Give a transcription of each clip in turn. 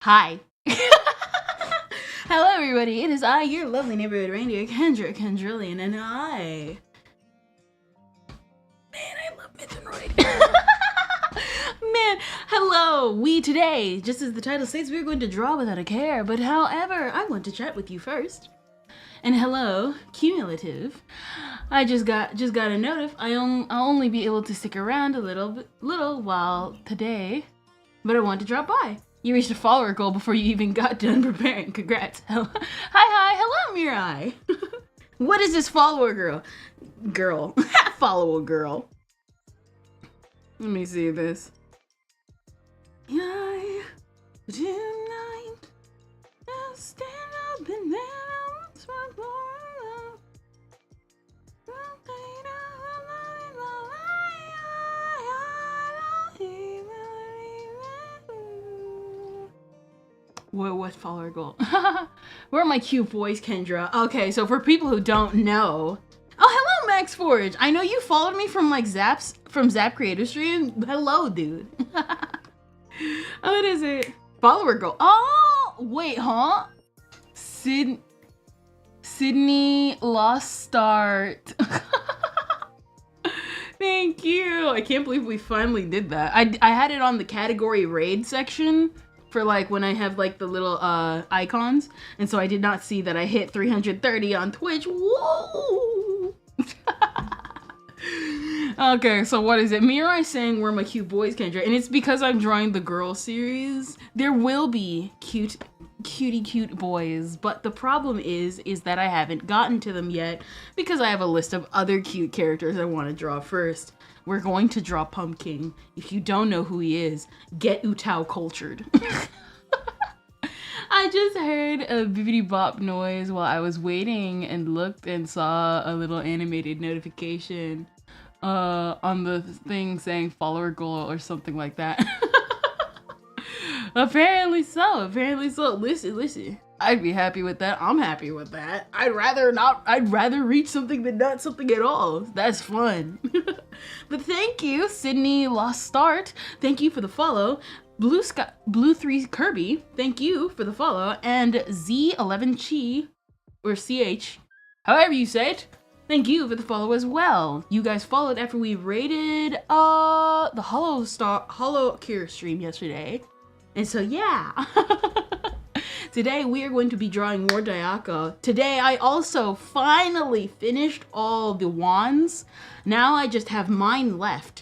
Hi. Hello everybody, it is I, your lovely neighborhood reindeer, Kendrillian, and I... Man, I love Mythanoid. Man, hello! We today, just as the title states, we're going to draw without a care, but however, I want to chat with you first. And hello, cumulative. I just got a notif. I'll only be able to stick around a little while today, but I want to drop by. You reached a follower goal before you even got done preparing. Congrats. Hi, hello, Mirai. What is this follower girl? Follower girl. Let me see this. I tonight I'll stand up and announce my love. What follower goal? Where are my cute boys, Kendra? Okay, so for people who don't know, oh, hello, Max Forge. I know you followed me from like Zap Creator Stream. Hello, dude. What is it? Follower goal. Oh, wait, huh? Sydney Lost Start. Thank you. I can't believe we finally did that. I had it on the category raid section for like when I have like the little icons, and so I did not see that I hit 330 on Twitch. Whoa! Okay, so what is it? Mirai saying where my cute boys, Kendra, and it's because I'm drawing the girl series. There will be cute boys, but the problem is that I haven't gotten to them yet because I have a list of other cute characters I want to draw first. We're going to draw Pumpkin. If you don't know who he is, get Utao cultured. I just heard a bibbidi bop noise while I was waiting and looked and saw a little animated notification on the thing saying follower goal or something like that. Apparently so. Listen. I'd be happy with that. I'm happy with that. I'd rather reach something than not something at all. That's fun. But thank you, Sydney Lost Start. Thank you for the follow. Blue3 Kirby, thank you for the follow. And Z11 Chi, or CH, however you say it, thank you for the follow as well. You guys followed after we rated the Hollow Cure stream yesterday. And so yeah. Today we are going to be drawing more Dayako. Today I also finally finished all the wands. Now I just have mine left.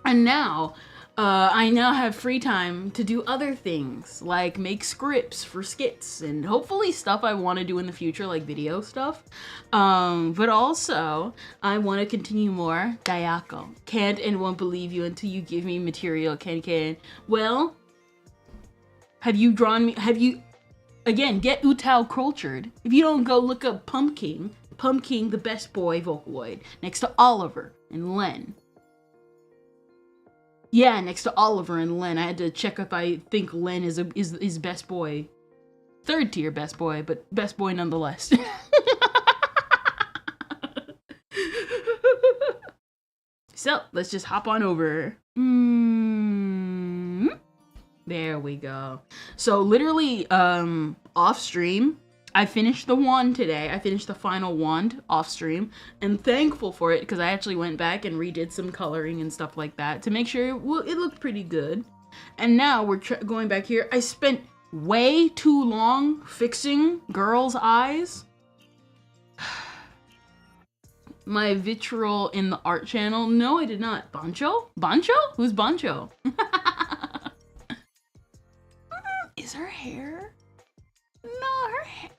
And now I now have free time to do other things, like make scripts for skits and hopefully stuff I want to do in the future, like video stuff. But also I want to continue more Dayako. Can't and won't believe you until you give me material, can. Well, have you drawn me? Have you, again, get Utao cultured. If you don't go look up Pumpkin, the best boy Vocaloid, next to Oliver and Len. Yeah, next to Oliver and Len. I had to check if I think Len is best boy. Third tier best boy, but best boy nonetheless. So, let's just hop on over. There we go. So literally off stream, I finished the wand today. I finished the final wand off stream and thankful for it because I actually went back and redid some coloring and stuff like that to make sure it looked pretty good. And now we're going back here. I spent way too long fixing girls' eyes. My vitriol in the art channel. No, I did not. Bancho? Who's Bancho? Is her hair? No, her hair.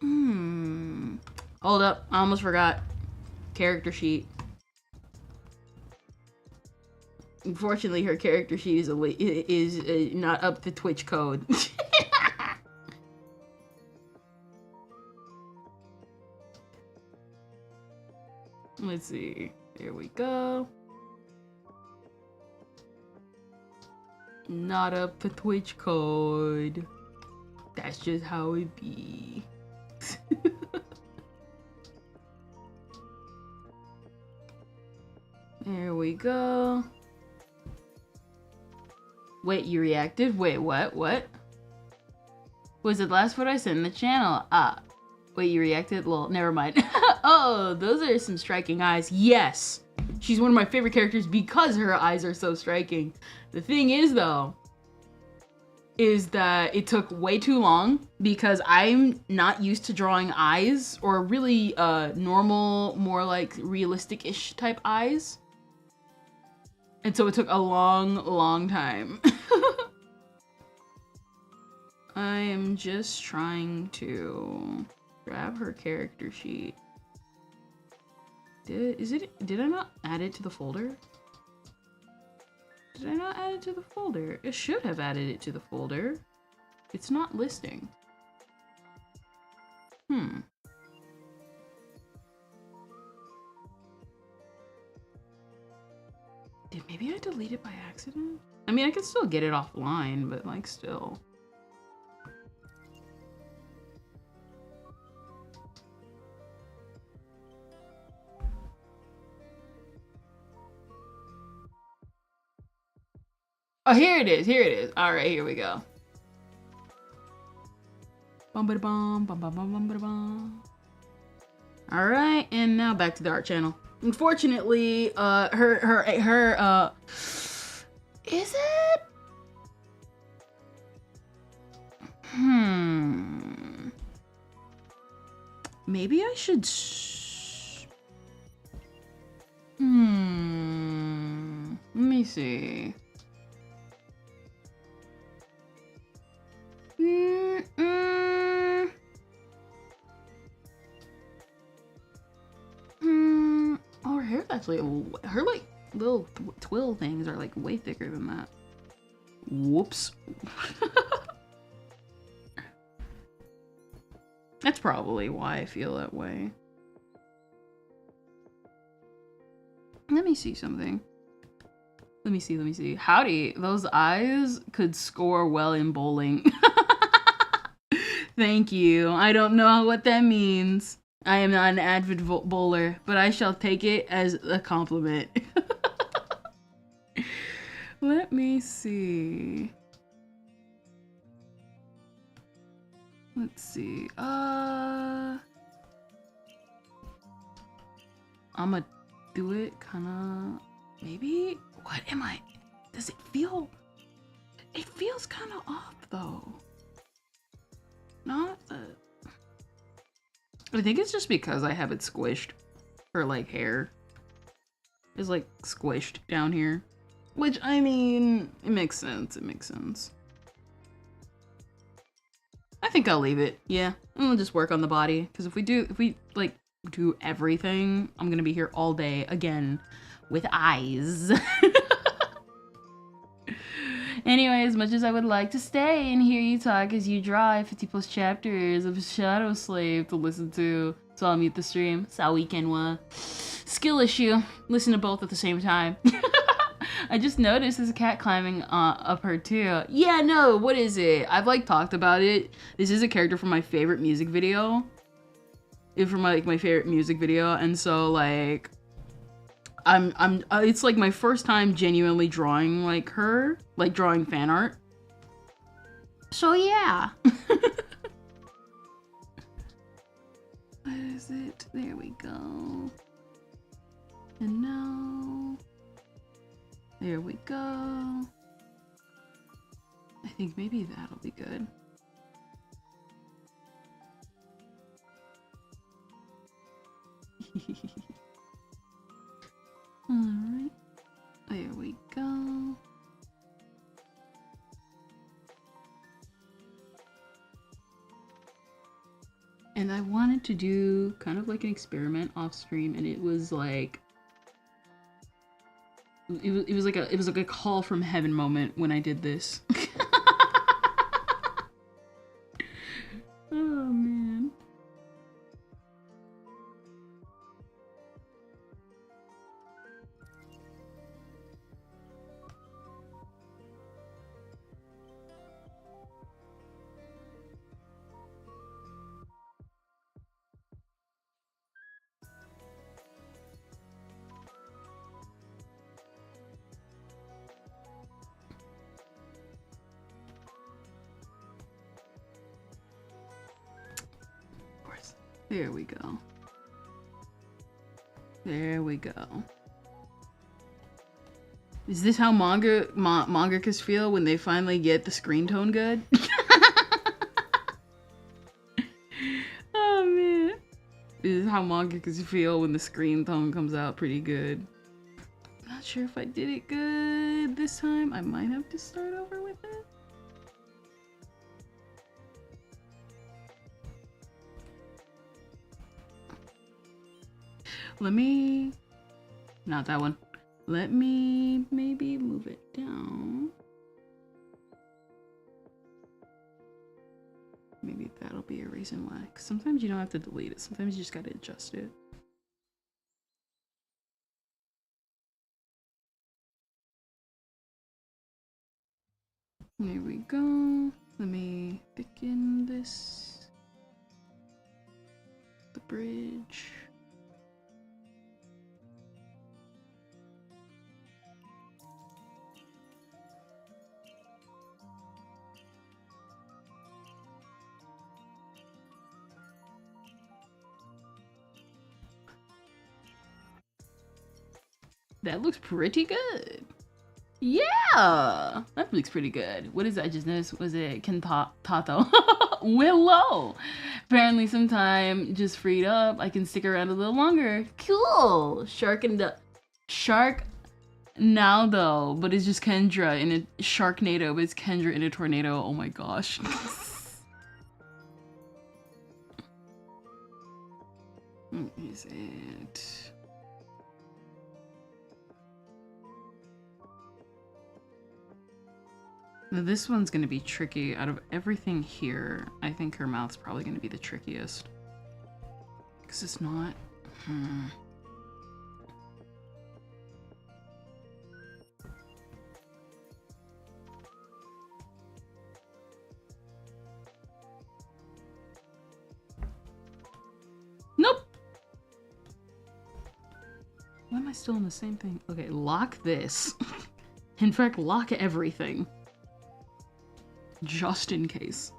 Hold up, I almost forgot. Character sheet. Unfortunately, her character sheet is not up to Twitch code. Let's see. There we go. Not up to Twitch code. That's just how it be. There we go. Wait, you reacted? Wait, what? Was it the last photo I sent in the channel? Ah, wait, you reacted? Well, never mind. Oh, those are some striking eyes. Yes, she's one of my favorite characters because her eyes are so striking. The thing is, though, is that it took way too long because I'm not used to drawing eyes or really normal, more like realistic-ish type eyes. And so it took a long time. I am just trying to grab her character sheet. Did I not add it to the folder? Did I not add it to the folder? It should have added it to the folder. It's not listing. Maybe I deleted it by accident? I mean, I can still get it offline, but like still. Oh, here it is. Here it is. All right, here we go. Bum ba bum bum bum bum bum bum. All right, and now back to the art channel. Unfortunately, is it? Maybe I should. Let me see. Oh, her hair's actually, her like little twill things are like way thicker than that. Whoops. That's probably why I feel that way. Let me see something. Let me see. Howdy, those eyes could score well in bowling. Thank you. I don't know what that means. I am not an avid bowler, but I shall take it as a compliment. Let me see. Let's see. I'ma do it kinda, maybe? What am I? Does it feel? It feels kinda off though. Not I think it's just because I have it squished. Her like hair is like squished down here. Which, I mean, it makes sense. It makes sense. I think I'll leave it. Yeah, and we'll just work on the body. Because if we like do everything, I'm gonna be here all day again with eyes. Anyway, as much as I would like to stay and hear you talk as you draw 50+ chapters of Shadow Slave to listen to, so I'll mute the stream. So we can skill issue. Listen to both at the same time. I just noticed there's a cat climbing up her too. Yeah, no, what is it? I've like talked about it. This is a character from my favorite music video. It's from my favorite music video, and so like it's like my first time genuinely drawing like her, like drawing fan art. So yeah. What is it? There we go. And now, there we go. I think maybe that'll be good. Alright, there we go. And I wanted to do kind of like an experiment off stream, and it was like it was like a call from heaven moment when I did this. Oh man. There we go. There we go. Is this how mangakas feel when they finally get the screen tone good? Oh man. This is how mangakas feel when the screen tone comes out pretty good. I'm not sure if I did it good this time. I might have to start over with it. Let me... Not that one. Let me maybe move it down. Maybe that'll be a reason why. 'Cause sometimes you don't have to delete it. Sometimes you just gotta adjust it. There we go. Let me thicken this. The bridge. That looks pretty good. Yeah, that looks pretty good. What is that? I just noticed. Was it Kentato? Willow. Apparently, sometime just freed up, I can stick around a little longer. Cool. Shark Naldo, but it's just Kendra in a Sharknado, but it's Kendra in a tornado. Oh my gosh. What is it? Now this one's gonna be tricky. Out of everything here, I think her mouth's probably gonna be the trickiest. Because it's not... Nope! Why am I still in the same thing? Okay, lock this. In fact, lock everything. Just in case.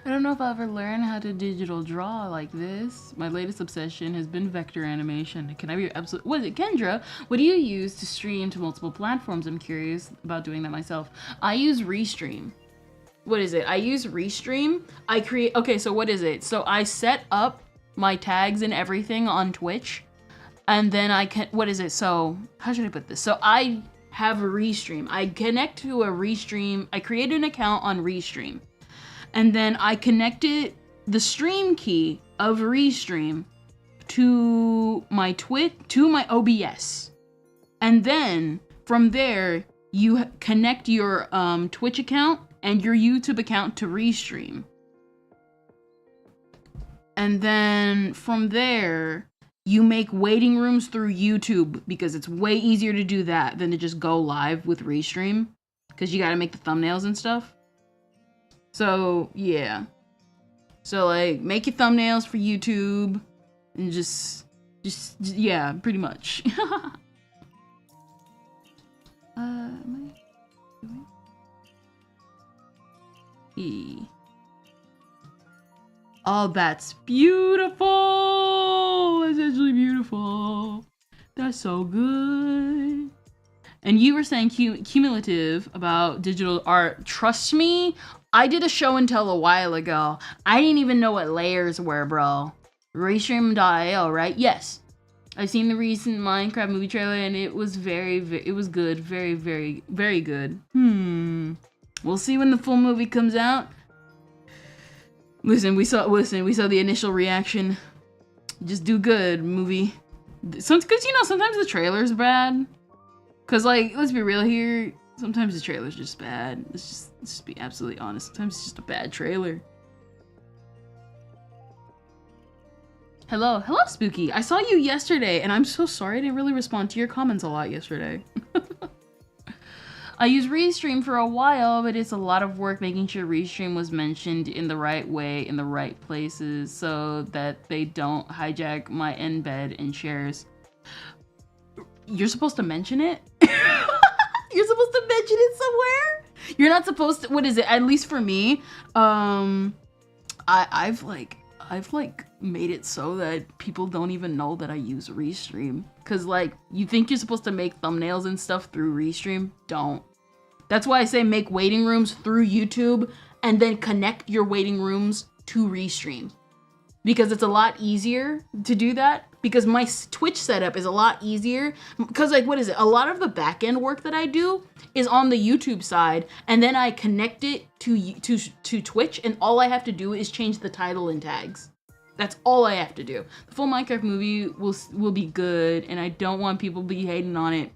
I don't know if I'll ever learn how to digital draw like this. My latest obsession has been vector animation. Can I be absolute? What is it, Kendra? What do you use to stream to multiple platforms? I'm curious about doing that myself. I use Restream. What is it? I use Restream. I create, okay, so what is it? So I set up my tags and everything on Twitch, and then I can, what is it? So how should I put this? So I have a Restream. I connect to a Restream. I create an account on Restream. And then I connected the stream key of Restream to my to my OBS. And then from there, you connect your Twitch account and your YouTube account to Restream. And then from there, you make waiting rooms through YouTube because it's way easier to do that than to just go live with Restream because you got to make the thumbnails and stuff. So, yeah. So, like, make your thumbnails for YouTube and just yeah, pretty much. Am I doing? E. Oh, that's beautiful! That's actually beautiful. That's so good. And you were saying cumulative about digital art. Trust me, I did a show and tell a while ago. I didn't even know what layers were, bro. Restream.io, right? Yes. I've seen the recent Minecraft movie trailer and it was it was good. Very, very, very good. We'll see when the full movie comes out. Listen, we saw the initial reaction. Just do good, movie. Cause you know, sometimes the trailer's bad. Cause like, let's be real here. Sometimes the trailer's just bad. Let's just be absolutely honest. Sometimes it's just a bad trailer. Hello, Spooky. I saw you yesterday, and I'm so sorry I didn't really respond to your comments a lot yesterday. I used Restream for a while, but it's a lot of work making sure Restream was mentioned in the right way, in the right places, so that they don't hijack my embed and shares. You're supposed to mention it? You're supposed to mention it somewhere? You're not supposed to, what is it? At least for me, I've made it so that people don't even know that I use Restream. Cause like, you think you're supposed to make thumbnails and stuff through Restream? Don't. That's why I say make waiting rooms through YouTube and then connect your waiting rooms to Restream. Because it's a lot easier to do that. Because my Twitch setup is a lot easier. Because like, what is it? A lot of the back end work that I do is on the YouTube side. And then I connect it to Twitch. And all I have to do is change the title and tags. That's all I have to do. The full Minecraft movie will be good, and I don't want people to be hating on it.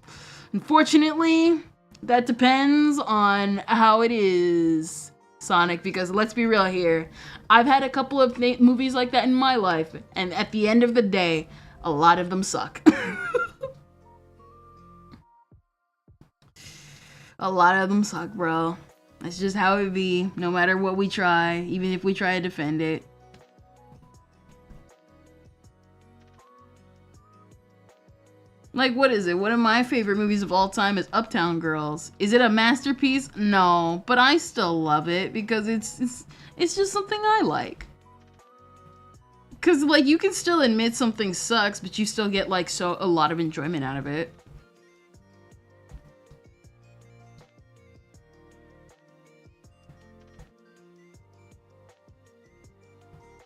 Unfortunately, that depends on how it is, Sonic, because let's be real here. I've had a couple of movies like that in my life, and at the end of the day, a lot of them suck. A lot of them suck, bro. That's just how it be, no matter what we try, even if we try to defend it. Like, what is it? One of my favorite movies of all time is Uptown Girls. Is it a masterpiece? No, but I still love it because it's just something I like. Cause like, you can still admit something sucks, but you still get like a lot of enjoyment out of it.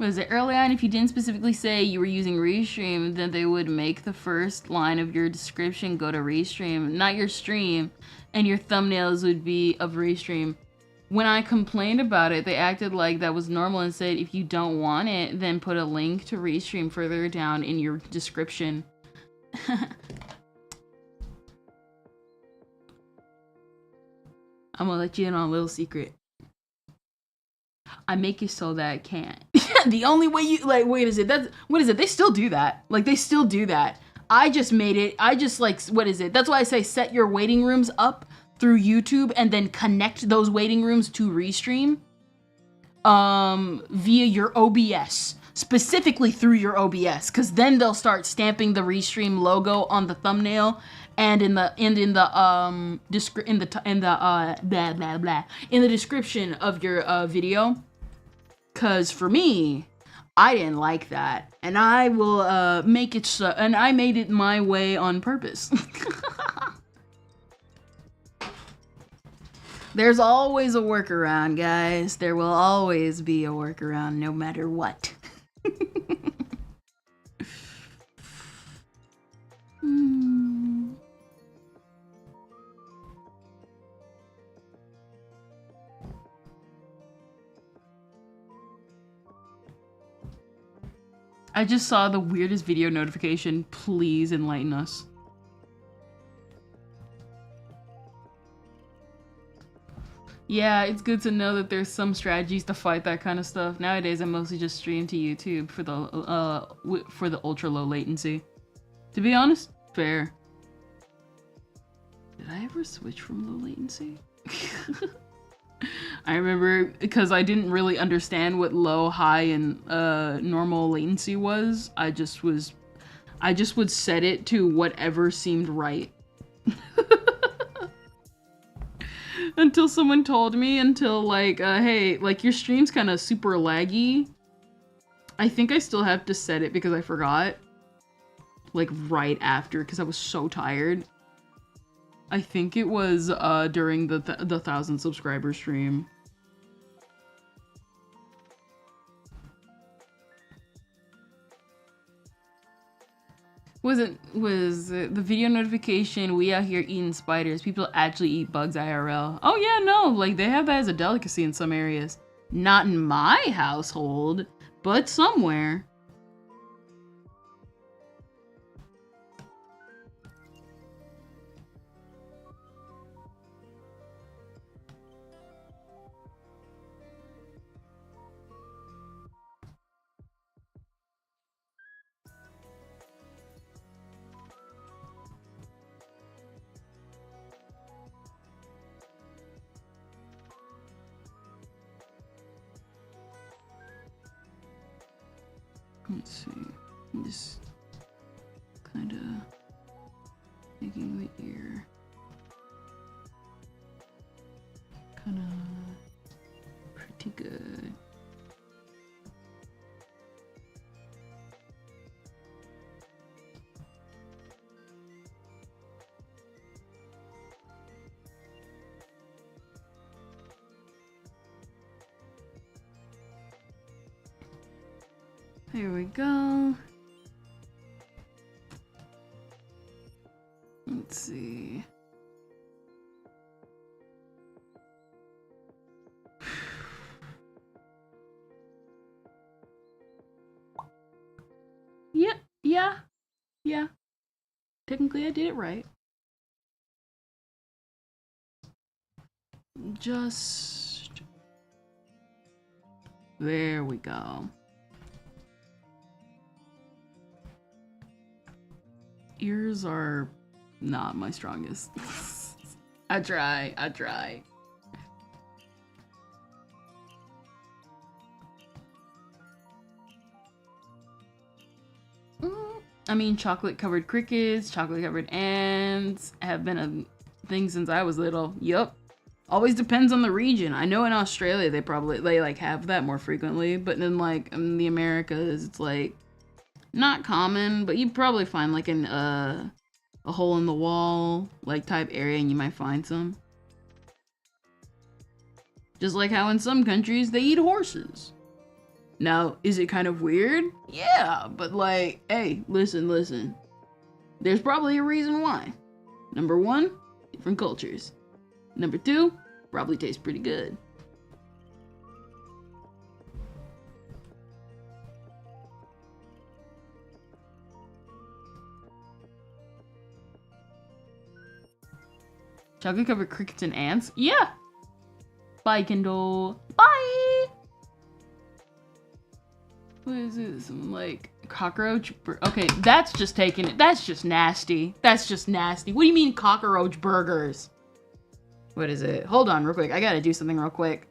Was it early on, if you didn't specifically say you were using Restream, then they would make the first line of your description go to Restream, not your stream, and your thumbnails would be of Restream. When I complained about it, they acted like that was normal and said if you don't want it, then put a link to Restream further down in your description. I'm gonna let you in on a little secret. I make it so that I can't. The only way you, like, what is it? They still do that. Like, they still do that. I just made it, what is it? That's why I say set your waiting rooms up through YouTube and then connect those waiting rooms to Restream via your OBS. Specifically through your OBS, because then they'll start stamping the Restream logo on the thumbnail and in the description of your video. Cause for me, I didn't like that, and I will make it so, and I made it my way on purpose. There's always a workaround, guys. There will always be a workaround, no matter what. I just saw the weirdest video notification. Please enlighten us. Yeah, it's good to know that there's some strategies to fight that kind of stuff. Nowadays, I mostly just stream to YouTube for the ultra low latency. To be honest, fair. Did I ever switch from low latency? I remember because I didn't really understand what low, high, and normal latency was. I just would set it to whatever seemed right. Until someone told me, like, hey, like, your stream's kind of super laggy. I think I still have to set it because I forgot. Like, right after, because I was so tired. I think it was during the 1,000 subscriber stream. Was it the video notification? We out here eating spiders. People actually eat bugs IRL. Oh yeah, no, like they have that as a delicacy in some areas. Not in my household, but somewhere. Let's see. Just kind of making the ear kind of pretty good. Here we go. Let's see. Yeah. Technically, I did it right. Just there we go. Ears are not my strongest. I try. I mean, chocolate covered crickets, chocolate covered ants have been a thing since I was little. Yup. Always depends on the region. I know in Australia they like have that more frequently, but then like in the Americas it's like not common, but you probably find like an a hole in the wall like type area and you might find some. Just like how in some countries they eat horses. Now, is it kind of weird? Yeah, but like, hey, listen. There's probably a reason why. Number one, different cultures. Number two, probably tastes pretty good. Chocolate covered crickets and ants? Yeah! Bye, Kendall. Bye! What is it? Some like cockroach? Okay, that's just taking it. That's just nasty. That's just nasty. What do you mean cockroach burgers? What is it? Hold on real quick. I gotta do something real quick.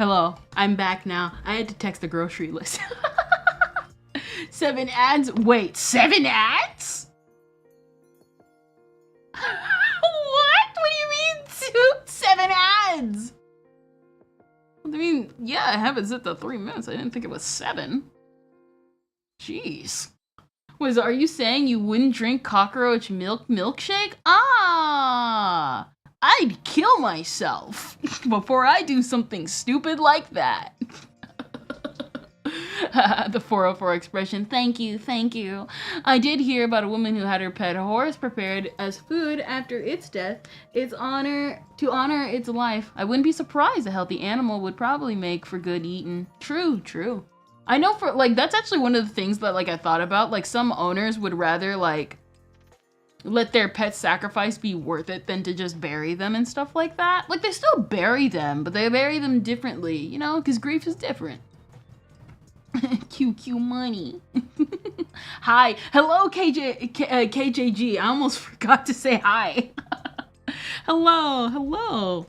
Hello, I'm back now. I had to text the grocery list. 7 ads? Wait, 7 ads? What? What do you mean 7 ads? I mean, yeah, I have it set to 3 minutes. I didn't think it was 7. Jeez. Are you saying you wouldn't drink cockroach milkshake? Ah! I'd kill myself before I do something stupid like that. The 404 expression, thank you, thank you. I did hear about a woman who had her pet horse prepared as food after its death. To honor its life. I wouldn't be surprised a healthy animal would probably make for good eating. True, true. I know for, like, that's actually one of the things that, like, I thought about. Like, some owners would rather, like, let their pet sacrifice be worth it than to just bury them and stuff like that. Like, they still bury them, but they bury them differently, you know, because grief is different. QQ money. Hi. Hello, KJG. I almost forgot to say hi. Hello. Hello.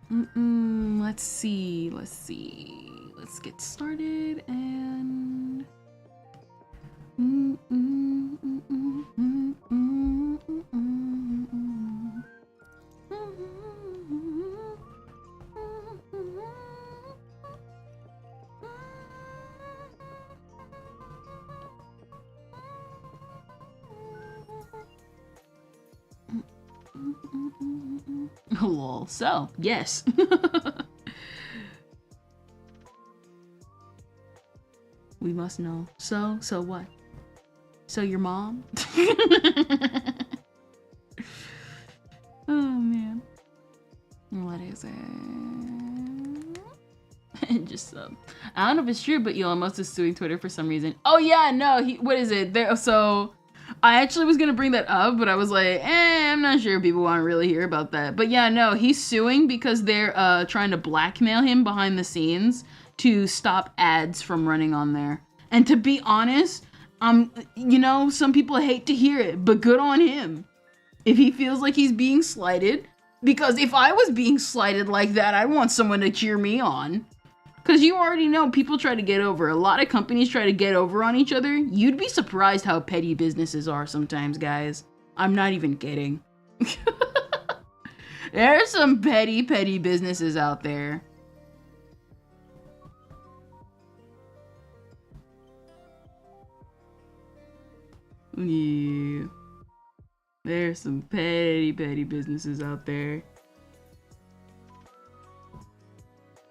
Let's see. Let's get started and... Lol. So, yes. We must know. So what? So your mom? Oh man. What is it? Just I don't know if it's true, but Elon Musk is suing Twitter for some reason. Oh yeah, no, what is it? So I actually was gonna bring that up, but I was like, I'm not sure people want to really hear about that. But yeah, no, he's suing because they're trying to blackmail him behind the scenes to stop ads from running on there. And to be honest, you know, some people hate to hear it, but good on him if he feels like he's being slighted. Because if I was being slighted like that, I want someone to cheer me on. Because you already know people try to get over. A lot of companies try to get over on each other. You'd be surprised how petty businesses are sometimes, guys. I'm not even kidding. There's some petty businesses out there. Yeah. There's some petty businesses out there.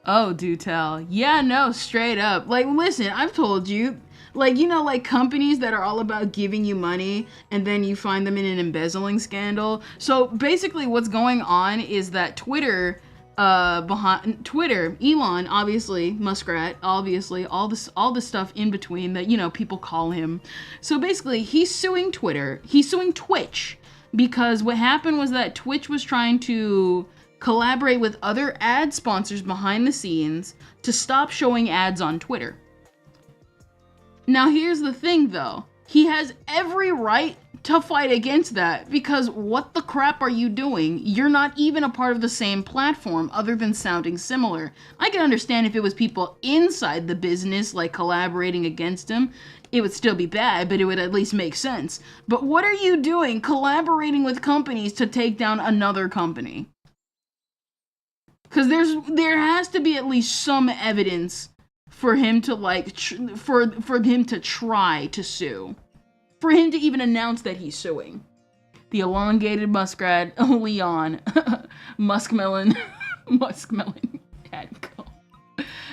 Oh, do tell. Yeah, no, straight up. Like, listen, I've told you, like, you know, like companies that are all about giving you money and then you find them in an embezzling scandal. So basically what's going on is that Twitter, Elon, obviously, Muskrat, obviously, all the stuff in between that, you know, people call him. So basically he's suing Twitter. He's suing Twitch because what happened was that Twitch was trying to collaborate with other ad sponsors behind the scenes to stop showing ads on Twitter. Now here's the thing though, he has every right to fight against that because what the crap are you doing? You're not even a part of the same platform other than sounding similar. I can understand if it was people inside the business like collaborating against him, it would still be bad, but it would at least make sense. But what are you doing collaborating with companies to take down another company? Because there has to be at least some evidence for him to like for him to try to sue, for him to even announce that he's suing. The elongated muskrat, Leon, muskmelon Adco.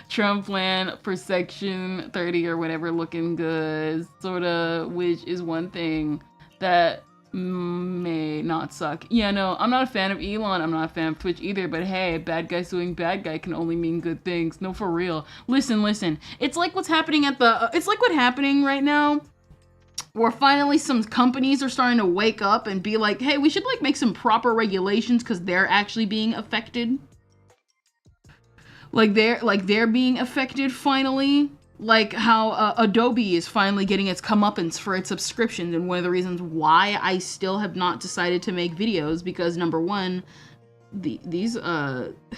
Trump plan for Section 30 or whatever looking good, sorta, which is one thing that may not suck. Yeah, no, I'm not a fan of Elon. I'm not a fan of Twitch either, but hey, bad guy suing bad guy can only mean good things. No, for real. Listen. It's like what's happening at it's like what's happening right now, where finally some companies are starting to wake up and be like, hey, we should like make some proper regulations because they're actually being affected. Like they're being affected finally. Like how Adobe is finally getting its comeuppance for its subscriptions, and one of the reasons why I still have not decided to make videos, because number one, these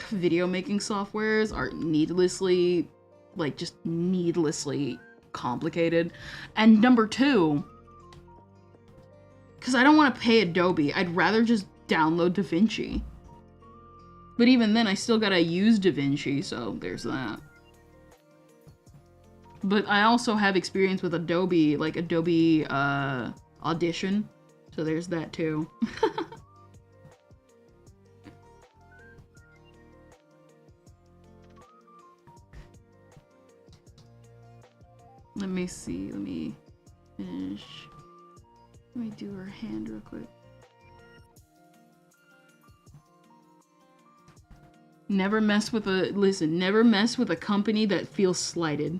video making softwares are needlessly, like, just needlessly complicated. And number two, because I don't want to pay Adobe, I'd rather just download DaVinci. But even then, I still gotta use DaVinci, so there's that. But I also have experience with Adobe, like Adobe Audition, so there's that too. Let me see, let me finish. Let me do her hand real quick. Never mess with a, listen, never mess with a company that feels slighted.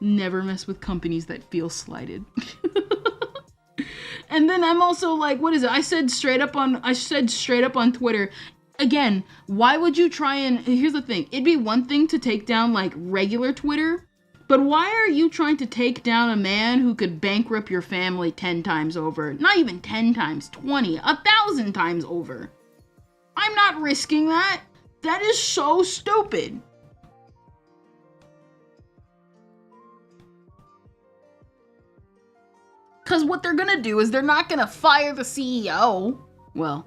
Never mess with companies that feel slighted. And then I'm also like, what is it? I said straight up on Twitter, again, why would you try and, here's the thing, it'd be one thing to take down like regular Twitter, but why are you trying to take down a man who could bankrupt your family 10 times over? Not even 10 times, 20, 1,000 times over. I'm not risking that. That is so stupid. Because what they're gonna do is they're not gonna fire the CEO. Well,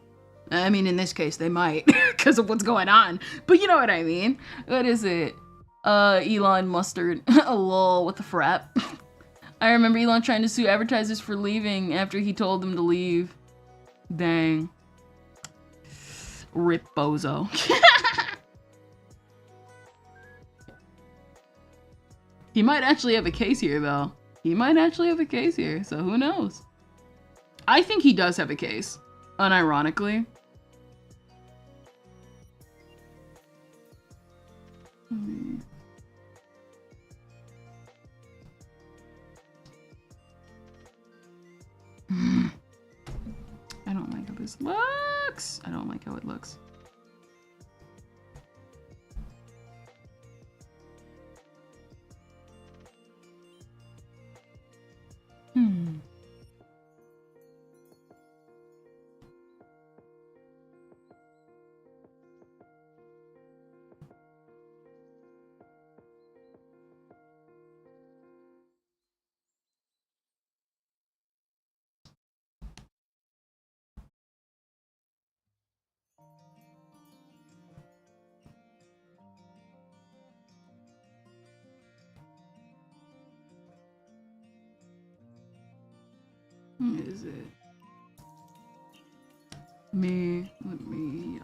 I mean, in this case, they might because of what's going on. But you know what I mean. What is it? Elon Mustard. Lol, what the frap? I remember Elon trying to sue advertisers for leaving after he told them to leave. Dang. Rip bozo. He might actually have a case here, though. He might actually have a case here, so who knows? I think he does have a case, unironically. I don't like how this looks. I don't like how it looks. Is it me? Let me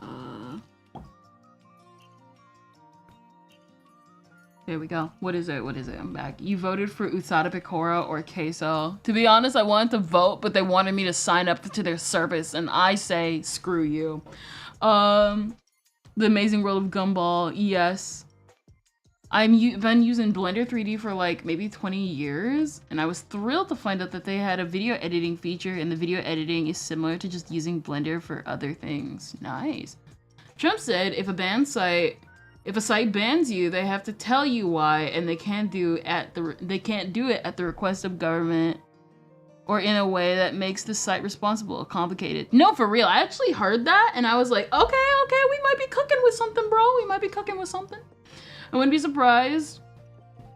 there we go. What is it? What is it? I'm back. You voted for Usada Picora or Queso. To be honest, I wanted to vote, but they wanted me to sign up to their service, and I say screw you. The Amazing World of Gumball, yes. I've been using Blender 3D for like maybe 20 years, and I was thrilled to find out that they had a video editing feature, and the video editing is similar to just using Blender for other things. Nice. Trump said if a site bans you, they have to tell you why, and they can't do it at the request of government or in a way that makes the site responsible or complicated. No, for real. I actually heard that, and I was like, okay, we might be cooking with something, bro. We might be cooking with something. I wouldn't be surprised.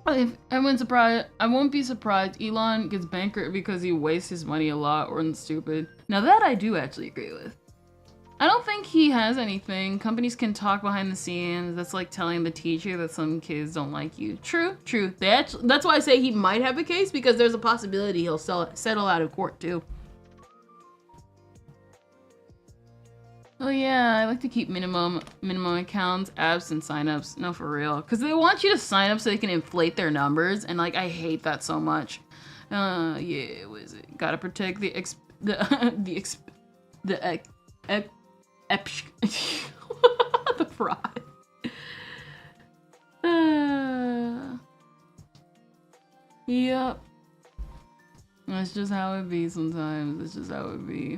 I won't be surprised Elon gets bankrupt because he wastes his money a lot or is stupid. Now that I do actually agree with. I don't think he has anything. Companies can talk behind the scenes. That's like telling the teacher that some kids don't like you. True. That's why I say he might have a case, because there's a possibility he'll settle out of court too. Oh yeah, I like to keep minimum accounts, apps, and signups. No, for real, because they want you to sign up so they can inflate their numbers, and like I hate that so much. Yeah, what is it? Gotta protect the fraud. Yep. That's just how it be sometimes. That's just how it be.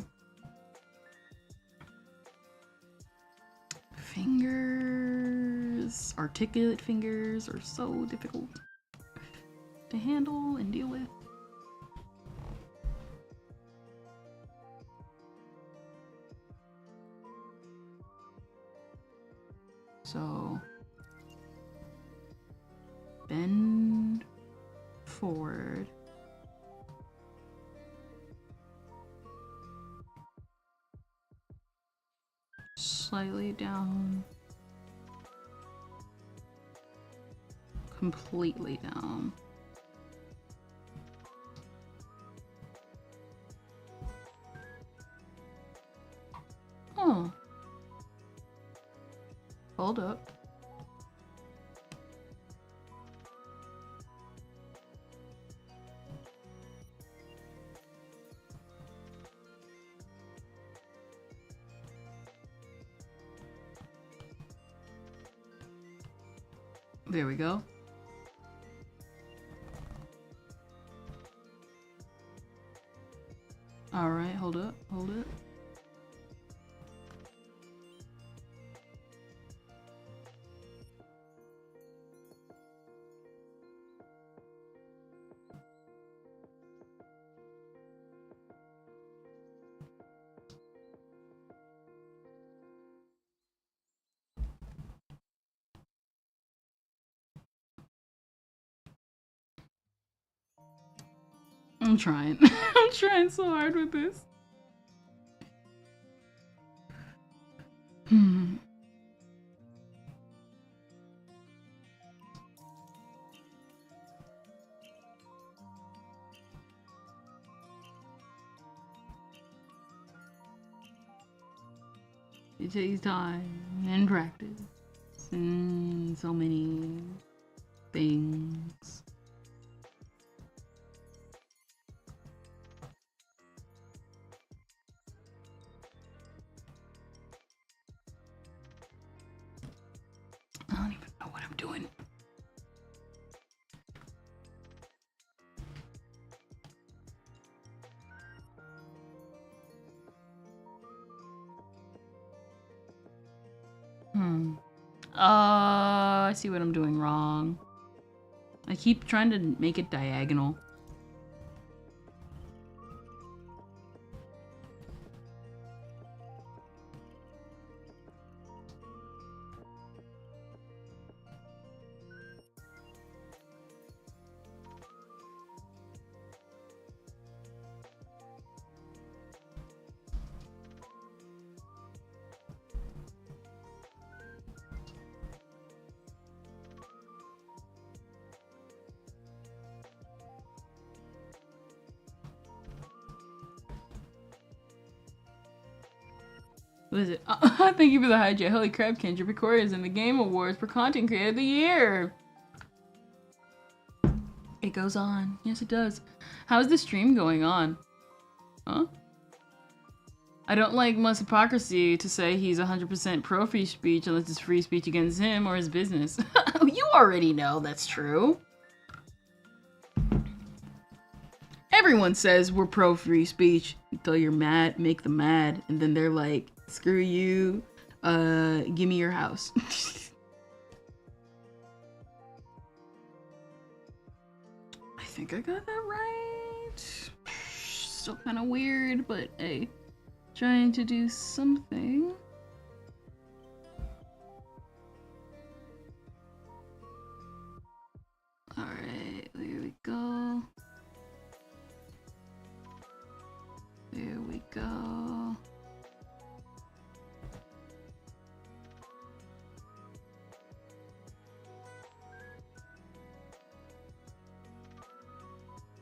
Fingers, articulate fingers are so difficult to handle and deal with. So bend forward. Slightly down. Completely down. Oh. Hold up. There we go. All right, hold up, hold it. I'm trying. I'm trying so hard with this. It takes time and practice and so many things. I don't even know what I'm doing. I see what I'm doing wrong. I keep trying to make it diagonal. What is it? Thank you for the hijack. Holy crap, Kendra Picoria is in the Game Awards for Content Creator of the Year. It goes on. Yes, it does. How's the stream going on? Huh? I don't like much hypocrisy to say he's 100% pro free speech unless it's free speech against him or his business. You already know that's true. Everyone says we're pro free speech until you're mad, make them mad, and then they're like, screw you, give me your house. I think I got that right. Still kind of weird, but hey, trying to do something. All right, there we go. There we go.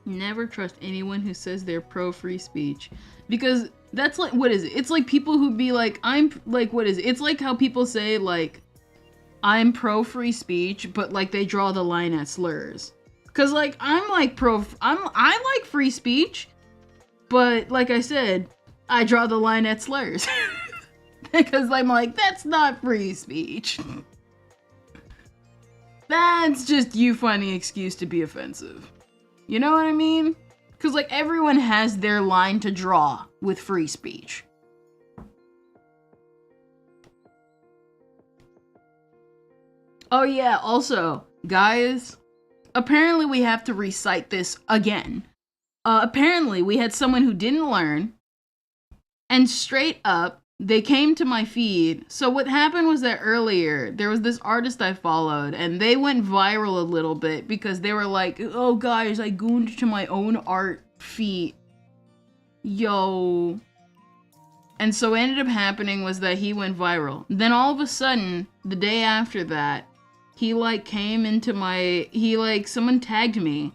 Never trust anyone who says they're pro free speech, because that's like, what is it? It's like people who be like, I'm like, what is it? It's like how people say like, I'm pro free speech, but like they draw the line at slurs. Cause like I'm like I like free speech, but like I said, I draw the line at slurs. Because I'm like, that's not free speech. That's just you finding an excuse to be offensive. You know what I mean? Because like everyone has their line to draw with free speech. Oh yeah, also, guys, apparently we have to recite this again. Apparently we had someone who didn't learn and straight up they came to my feed. So what happened was that earlier, there was this artist I followed, and they went viral a little bit because they were like, oh guys, I gooned to my own art feed. Yo. And so what ended up happening was that he went viral. Then all of a sudden, the day after that, he like came into my, someone tagged me.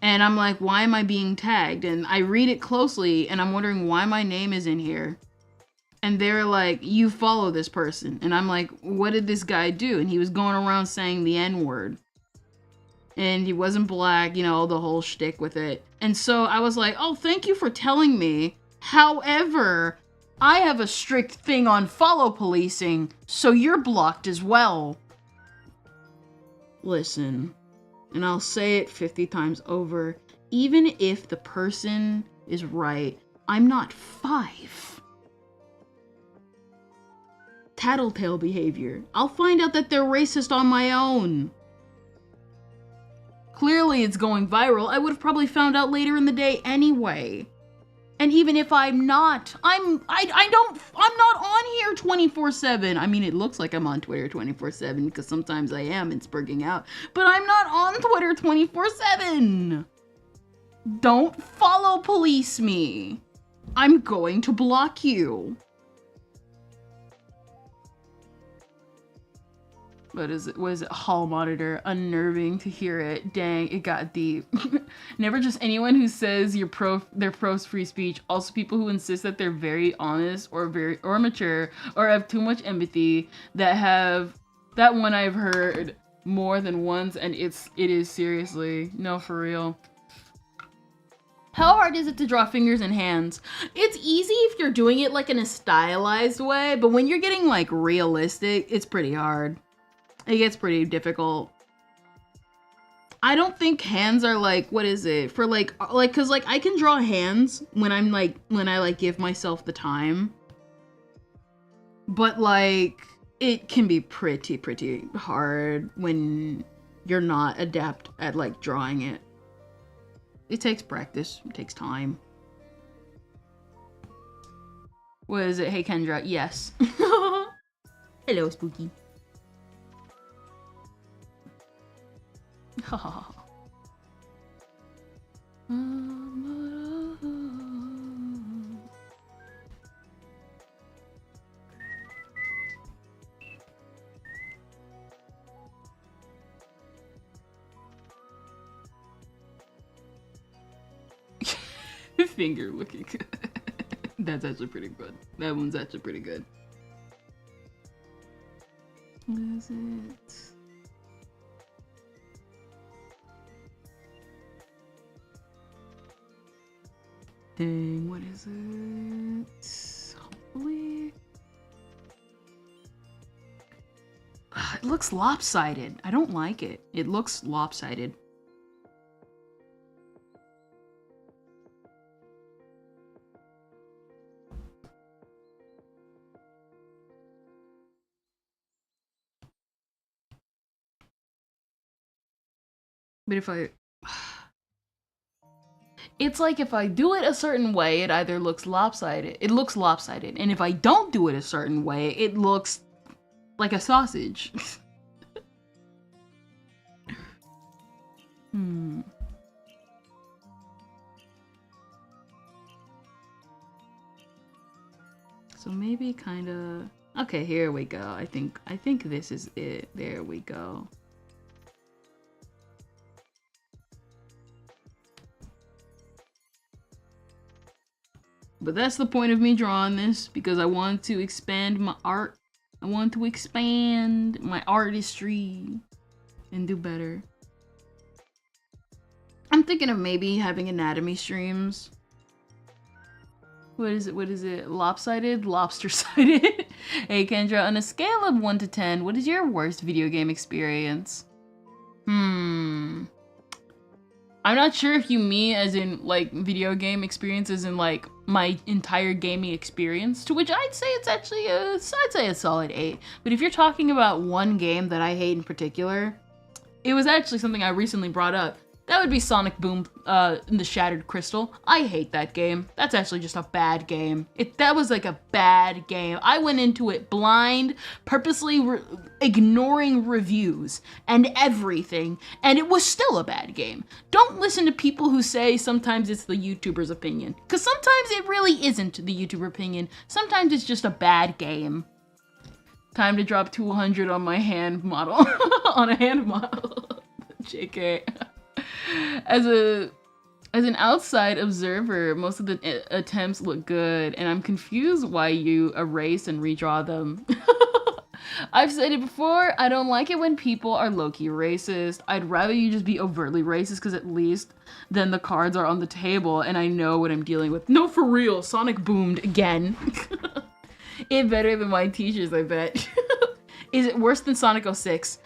And I'm like, why am I being tagged? And I read it closely, and I'm wondering why my name is in here. And they're like, you follow this person. And I'm like, what did this guy do? And he was going around saying the N-word. And he wasn't black, you know, the whole shtick with it. And so I was like, oh, thank you for telling me. However, I have a strict thing on follow policing, so you're blocked as well. Listen, and I'll say it 50 times over, even if the person is right, I'm not 5. Tattletale behavior. I'll find out that they're racist on my own. Clearly it's going viral. I would have probably found out later in the day anyway. And even if I'm not, I'm not on here 24/7. I mean, it looks like I'm on Twitter 24/7 because sometimes I am, it's burging out. But I'm not on Twitter 24/7. Don't follow police me. I'm going to block you. What is it? Hall monitor. Unnerving to hear it. Dang, it got deep. Never just anyone who says they're pro free speech. Also people who insist that they're very honest or mature or have too much empathy. That one I've heard more than once, and it is seriously. No, for real. How hard is it to draw fingers and hands? It's easy if you're doing it like in a stylized way, but when you're getting like realistic, it's pretty hard. It gets pretty difficult. I don't think hands are like, what is it? For like, cause like I can draw hands when I give myself the time. But like, it can be pretty hard when you're not adept at like drawing it. It takes practice, it takes time. What is it? Hey Kendra, yes. Hello, Spooky. Finger looking good. That's actually pretty good. That one's actually pretty good. What is it? Dang, what is it? Hopefully. It looks lopsided. I don't like it. It looks lopsided. But if I... It's like if I do it a certain way, it either looks lopsided. It looks lopsided. And if I don't do it a certain way, it looks like a sausage. So maybe kind of... Okay, here we go. I think this is it. There we go. But that's the point of me drawing this, because I want to expand my art. I want to expand my artistry and do better. I'm thinking of maybe having anatomy streams. What is it? Lopsided? Lobster-sided? Hey Kendra, on a scale of 1 to 10, what is your worst video game experience? I'm not sure if you mean as in like video game experiences in like my entire gaming experience, to which I'd say it's actually a solid 8. But if you're talking about one game that I hate in particular, it was actually something I recently brought up. That would be Sonic Boom in the Shattered Crystal. I hate that game. That's actually just a bad game. That was like a bad game. I went into it blind, purposely ignoring reviews and everything, and it was still a bad game. Don't listen to people who say sometimes it's the YouTuber's opinion, because sometimes it really isn't the YouTuber opinion. Sometimes it's just a bad game. Time to drop 200 on my hand model. On a hand model. JK. As an outside observer, most of the attempts look good, and I'm confused why you erase and redraw them. I've said it before, I don't like it when people are low-key racist. I'd rather you just be overtly racist, because at least then the cards are on the table and I know what I'm dealing with. No, for real, Sonic boomed again. It better than my teachers, I bet. Is it worse than Sonic 06?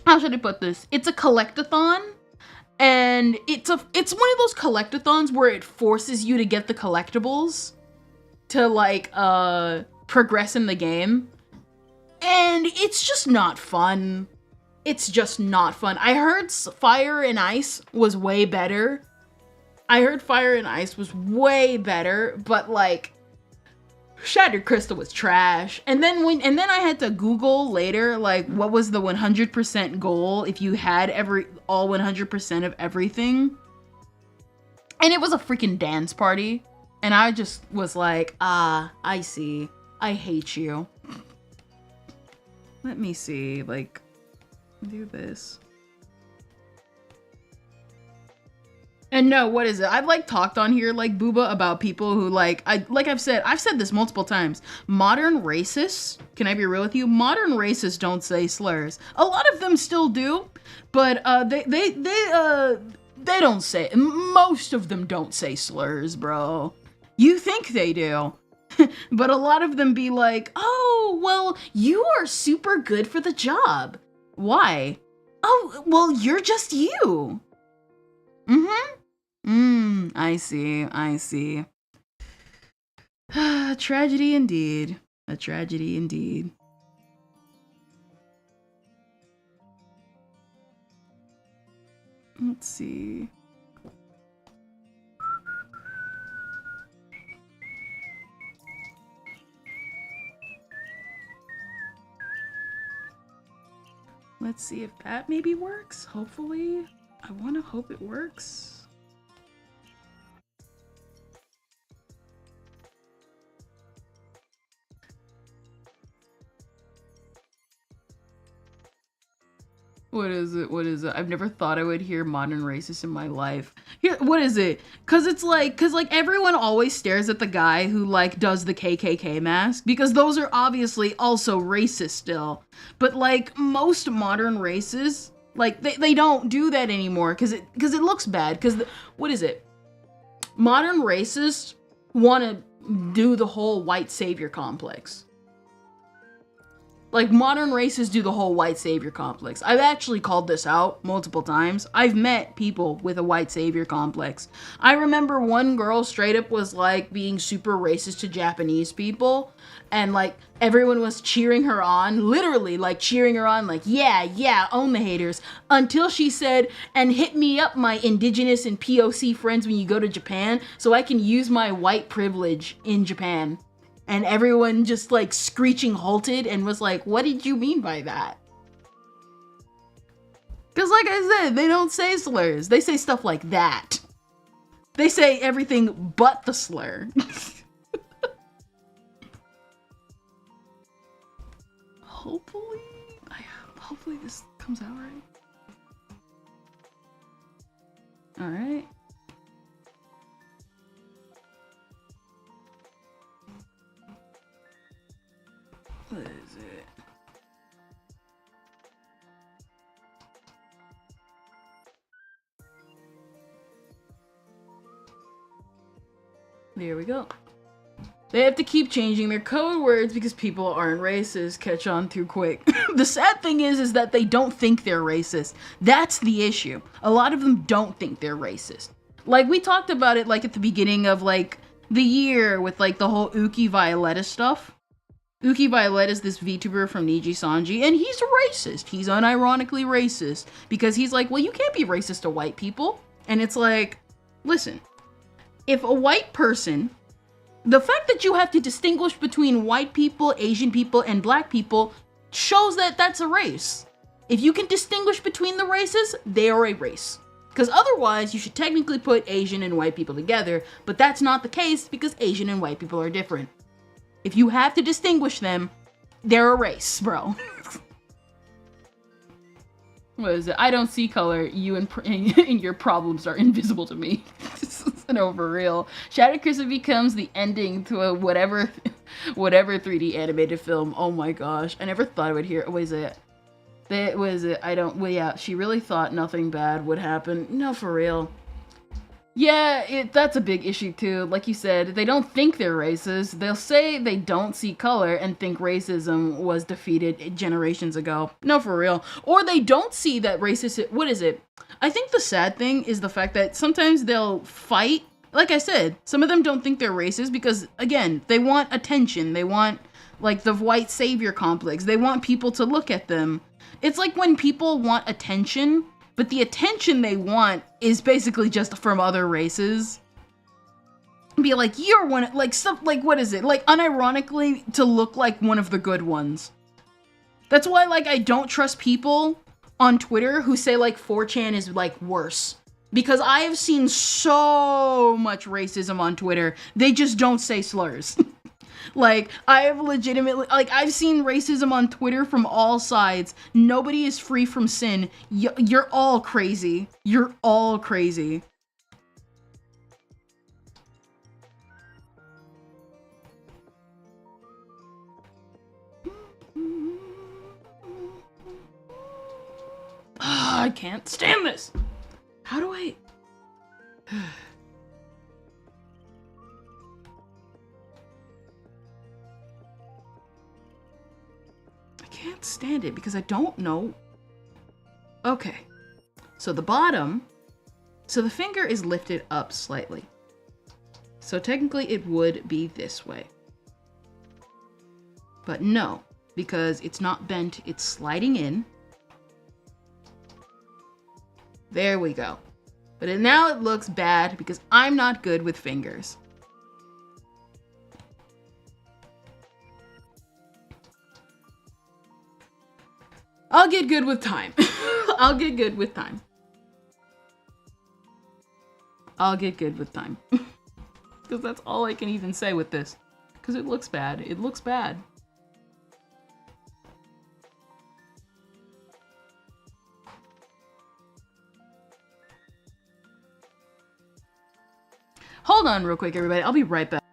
How should I put this? It's a collectathon, and it's one of those collectathons where it forces you to get the collectibles to like progress in the game. And it's just not fun. It's just not fun. I heard Fire and Ice was way better. But like Shattered Crystal was trash. And then I had to Google later, like, what was the 100% goal if you had all 100% of everything? And it was a freaking dance party. And I just was like, I see. I hate you. Let me see, like, do this. And no, what is it? I've like talked on here like Booba about people who I've said this multiple times. Modern racists, can I be real with you? Modern racists don't say slurs. A lot of them still do, but they don't say. Most of them don't say slurs, bro. You think they do. But a lot of them be like, oh, well, you are super good for the job. Why? Oh, well, you're just you. I see. Tragedy indeed. A tragedy indeed. Let's see. Let's see if that maybe works. Hopefully. I want to hope it works. What is it? I've never thought I would hear modern racist in my life. Here, what is it? Cause everyone always stares at the guy who like does the KKK mask, because those are obviously also racist still. But like most modern racists, like they don't do that anymore because it looks bad. What is it? Modern racists want to do the whole white savior complex. Like, modern racists do the whole white savior complex. I've actually called this out multiple times. I've met people with a white savior complex. I remember one girl straight up was, like, being super racist to Japanese people. And, like, everyone was cheering her on. Literally, like, cheering her on. Like, yeah, own the haters. Until she said, and hit me up, my indigenous and POC friends, when you go to Japan, so I can use my white privilege in Japan. And everyone just like screeching halted and was like, what did you mean by that? Because like I said, they don't say slurs. They say stuff like that. They say everything but the slur. Hopefully this comes out right. All right. What is it? There we go. They have to keep changing their code words because people aren't racist. Catch on too quick. The sad thing is that they don't think they're racist. That's the issue. A lot of them don't think they're racist. Like, we talked about it like at the beginning of like the year with like the whole Uki Violetta stuff. Uki Violet is this VTuber from Niji Sanji, and he's racist. He's unironically racist because he's like, well, you can't be racist to white people. And it's like, listen, if a white person, the fact that you have to distinguish between white people, Asian people, and black people shows that that's a race. If you can distinguish between the races, they are a race. Because otherwise, you should technically put Asian and white people together, but that's not the case because Asian and white people are different. If you have to distinguish them, they're a race, bro. What is it? I don't see color. You and your problems are invisible to me. No, for real. Shattered Crystal becomes the ending to a whatever 3D animated film. Oh my gosh. I never thought I would hear. What is it? Well, yeah, she really thought nothing bad would happen. No, for real. Yeah, that's a big issue too. Like you said, they don't think they're racist. They'll say they don't see color and think racism was defeated generations ago. No, for real. Or they don't see that racist. What is it? I think the sad thing is the fact that sometimes they'll fight. Like I said, some of them don't think they're racist because, again, they want attention. They want, like, the white savior complex. They want people to look at them. It's like when people want attention, but the attention they want is basically just from other races. Be like, you're one, like, stuff, like, what is it? Like, unironically, to look like one of the good ones. That's why, like, I don't trust people on Twitter who say, like, 4chan is, like, worse. Because I have seen so much racism on Twitter, they just don't say slurs. Like, I have legitimately, like, I've seen racism on Twitter from all sides. Nobody is free from sin. You're all crazy. You're all crazy. I can't stand this. How do I... can't stand it because I don't know. Okay, so the bottom, so the finger is lifted up slightly. So technically it would be this way. But no, because it's not bent, it's sliding in. There we go. But now it looks bad because I'm not good with fingers. I'll get good with time. I'll get good with time. I'll get good with time. Because that's all I can even say with this. Because it looks bad. It looks bad. Hold on real quick, everybody. I'll be right back.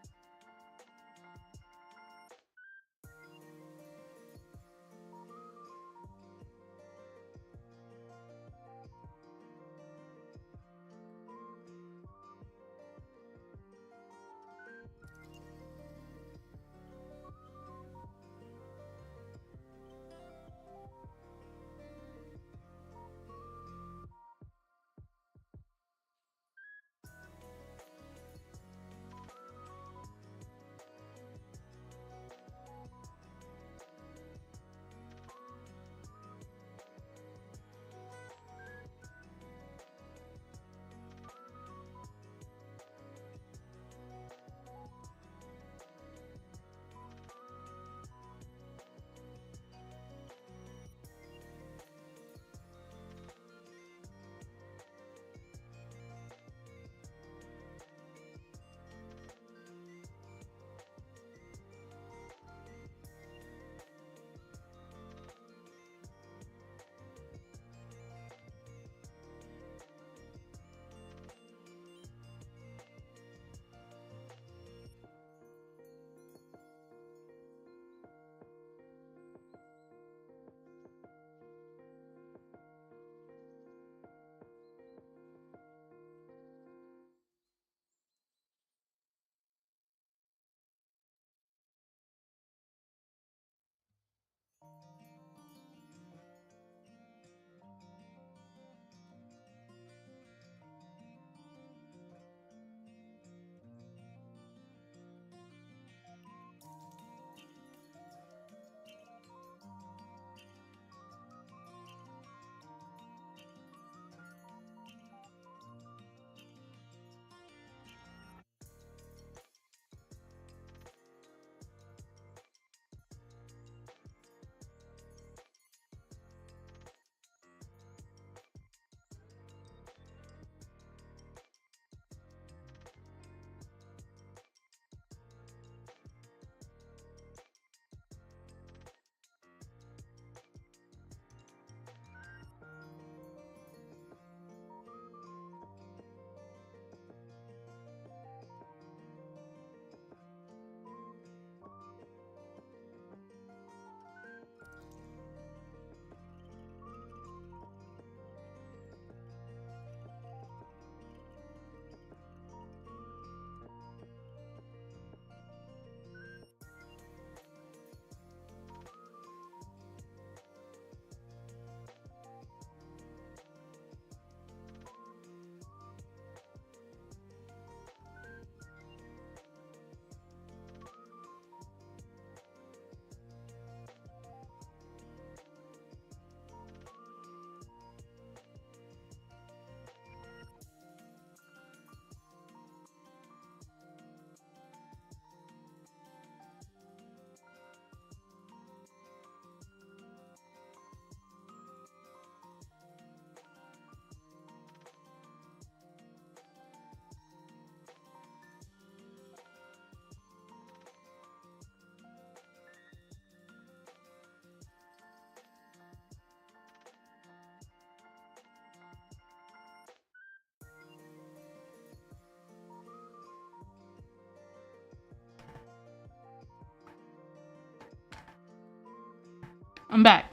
I'm back.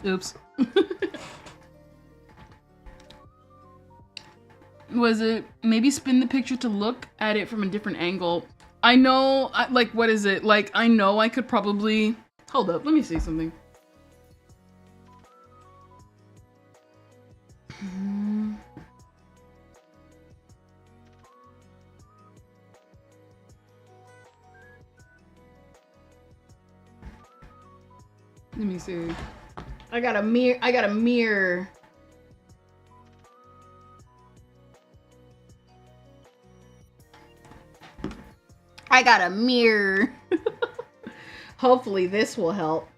Oops. Was it maybe spin the picture to look at it from a different angle? I know, like, what is it? Like, I know I could probably... Hold up, let me see something. Let me see. I got a mirror. I got a mirror. I got a mirror. Hopefully this will help.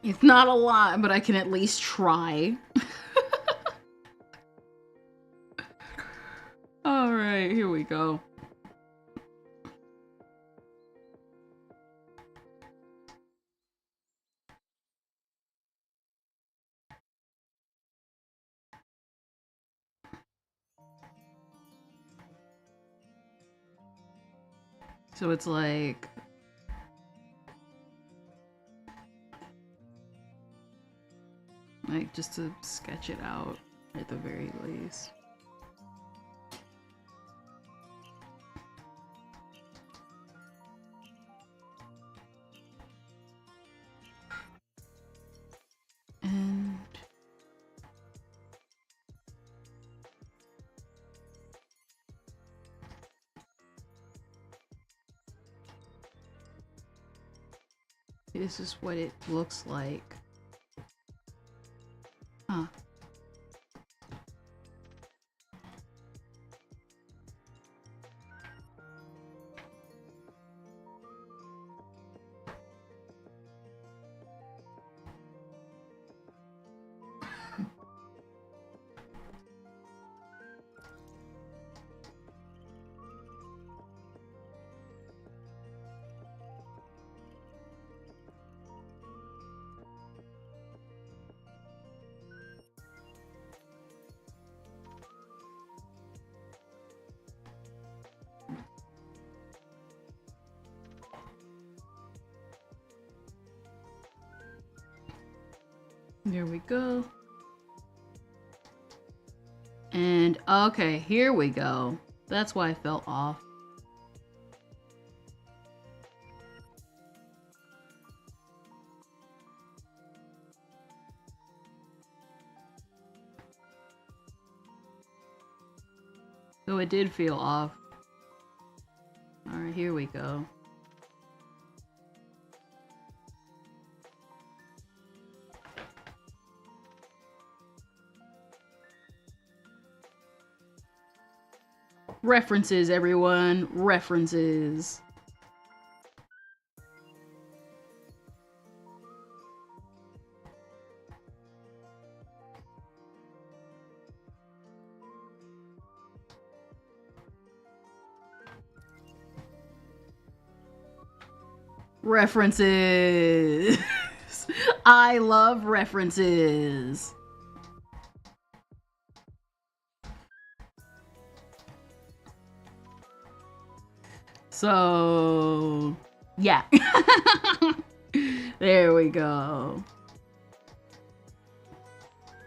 It's not a lot, but I can at least try. All right, here we go. So it's like... just to sketch it out at the very least. And... this is what it looks like. Huh. There we go. And okay, here we go. That's why I fell off. So it did feel off. All right, here we go. References, everyone. References. References. I love references. So, yeah. There we go.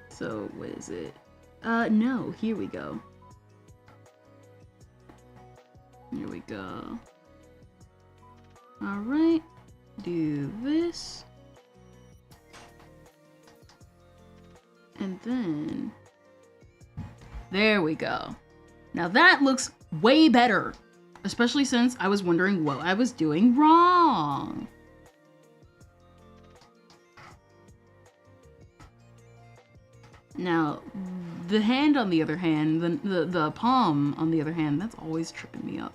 So, what is it? No, here we go. Here we go. All right, do this. And then, there we go. Now that looks way better, especially since I was wondering what I was doing wrong. Now, the hand on the other hand, the palm on the other hand, that's always tripping me up.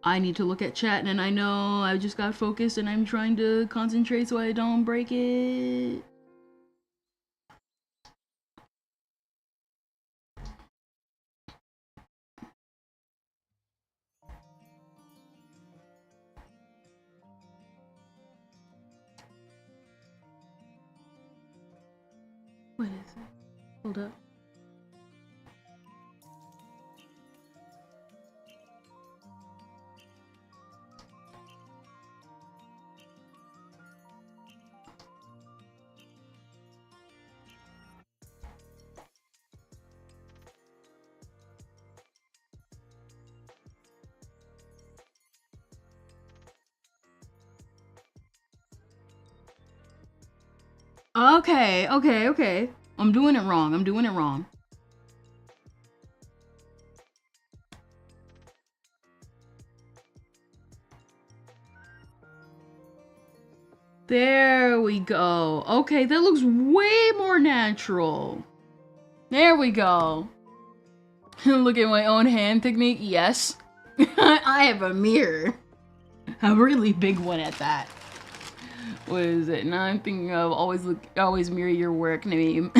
I need to look at chat, and I know I just got focused and I'm trying to concentrate so I don't break it. What is it? Hold up. Okay, okay, okay. I'm doing it wrong. I'm doing it wrong. There we go. Okay, that looks way more natural. There we go. Look at my own hand technique. Yes. I have a mirror. A really big one at that. What is it? Now I'm thinking of always mirror your work name.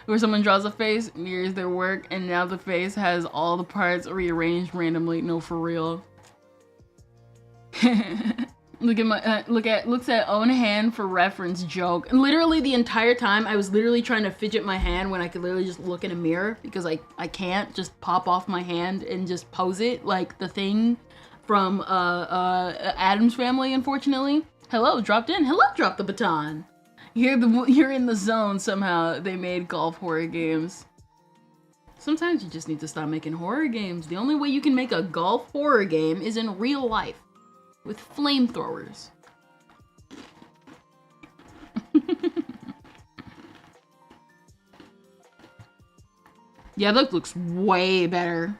Where someone draws a face, mirrors their work, and now the face has all the parts rearranged randomly. No, for real. Looks at own hand for reference joke. And literally the entire time I was literally trying to fidget my hand when I could literally just look in a mirror because I can't just pop off my hand and just pose it like the thing from Addams Family, unfortunately. Hello, dropped in. Hello, drop the baton. You're in the zone somehow. They made golf horror games. Sometimes you just need to stop making horror games. The only way you can make a golf horror game is in real life. With flamethrowers. Yeah, that looks way better.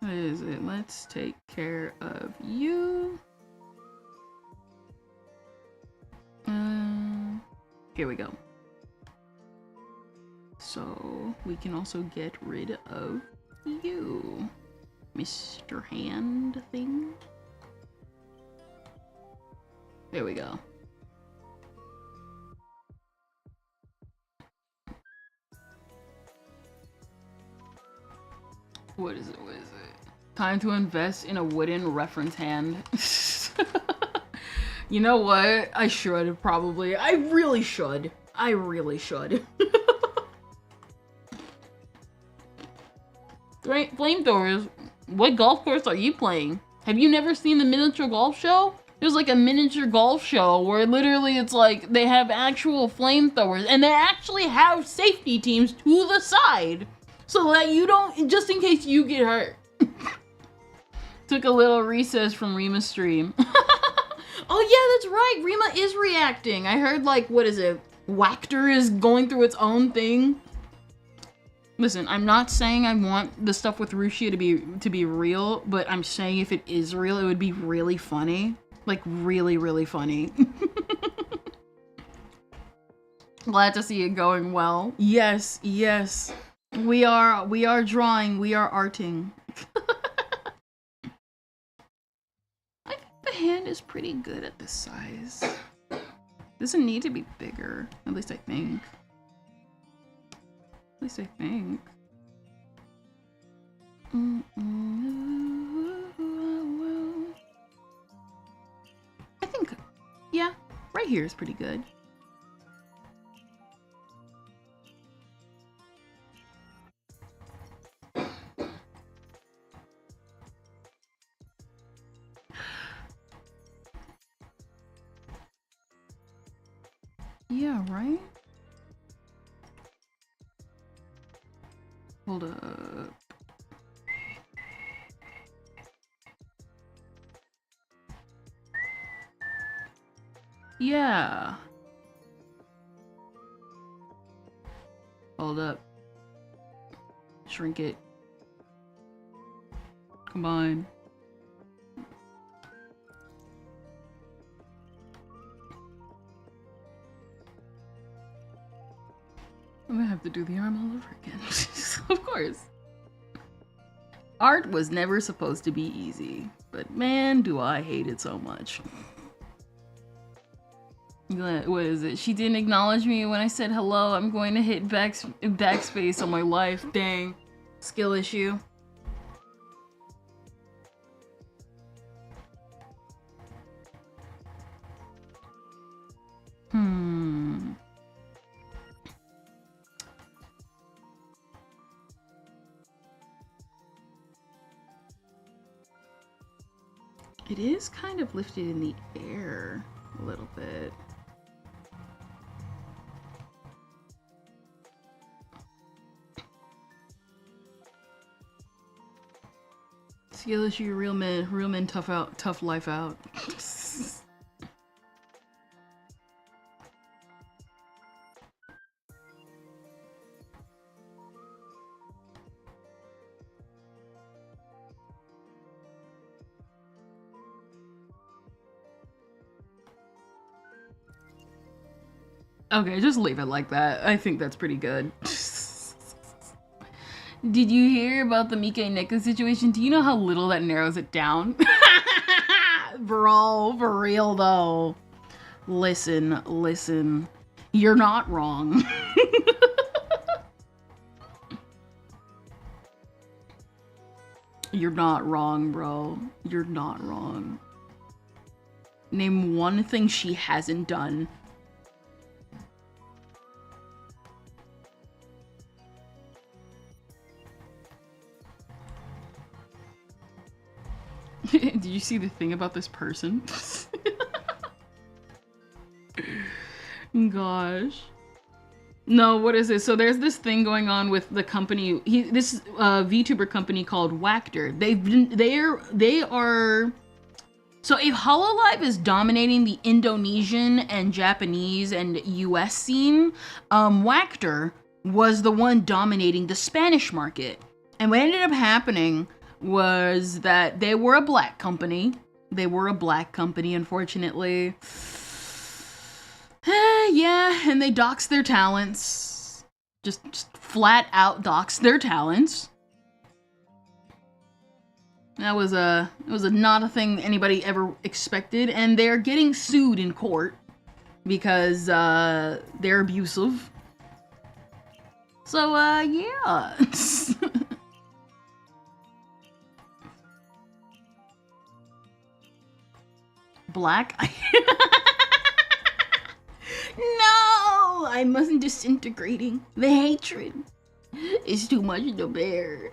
What is it? Let's take care of you. Here we go. So we can also get rid of you, Mr. Hand thing. There we go. What is it? What is it? Time to invest in a wooden reference hand. You know what? I should probably. I really should. I really should. Flamethrowers? What golf course are you playing? Have you never seen the miniature golf show? There's like a miniature golf show where literally it's like they have actual flamethrowers and they actually have safety teams to the side so that you don't, just in case you get hurt. Took a little recess from Rima's stream. Oh yeah, that's right. Rima is reacting. I heard like, what is it? Wactor is going through its own thing. Listen, I'm not saying I want the stuff with Rushia to be real, but I'm saying if it is real, it would be really funny. Like really, really funny. Glad to see it going well. Yes, yes. We are drawing, we are arting. I think the hand is pretty good at this size. Doesn't need to be bigger, at least I think. At least I think. I think, yeah, right here is pretty good. Yeah, right? Hold up. Yeah. Hold up. Shrink it. Combine. I'm gonna have to do the arm all over again. Of course. Art was never supposed to be easy, but man, do I hate it so much. What is it? She didn't acknowledge me when I said hello. I'm going to hit backspace on my life. Dang. Skill issue. It is kind of lifted in the air a little bit. Skillish, you real men tough life out. Okay, just leave it like that. I think that's pretty good. Did you hear about the Mika and Neko situation? Do you know how little that narrows it down? Bro, for real though. Listen. You're not wrong. You're not wrong, bro. You're not wrong. Name one thing she hasn't done. Did you see the thing about this person? Gosh. No, what is it? So there's this thing going on with the company. This VTuber company called Wactor. They are. So if HOTLINE is dominating the Indonesian and Japanese and US scene, Wactor was the one dominating the Spanish market. And what ended up happening was that they were a black company. Unfortunately. Yeah, and they doxed their talents. Just flat out doxed their talents. That was not a thing anybody ever expected, and they're getting sued in court because they're abusive. So yeah. Black? No! I mustn't disintegrating. The hatred is too much to bear.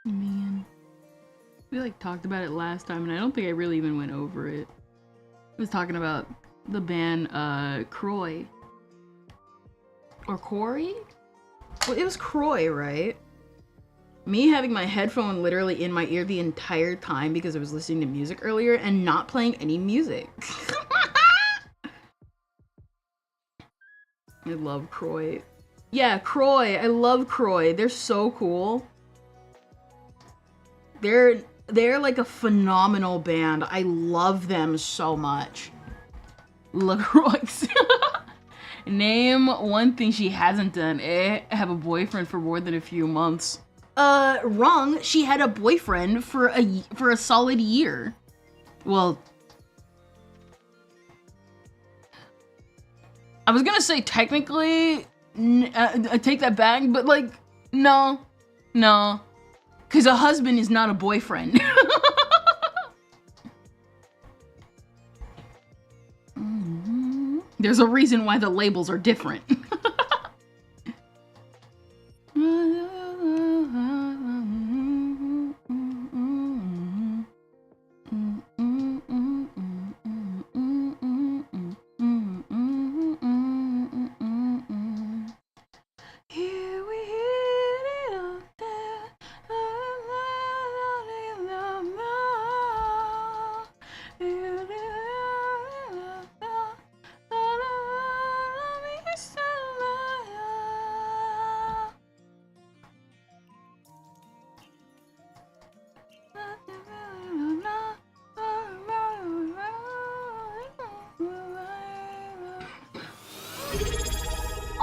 Man, we like talked about it last time, and I don't think I really even went over it. I was talking about the band Croy or Corey. Well, it was Croy, right? Me having my headphone literally in my ear the entire time because I was listening to music earlier and not playing any music. I love Croy. Yeah, Croy. I love Croy. They're so cool. They're like a phenomenal band. I love them so much. LaCroix. Name one thing she hasn't done. Have a boyfriend for more than a few months. Wrong. She had a boyfriend for a solid year. Well, I was gonna say technically, I take that back, but like, no, because a husband is not a boyfriend. There's a reason why the labels are different.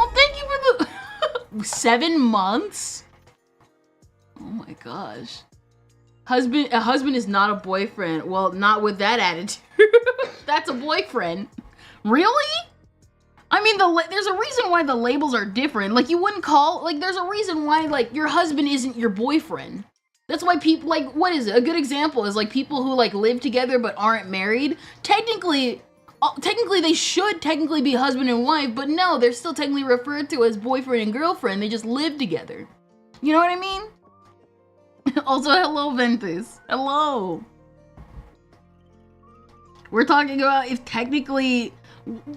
Oh, thank you for the 7 months. Oh my gosh. A husband is not a boyfriend. Well, not with that attitude. That's a boyfriend. Really? I mean, there's a reason why the labels are different. Like, you wouldn't call, like, there's a reason why, like, your husband isn't your boyfriend. That's why people, like, what is it? A good example is, like, people who, like, live together but aren't married. Technically, they should technically be husband and wife, but no, they're still technically referred to as boyfriend and girlfriend. They just live together. You know what I mean? Also, hello, Ventus. Hello. We're talking about if technically,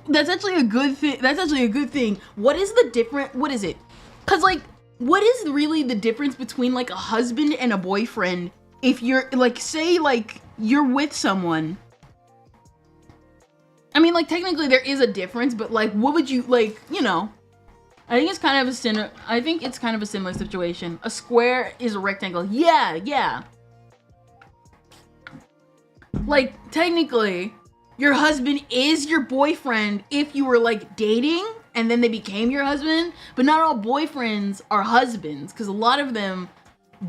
that's actually a good thing. That's actually a good thing. What is the difference? What is it? Cause like, what is really the difference between like a husband and a boyfriend? If you're like, say like you're with someone. I mean, like technically there is a difference, but like, what would you like? You know, I think it's kind of a similar situation. A square is a rectangle. Yeah. Like, technically, your husband is your boyfriend if you were, like, dating, and then they became your husband, but not all boyfriends are husbands, because a lot of them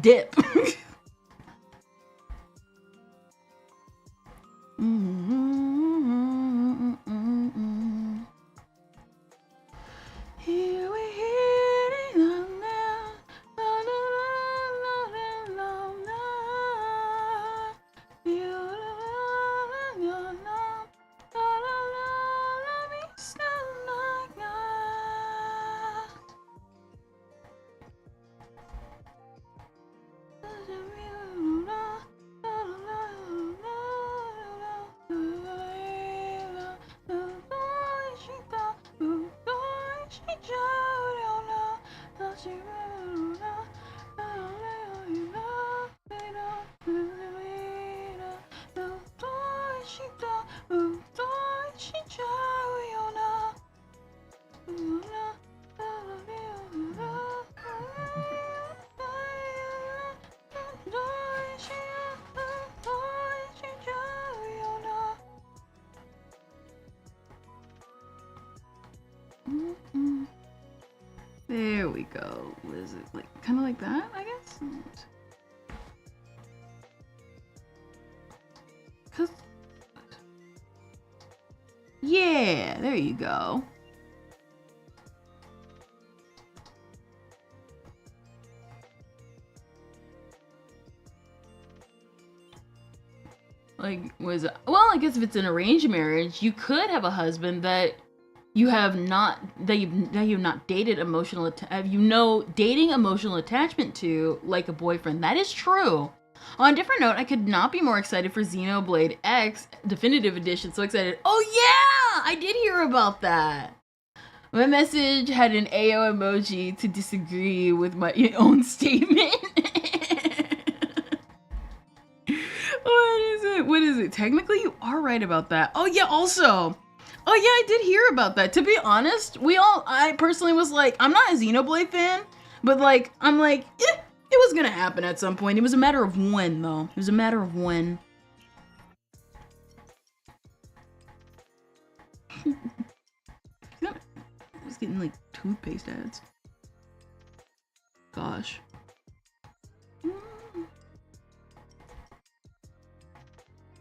dip. There we go. What is it? Like, kind of like that, I guess? Cause... yeah, there you go. Like, well, I guess if it's an arranged marriage, you could have a husband that you have not, that you've not dated dating emotional attachment to, like a boyfriend. That is true. On a different note, I could not be more excited for Xenoblade X Definitive Edition. So excited. Oh yeah! I did hear about that. My message had an AO emoji to disagree with my own statement. What is it? Technically, you are right about that. Oh yeah, also. Oh yeah, I did hear about that. To be honest, I personally was like, I'm not a Xenoblade fan, but like, I'm like, it was gonna happen at some point. It was a matter of when, though. It was a matter of when. I was getting like toothpaste ads. Gosh.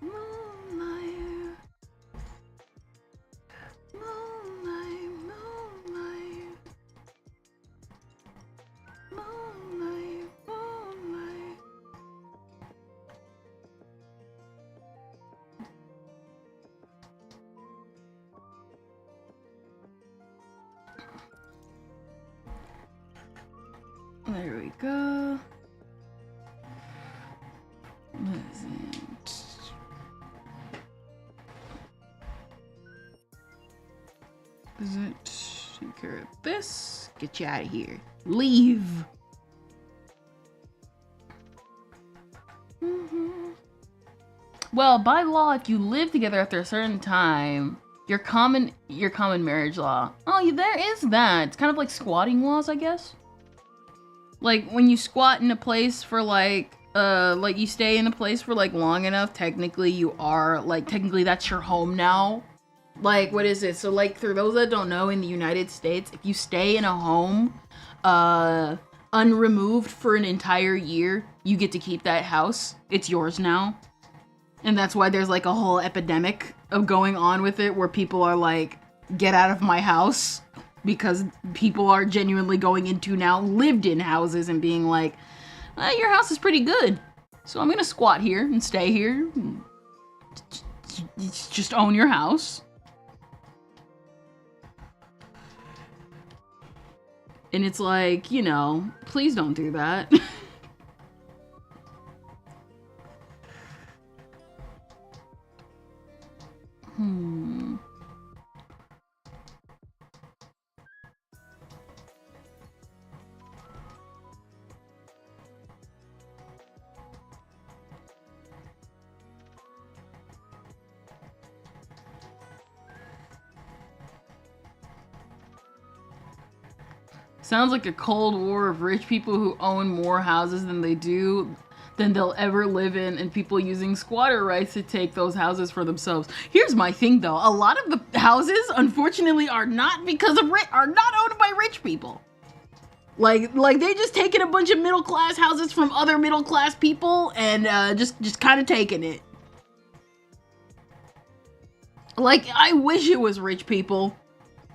Moonlight, There we go. What is it? Is it? Take care of this. Get you out of here. Leave. Well, by law, if you live together after a certain time, your common marriage law. Oh, yeah, there is that. It's kind of like squatting laws, I guess. Like when you squat in a place for like you stay in a place for like long enough, technically you are like technically that's your home now. Like what is it? So like for those that don't know, in the United States, if you stay in a home unremoved for an entire year, you get to keep that house. It's yours now. And that's why there's like a whole epidemic of going on with it where people are like, get out of my house, because people are genuinely going into now lived in houses and being like, your house is pretty good, so I'm gonna squat here and stay here. Just own your house. And it's like, you know, please don't do that. Sounds like a cold war of rich people who own more houses than they'll ever live in, and people using squatter rights to take those houses for themselves. Here's my thing though, a lot of the houses unfortunately are not owned by rich people. Like they just taking a bunch of middle class houses from other middle class people and just kind of taking it. Like I wish it was rich people.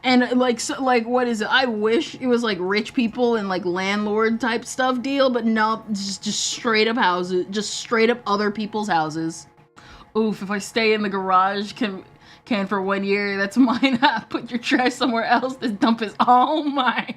And like, so, like, what is it? I wish it was like rich people and like landlord type stuff deal, but no, just straight up houses, just straight up other people's houses. Oof! If I stay in the garage, can for 1 year, that's mine. Put your trash somewhere else. This dump is all mine.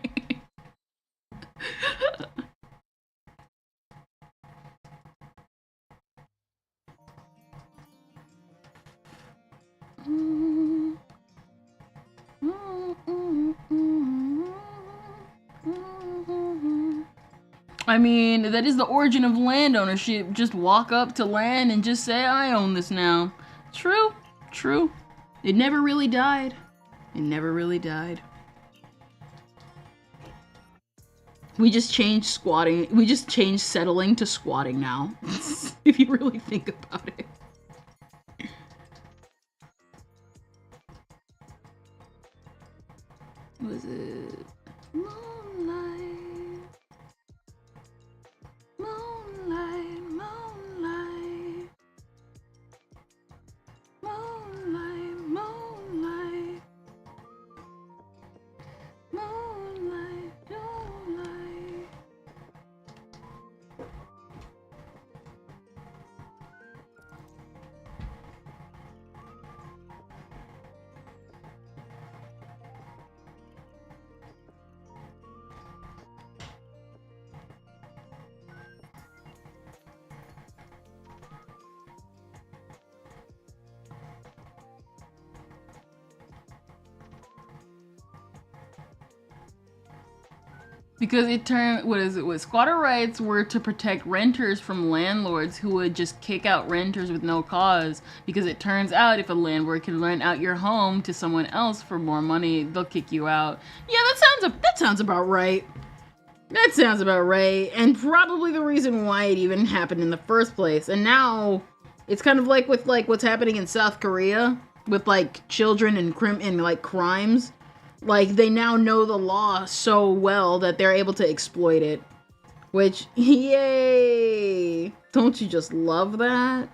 I mean, that is the origin of land ownership. Just walk up to land and just say, I own this now. True, true. It never really died. It never really died. We just changed squatting. We just changed settling to squatting now. If you really think about it. What is it? Moonlight. Moonlight, moonlight. Moonlight, moonlight. Moonlight, moonlight. Because it turned, squatter rights were to protect renters from landlords who would just kick out renters with no cause. Because it turns out if a landlord can rent out your home to someone else for more money, they'll kick you out. Yeah, that sounds about right. That sounds about right. And probably the reason why it even happened in the first place. And now it's kind of like with like what's happening in South Korea with like children and crimes. Like, they now know the law so well that they're able to exploit it. Which, yay! Don't you just love that?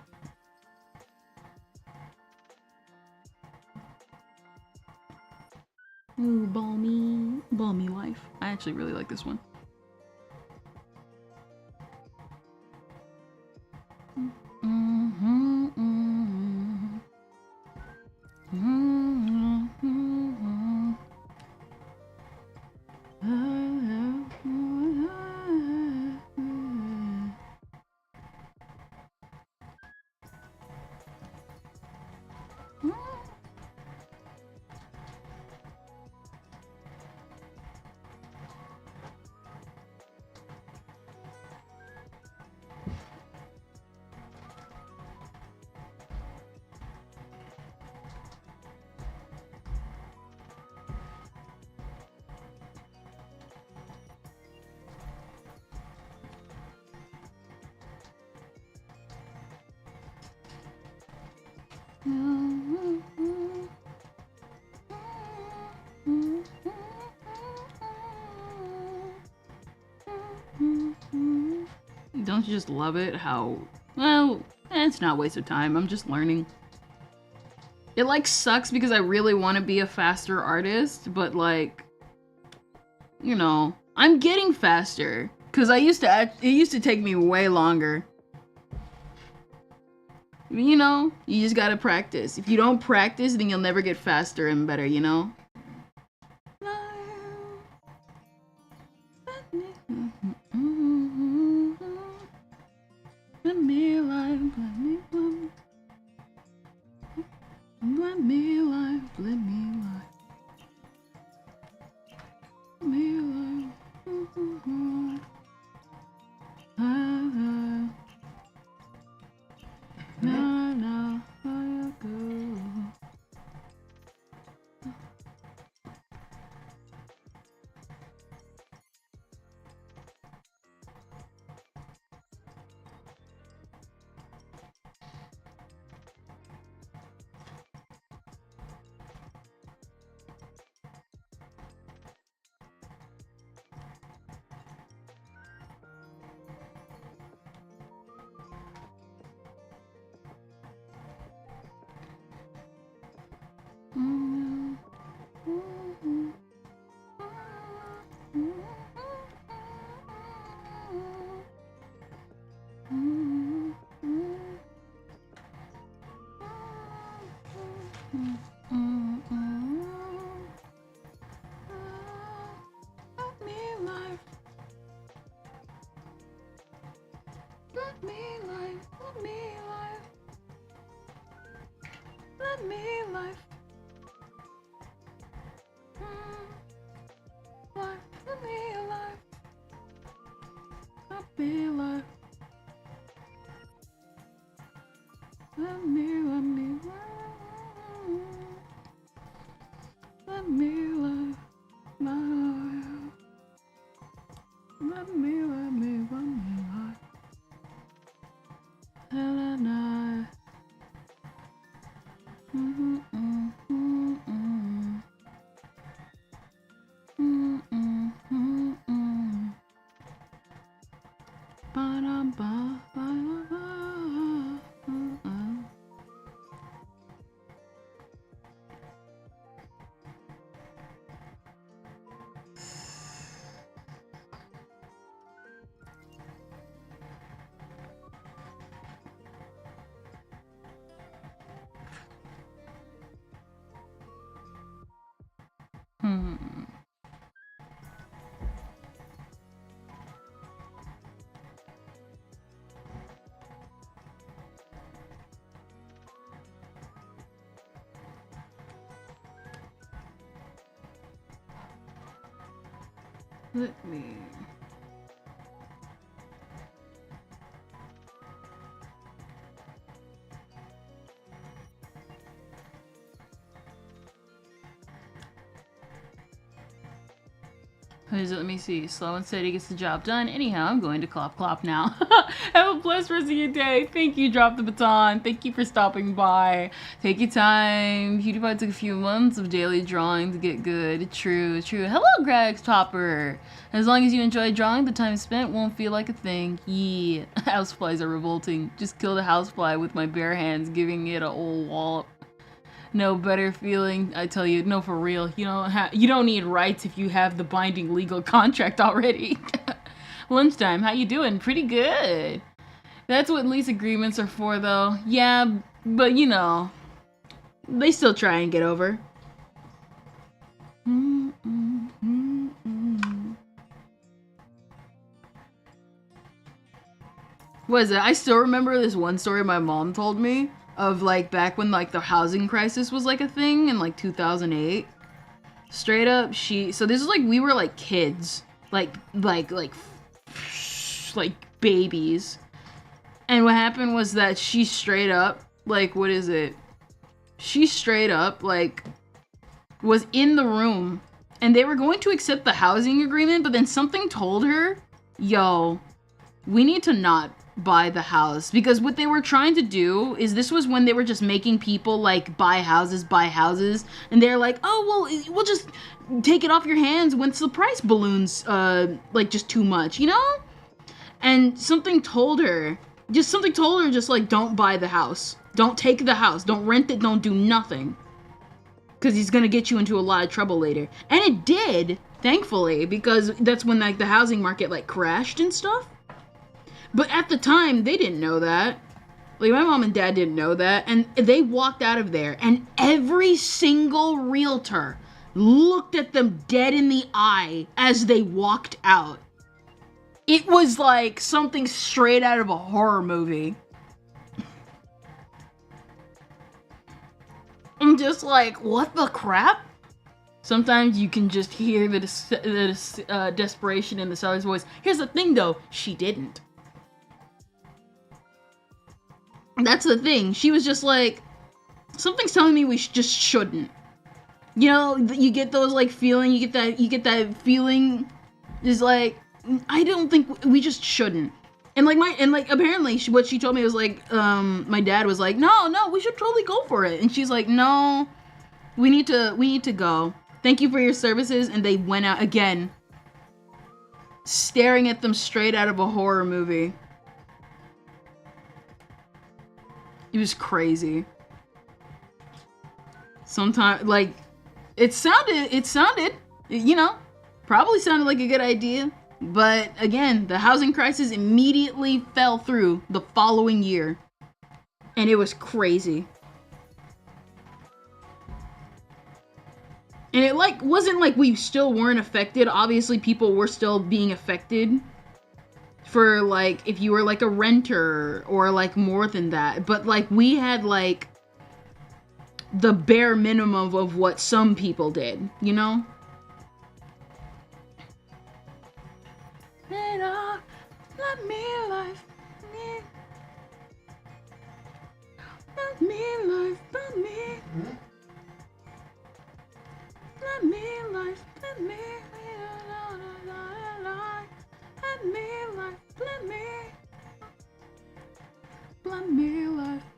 Ooh, balmy life. I actually really like this one. Don't you just love it how, well, it's not a waste of time. I'm just learning. It like sucks because I really want to be a faster artist, but like, you know, I'm getting faster because it used to take me way longer. You know, you just gotta practice. If you don't practice, then you'll never get faster and better, you know? Let me life, let me life. Let me life, let me life. Let me life. Now, I go. Let me. What is it? Let me see. Slow and steady gets the job done. Anyhow, I'm going to clop clop now. Have a blessed rest of your day. Thank you, Drop the Baton. Thank you for stopping by. Take your time. PewDiePie took a few months of daily drawing to get good. True, true. Hello, Greg Topper. As long as you enjoy drawing, the time spent won't feel like a thing. Yeah. Houseflies are revolting. Just killed a housefly with my bare hands, giving it a old wallop. No better feeling, I tell you. No, for real. You don't need rights if you have the binding legal contract already. Lunchtime, how you doing? Pretty good. That's what lease agreements are for, though. Yeah, but you know, they still try and get over. What is it? I still remember this one story my mom told me of like back when like the housing crisis was like a thing in like 2008. Straight up, so this is like we were like kids, like babies. And what happened was that she straight up, like, what is it? She straight up, like, was in the room and they were going to accept the housing agreement, but then something told her, yo, we need to not buy the house, because what they were trying to do is, this was when they were just making people like buy houses, and they're like, oh well, we'll just take it off your hands once the price balloons like just too much, you know? And something told her just like, don't buy the house, don't take the house, don't rent it, don't do nothing, because he's gonna get you into a lot of trouble later. And it did, thankfully, because that's when like the housing market like crashed and stuff. But at the time, they didn't know that. Like, my mom and dad didn't know that. And they walked out of there, and every single realtor looked at them dead in the eye as they walked out. It was like something straight out of a horror movie. I'm just like, what the crap? Sometimes you can just hear the desperation in the seller's voice. Here's the thing, though. She didn't. That's the thing. She was just like, something's telling me we just shouldn't. You know, you get those like feeling, you get that feeling is like, I don't think we just shouldn't. And like apparently what she told me was like, my dad was like, no, we should totally go for it. And she's like, no, we need to go. Thank you for your services. And they went out again, staring at them straight out of a horror movie. It was crazy. Sometimes, like, it sounded, you know, probably sounded like a good idea. But again, the housing crisis immediately fell through the following year. And it was crazy. And it like wasn't like we still weren't affected. Obviously, people were still being affected. For like, if you were like a renter or like more than that. But like, we had like the bare minimum of what some people did, you know? Let me life. Let me life. Let me. Let me life. Let me. Let me life, let me life, let me life, let me life, let me life, let me life,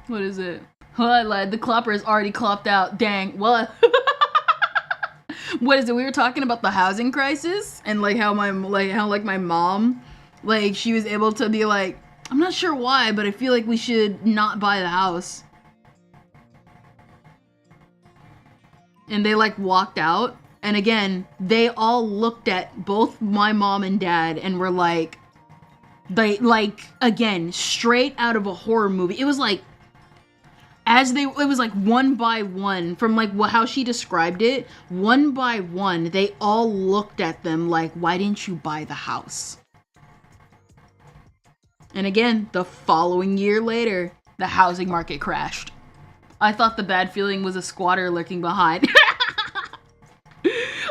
What is it? Oh, I lied. The clopper is already clopped out. Dang. Well, what is it? We were talking about the housing crisis and like how my mom, like she was able to be like, I'm not sure why, but I feel like we should not buy the house. And they like walked out. And again, they all looked at both my mom and dad and were like, again, straight out of a horror movie. It was like, it was like one by one, from like how she described it, one by one, they all looked at them like, why didn't you buy the house? And again, the following year later, the housing market crashed. I thought the bad feeling was a squatter lurking behind.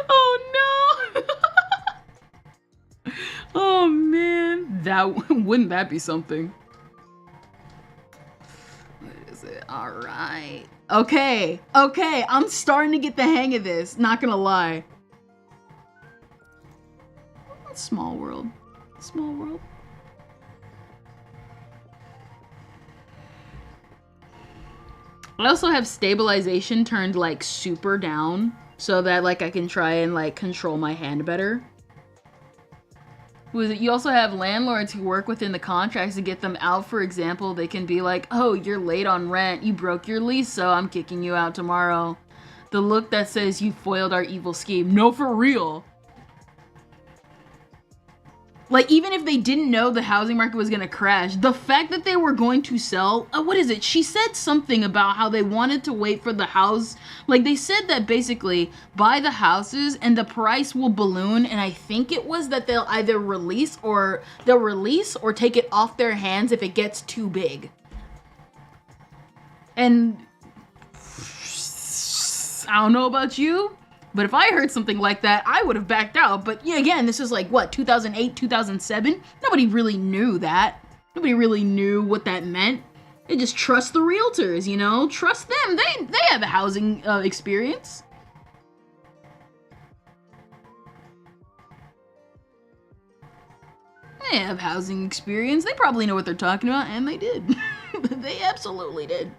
Oh no! Oh man, wouldn't that be something? Alright. Okay, I'm starting to get the hang of this, not gonna lie. Small world. I also have stabilization turned like super down so that like I can try and like control my hand better. You also have landlords who work within the contracts to get them out. For example, they can be like, oh, you're late on rent, you broke your lease, so I'm kicking you out tomorrow. The look that says you foiled our evil scheme. No, for real. Like, even if they didn't know the housing market was gonna crash, the fact that they were going to sell, what is it? She said something about how they wanted to wait for the house. Like, they said that basically, buy the houses and the price will balloon, and I think it was that they'll either release or take it off their hands if it gets too big. And I don't know about you, but if I heard something like that, I would have backed out. But yeah, again, this is like, what, 2008, 2007? Nobody really knew that. Nobody really knew what that meant. They just trust the realtors, you know? Trust them. They have a housing experience. They have housing experience. They probably know what they're talking about, and they did. They absolutely did.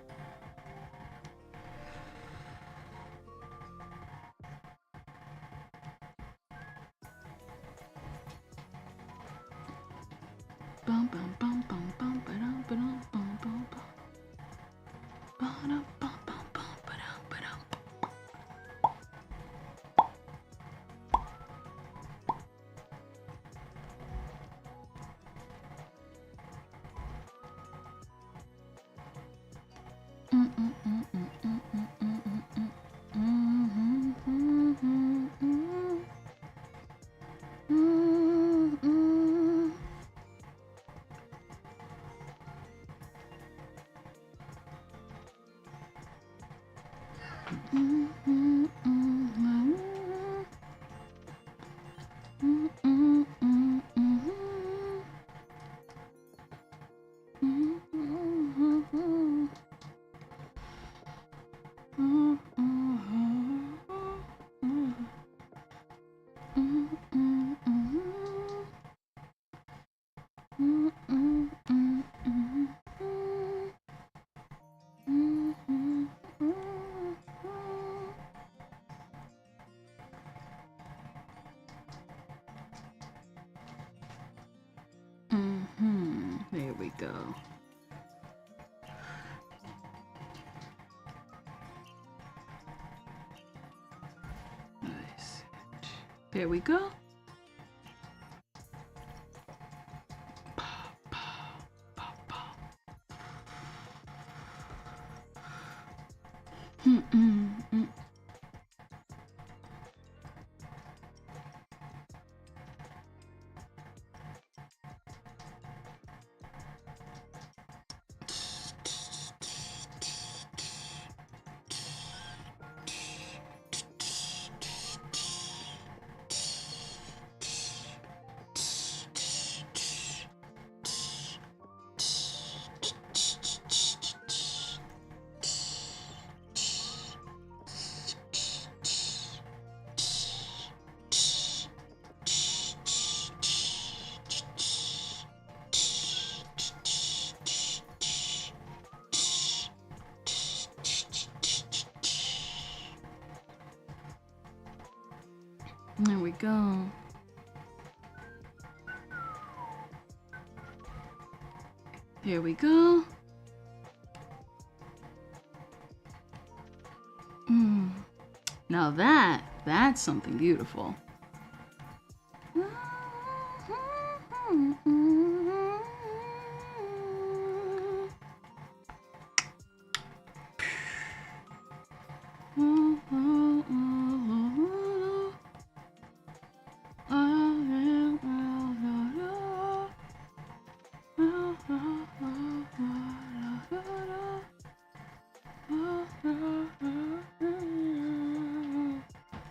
Bum bum bum bum bum ba-dum ba-dum bum bum bum. Ba-dum bum bum bum ba-dum ba-dum. There we go. Nice. There we go. There we go. Here we go. Now that's something beautiful.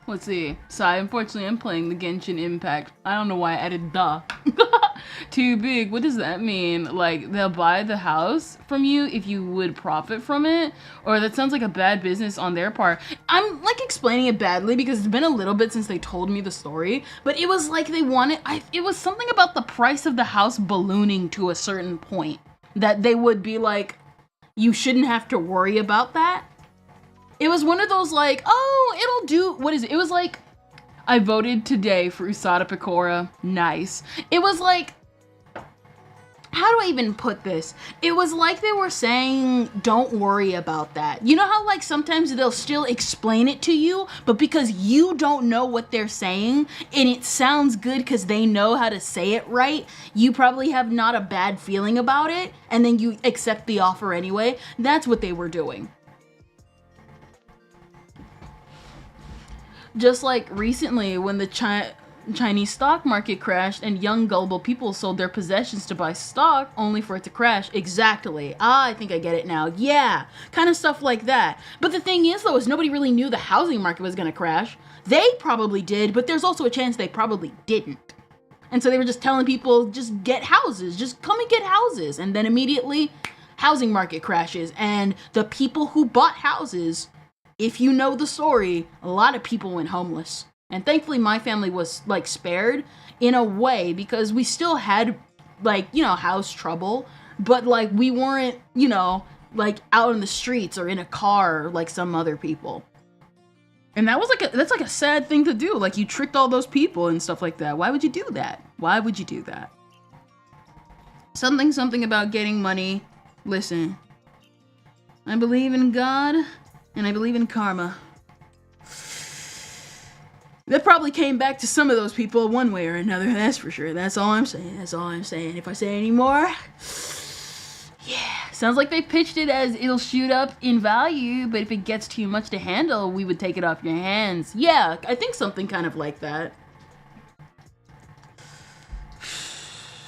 Let's see. So unfortunately I'm playing the Genshin Impact. I don't know why I added the. Too big. What does that mean? Like they'll buy the house from you if you would profit from it? Or that sounds like a bad business on their part. I'm like explaining it badly because it's been a little bit since they told me the story, but it was like they wanted, it was something about the price of the house ballooning to a certain point that they would be like, you shouldn't have to worry about that. It was one of those like, oh, it'll do, what is it? It was like, I voted today for Usada Picora. Nice. It was like, how do I even put this? It was like they were saying, don't worry about that. You know how like sometimes they'll still explain it to you, but because you don't know what they're saying and it sounds good because they know how to say it right, you probably have not a bad feeling about it and then you accept the offer anyway. That's what they were doing. Just like recently when the Chinese stock market crashed and young gullible people sold their possessions to buy stock only for it to crash. Exactly. Ah, I think I get it now. Yeah, kind of stuff like that. But the thing is though, is nobody really knew the housing market was gonna crash. They probably did, but there's also a chance they probably didn't. And so they were just telling people, just get houses, just come and get houses. And then immediately housing market crashes. And the people who bought houses, if you know the story, a lot of people went homeless. And thankfully my family was like spared in a way because we still had like, you know, house trouble, but like we weren't, you know, like out in the streets or in a car like some other people. And that was like that's like a sad thing to do. Like you tricked all those people and stuff like that. Why would you do that? Why would you do that? Something about getting money. Listen, I believe in God and I believe in karma. That probably came back to some of those people one way or another, that's for sure. That's all I'm saying. That's all I'm saying. If I say any more, yeah. Sounds like they pitched it as it'll shoot up in value, but if it gets too much to handle, we would take it off your hands. Yeah, I think something kind of like that.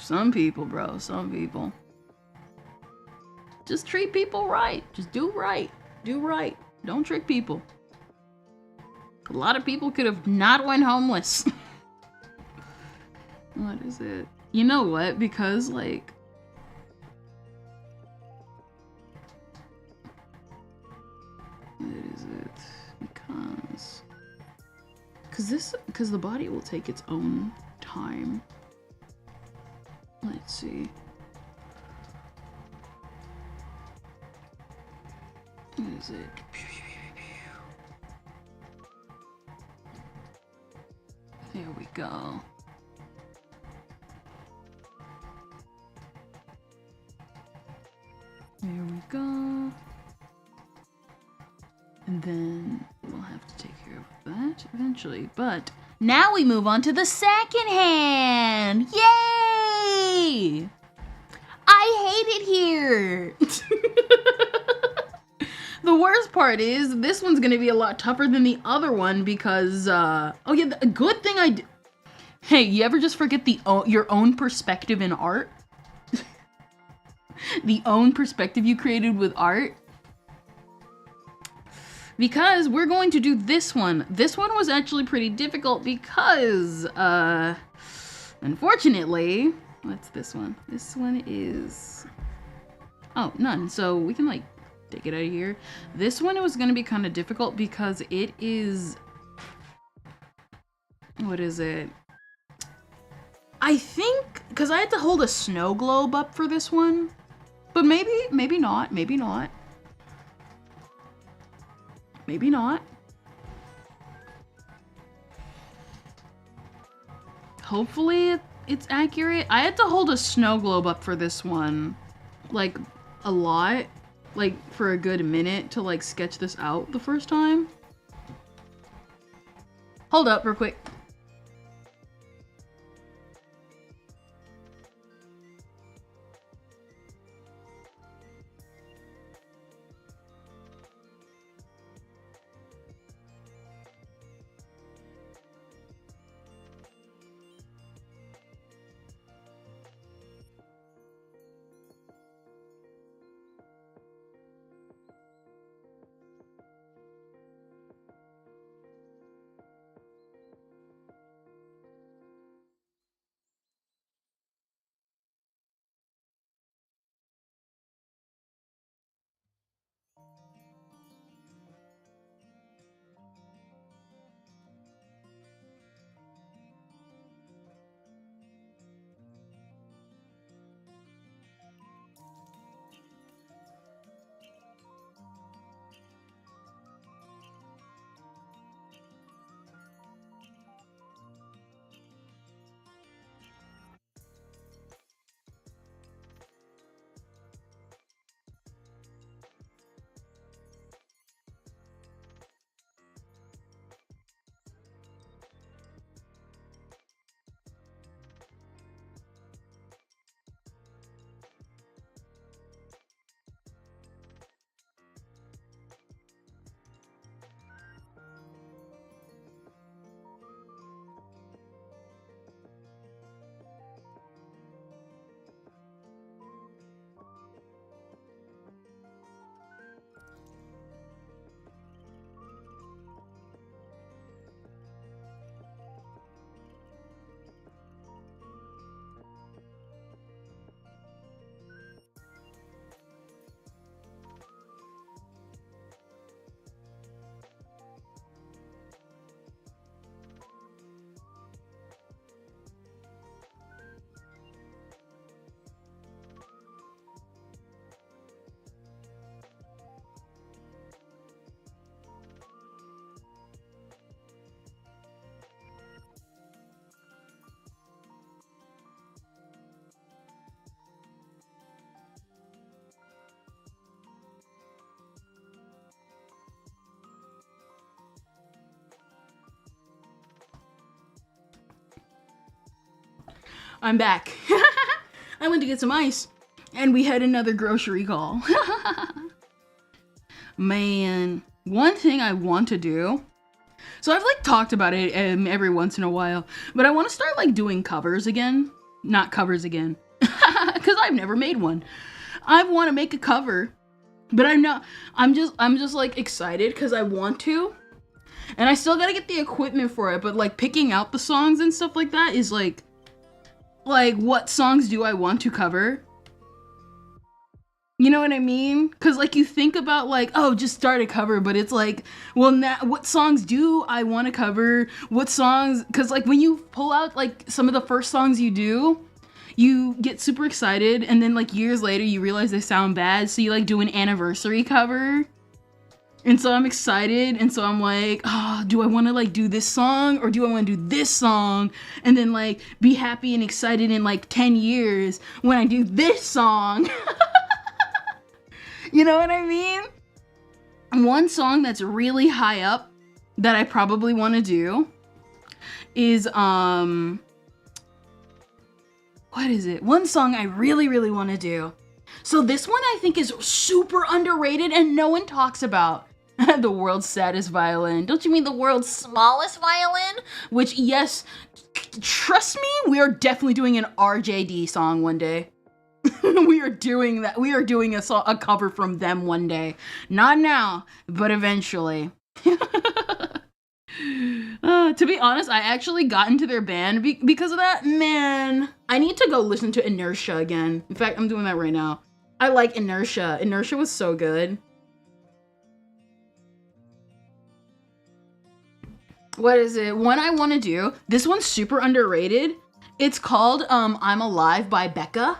Some people, bro. Some people. Just treat people right. Just do right. Do right. Don't trick people. A lot of people could have not went homeless. What is it? You know what? Because, like... What is it? Because the body will take its own time. Let's see. What is it? There we go. There we go. And then we'll have to take care of that eventually. But now we move on to the second hand. Yay! I hate it here. The worst part is this one's gonna be a lot tougher than the other one because, oh yeah, a good thing I did. Hey, you ever just forget your own perspective in art? The own perspective you created with art? Because we're going to do this one. This one was actually pretty difficult because, unfortunately, what's this one? This one is, oh, none. So we can like take it out of here. This one was going to be kind of difficult because it is, what is it? I think, because I had to hold a snow globe up for this one, but maybe not, maybe not. Maybe not. Hopefully it's accurate. I had to hold a snow globe up for this one, like a lot, like for a good minute to like sketch this out the first time. Hold up real quick. I'm back. I went to get some ice and we had another grocery call. Man, one thing I want to do, so I've like talked about it every once in a while, but I want to start like doing covers again. Not covers again, because I've never made one. I want to make a cover, but I'm just like excited because I want to, and I still gotta get the equipment for it, but like picking out the songs and stuff like that is like what songs do I want to cover? You know what I mean? Because like you think about like, oh, just start a cover, but it's like, well, now what songs do I want to cover? What songs? Because like when you pull out like some of the first songs you do, you get super excited, and then like years later you realize they sound bad, so you like do an anniversary cover. And so I'm excited, and so I'm like, oh, do I want to like do this song or do I want to do this song? And then like be happy and excited in like 10 years when I do this song. You know what I mean? One song that's really high up that I probably want to do is, what is it? One song I really, really want to do. So this one I think is super underrated and no one talks about. The world's saddest violin. Don't you mean the world's smallest violin? Which, yes, trust me, we are definitely doing an RJD song one day. We are doing that. We are doing a cover from them one day. Not now, but eventually. To be honest, I actually got into their band because of that. Man, I need to go listen to Inertia again. In fact, I'm doing that right now. I like Inertia. Inertia was so good. What is it? One I want to do. This one's super underrated. It's called I'm Alive by Becca.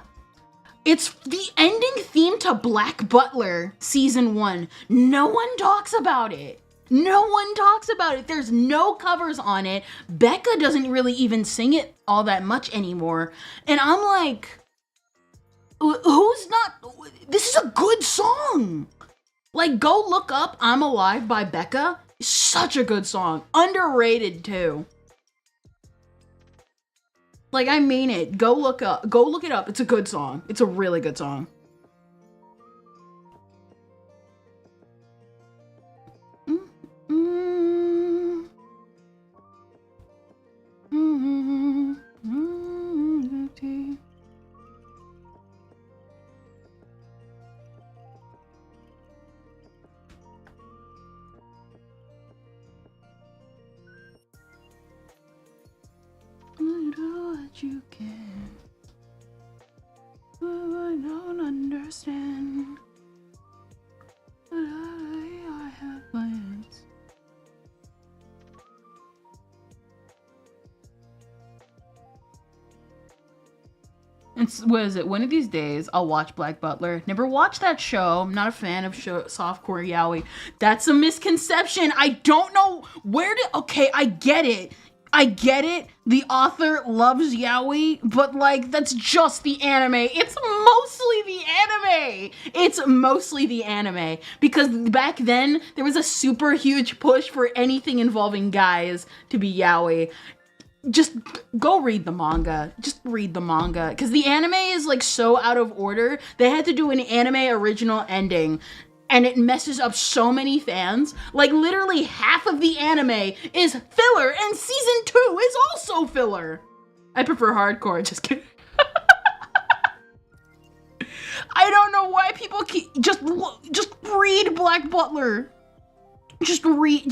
It's the ending theme to Black Butler season 1. No one talks about it. No one talks about it. There's no covers on it. Becca doesn't really even sing it all that much anymore. And I'm like, who's not? This is a good song. Like, go look up I'm Alive by Becca. It's such a good song. Underrated too. Like, I mean it. Go look it up. It's a good song. It's a really good song. You can, but I don't understand. But I have plans. And what is it? One of these days, I'll watch Black Butler. Never watched that show. I'm not a fan of softcore yaoi. That's a misconception. I don't know where to. Okay, I get it. The author loves yaoi, but like, that's just the anime. It's mostly the anime. Because back then, there was a super huge push for anything involving guys to be yaoi. Just go read the manga. Just read the manga. Because the anime is like so out of order. They had to do an anime original ending. And it messes up so many fans. Like, literally half of the anime is filler, and season 2 is also filler. I prefer hardcore, just kidding. I don't know why people keep, just read Black Butler. Just read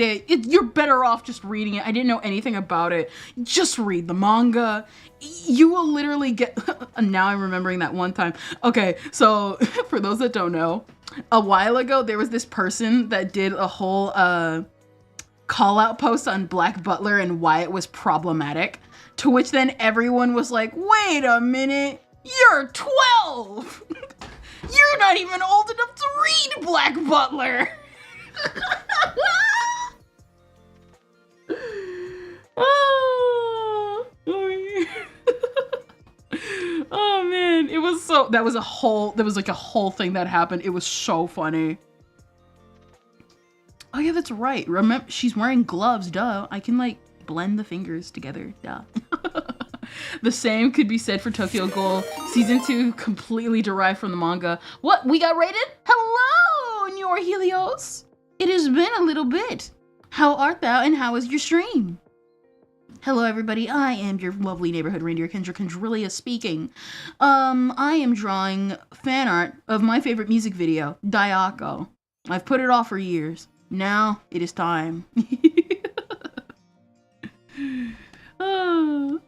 it. You're better off just reading it. I didn't know anything about it. Just read the manga. You will literally get, now I'm remembering that one time. Okay, so for those that don't know, a while ago, there was this person that did a whole call out post on Black Butler and why it was problematic, to which then everyone was like, wait a minute, you're 12! You're not even old enough to read Black Butler! Oh man, it was so, there was like a whole thing that happened. It was so funny. Oh yeah, that's right. Remember, she's wearing gloves, duh. I can like blend the fingers together, duh. The same could be said for Tokyo Ghoul. Season 2 completely derived from the manga. What? We got rated? Hello, New Helios. It has been a little bit. How art thou and how is your stream? Hello everybody, I am your lovely neighborhood reindeer, Kendra Kendrillia speaking. I am drawing fan art of my favorite music video, Dayako. I've put it off for years. Now it is time. Oh.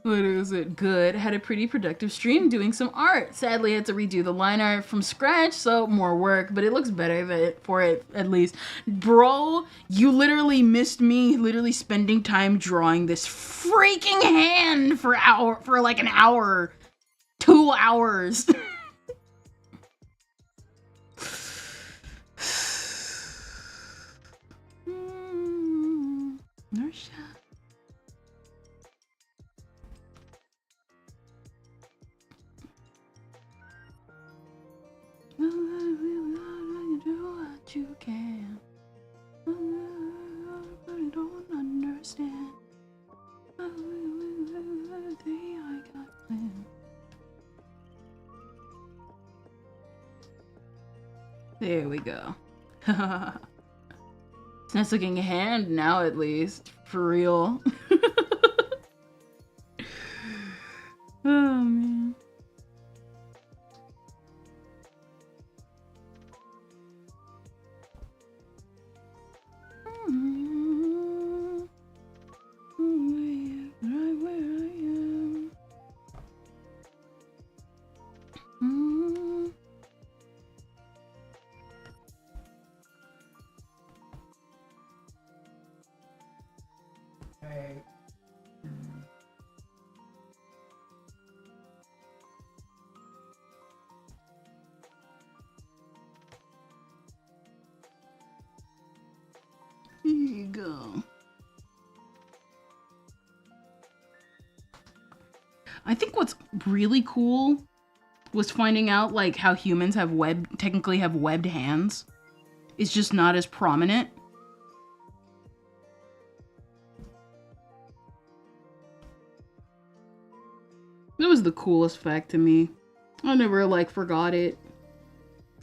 What is it? Good. Had a pretty productive stream doing some art. Sadly, I had to redo the line art from scratch, so more work, but it looks better for it at least. Bro, you literally missed me literally spending time drawing this freaking hand for like an hour. 2 hours. Nurse. Do what you can, but I don't understand. I got plans. There we go. It's nice looking hand now, at least. For real. Oh, man. Right where I am. Right. Here you go. I think what's really cool was finding out like how humans have technically have webbed hands. It's just not as prominent. It was the coolest fact to me. I never like forgot it.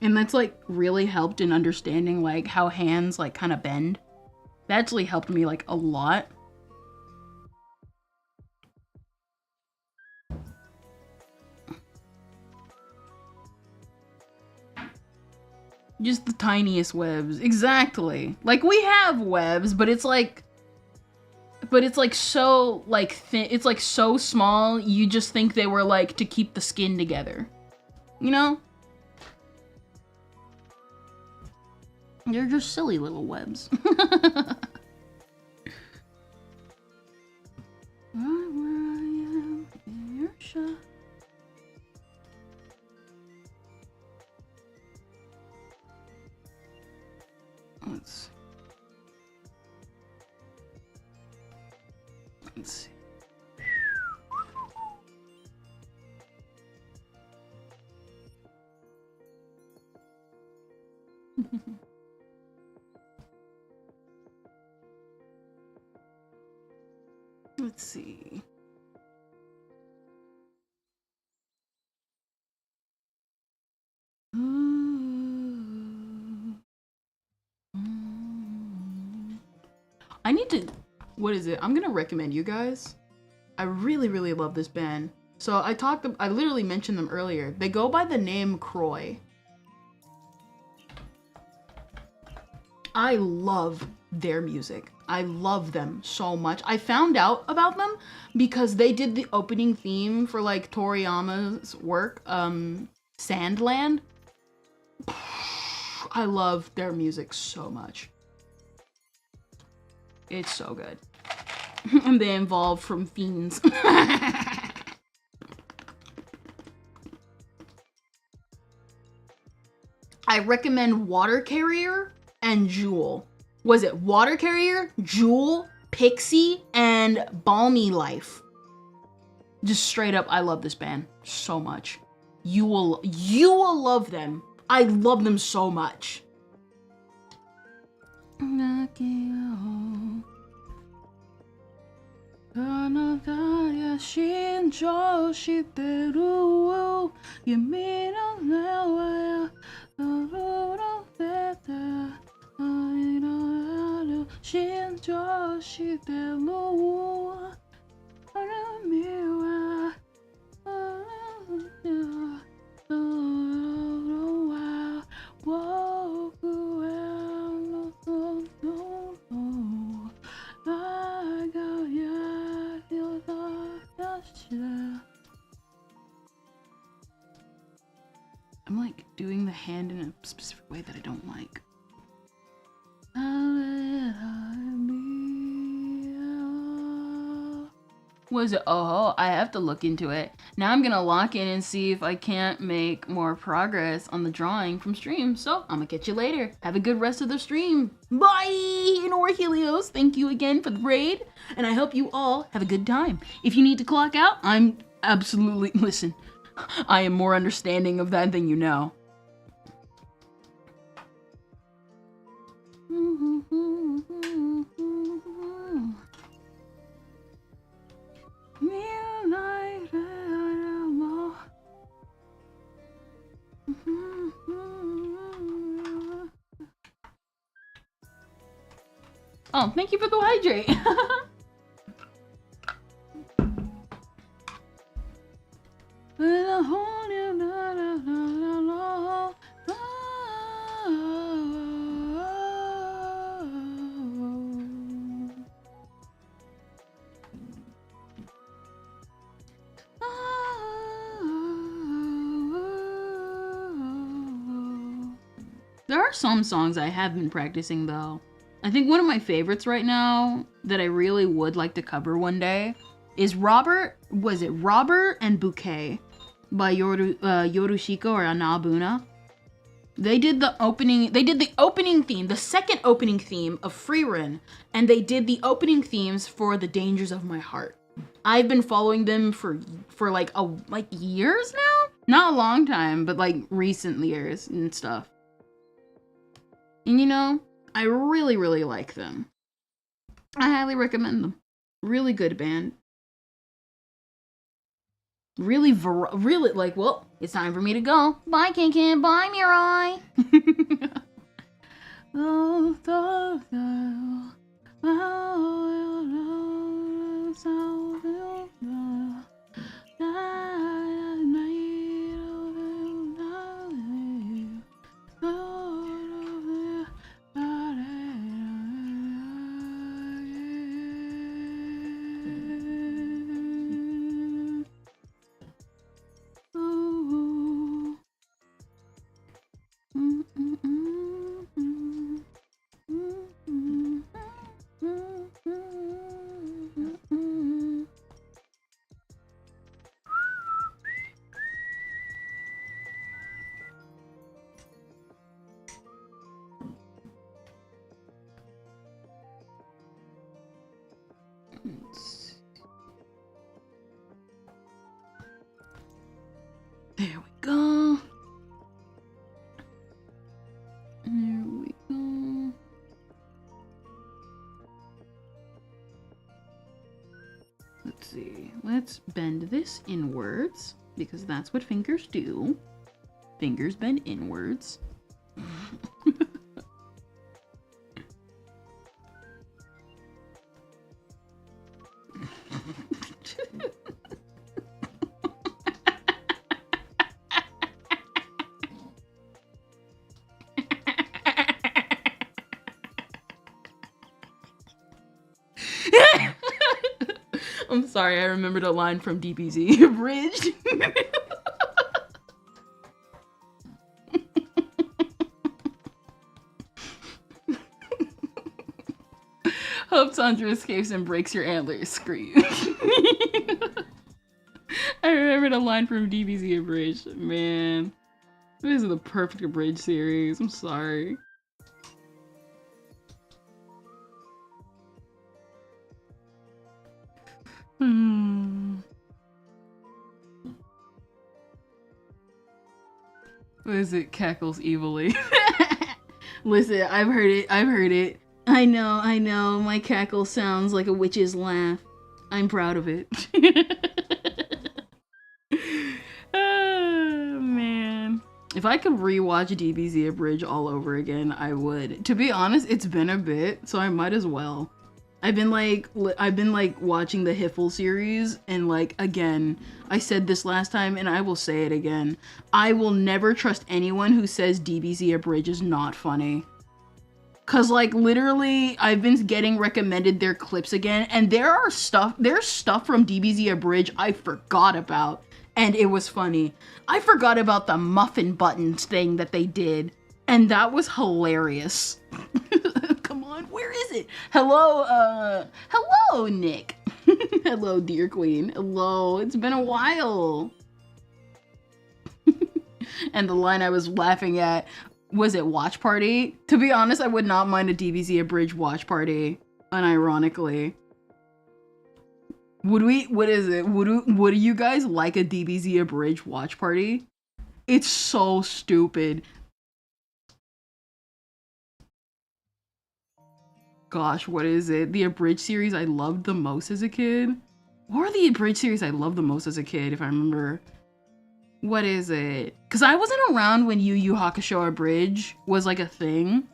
And that's like really helped in understanding like how hands like kind of bend. That actually helped me like a lot. Just the tiniest webs. Exactly. Like we have webs, but it's like so like thin. It's like so small. You just think they were like to keep the skin together. You know? They're just silly little webs. Right where I am, you're shy. Let's see. Let's see. I need to, what is it? I'm gonna recommend you guys. I really, really love this band. So I literally mentioned them earlier. They go by the name Croy. I love their music. I love them so much. I found out about them because they did the opening theme for like Toriyama's work, Sandland. I love their music so much. It's so good. And they involve from Fiends. I recommend Water Carrier and Jewel. Was it Water Carrier, Jewel, Pixie, and Balmy Life? Just straight up, I love this band so much. You will love them. I love them so much. I'm like doing the hand in a specific way that I don't like. Was it? Oh, I have to look into it. Now I'm gonna lock in and see if I can't make more progress on the drawing from stream. So I'm gonna catch you later. Have a good rest of the stream. Bye! And Helios, thank you again for the raid. And I hope you all have a good time. If you need to clock out, I'm absolutely, listen, I am more understanding of that than you know. Oh, thank you for the hydrate. There are some songs I have been practicing though. I think one of my favorites right now that I really would like to cover one day is Robert and Bouquet by Yorushiko or Anabuna. They did the opening theme, the second opening theme of Free Run, and they did the opening themes for The Dangers of My Heart. I've been following them for like years now? Not a long time, but like recent years and stuff. And you know, I really, really like them. I highly recommend them. Really good band. Really, like, well, it's time for me to go. Bye, Kinkin. Bye, Mirai. There we go. There we go. Let's see. Let's bend this inwards because that's what fingers do. Fingers bend inwards. I'm sorry, I remembered a line from DBZ. Abridged. Hope Sandra escapes and breaks your antlers. Scream. I remembered a line from DBZ Abridged. Man, this is the perfect Abridged series. I'm sorry. What is it? Cackles evilly. Listen, I've heard it I know, my cackle sounds like a witch's laugh. I'm proud of it. Oh, man. If I could rewatch DBZ Abridged all over again, I would. To be honest, it's been a bit, so I might as well. I've been like watching the Hiffle series, and like, again, I said this last time and I will say it again. I will never trust anyone who says DBZ Abridged is not funny. Cause like literally I've been getting recommended their clips again, and there's stuff from DBZ Abridged I forgot about, and it was funny. I forgot about the muffin buttons thing that they did, and that was hilarious. Come on, where is it? Hello, Nick. Hello, dear queen. Hello, it's been a while. And the line I was laughing at, was it watch party? To be honest, I would not mind a DBZ Abridged watch party, unironically. Would you guys like a DBZ Abridged watch party? It's so stupid. Gosh, what is it? The Abridged series I loved the most as a kid? Or the Abridged series I loved the most as a kid, if I remember. What is it? Because I wasn't around when Yu Yu Hakusho Abridged was like a thing.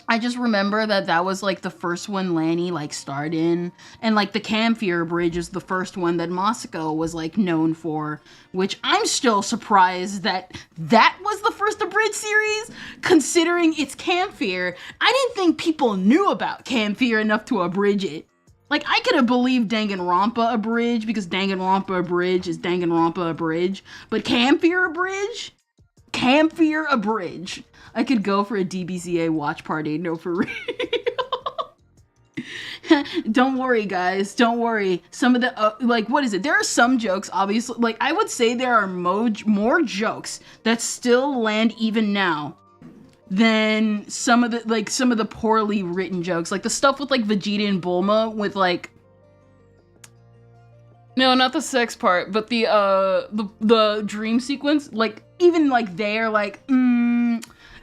I just remember that was like the first one Lanny like starred in, and like the Camphor Abridged is the first one that Masako was like known for, which I'm still surprised that was the first Abridged series, considering it's Camphor. I didn't think people knew about Camphor enough to abridge it. Like, I could have believed Danganronpa Abridged because Danganronpa Abridged is Danganronpa Abridged, but Camphor Abridged? Camphor Abridged. I could go for a DBZA watch party, no, for real. Don't worry, guys, don't worry. Some of the, like, what is it? There are some jokes, obviously, like, I would say there are more jokes that still land even now than some of the poorly written jokes, like the stuff with like Vegeta and Bulma with like, no, not the sex part, but the dream sequence, like even like they're like,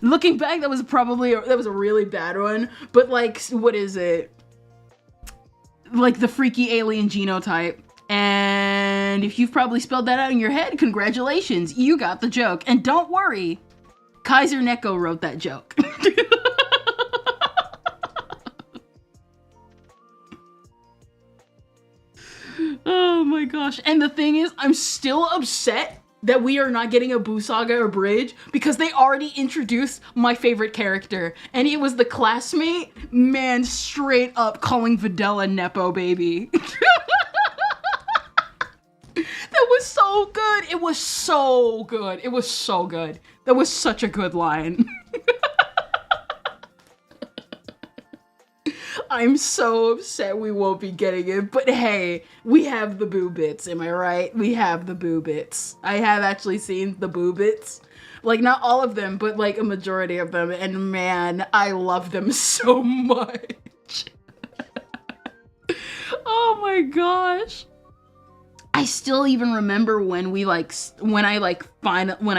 looking back, that was a really bad one, but like, what is it? Like the freaky alien genotype. And if you've probably spelled that out in your head, congratulations, you got the joke. And don't worry, Kaiser Neko wrote that joke. Oh my gosh. And the thing is, I'm still upset that we are not getting a Buu Saga Abridged because they already introduced my favorite character, and it was the classmate, man, straight up calling Videla Nepo baby. That was so good. It was so good. It was so good. That was such a good line. I'm so upset we won't be getting it, but hey, we have the boo bits, am I right? We have the boo bits. I have actually seen the boo bits. Like, not all of them, but like a majority of them, and man, I love them so much. Oh my gosh. I still even remember when I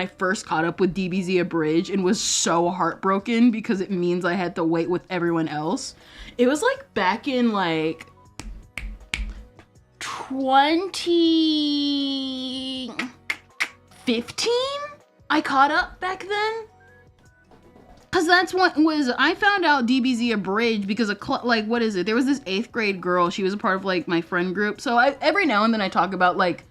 first caught up with DBZ Abridged and was so heartbroken because it means I had to wait with everyone else. It was like back in like 2015, I caught up back then. Cause that's what was, I found out DBZ Abridged because of, like, what is it? There was this 8th grade girl. She was a part of, like, my friend group. So every now and then I talk about, like,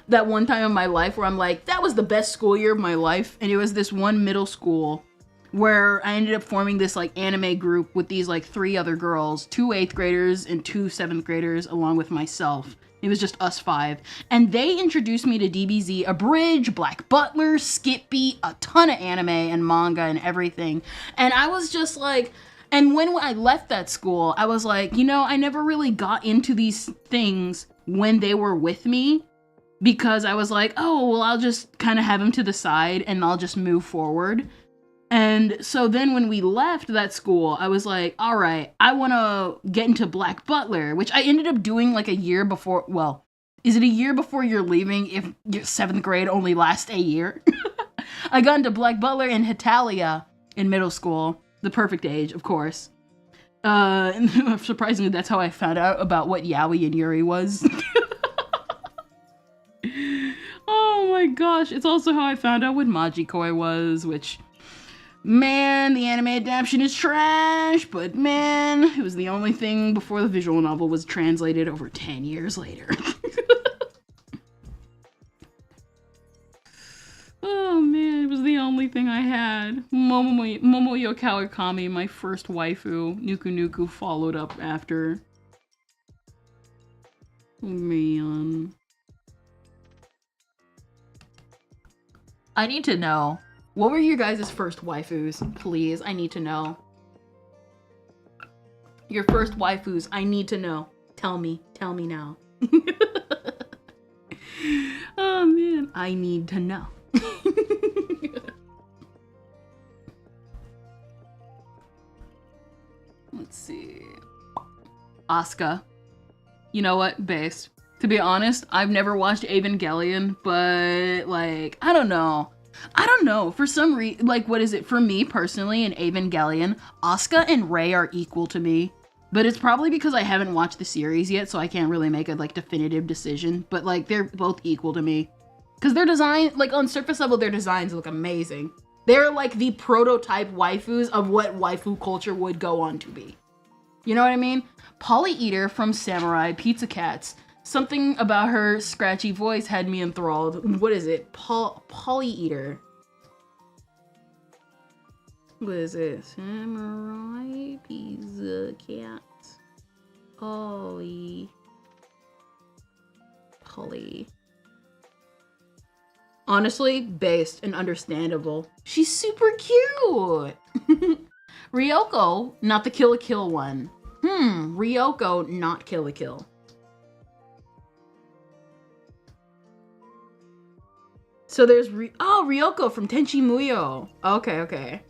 that one time in my life where I'm like, that was the best school year of my life. And it was this one middle school where I ended up forming this, like, anime group with these, like, 3 other girls, 2 8th graders and 2 7th graders, along with myself. It was just us 5. And they introduced me to DBZ Abridged, Black Butler, Skippy, a ton of anime and manga and everything. And I was just like, and when I left that school, I was like, you know, I never really got into these things when they were with me, because I was like, oh, well, I'll just kind of have them to the side and I'll just move forward. And so then when we left that school, I was like, all right, I want to get into Black Butler, which I ended up doing like a year before. Well, is it a year before you're leaving if your 7th grade only lasts a year? I got into Black Butler and Hetalia in middle school, the perfect age, of course. Surprisingly, that's how I found out about what Yaoi and Yuri was. Oh my gosh, it's also how I found out what Majikoi was, which, man, the anime adaptation is trash, but man, it was the only thing before the visual novel was translated over 10 years later. Oh man, it was the only thing I had. Momoyo Kawakami, my first waifu. Nuku Nuku followed up after. Oh man. I need to know. What were your guys' first waifus? Please, I need to know. Your first waifus, I need to know. Tell me now. Oh man, I need to know. Let's see. Asuka. You know what? Based. To be honest, I've never watched Evangelion, but like, I don't know. For some reason, like, what is it? For me personally, in Evangelion, Asuka and Rei are equal to me. But it's probably because I haven't watched the series yet, so I can't really make a like definitive decision. But like, they're both equal to me. Because their design, like on surface level, their designs look amazing. They're like the prototype waifus of what waifu culture would go on to be. You know what I mean? Polly Eater from Samurai Pizza Cats. Something about her scratchy voice had me enthralled. What is it? Polly Eater. What is it? Samurai Pizza Cats. Polly. Honestly, based and understandable. She's super cute. Ryoko, not the Kill la Kill one. Ryoko, not Kill la Kill. So there's Ryoko from Tenchi Muyo. Okay.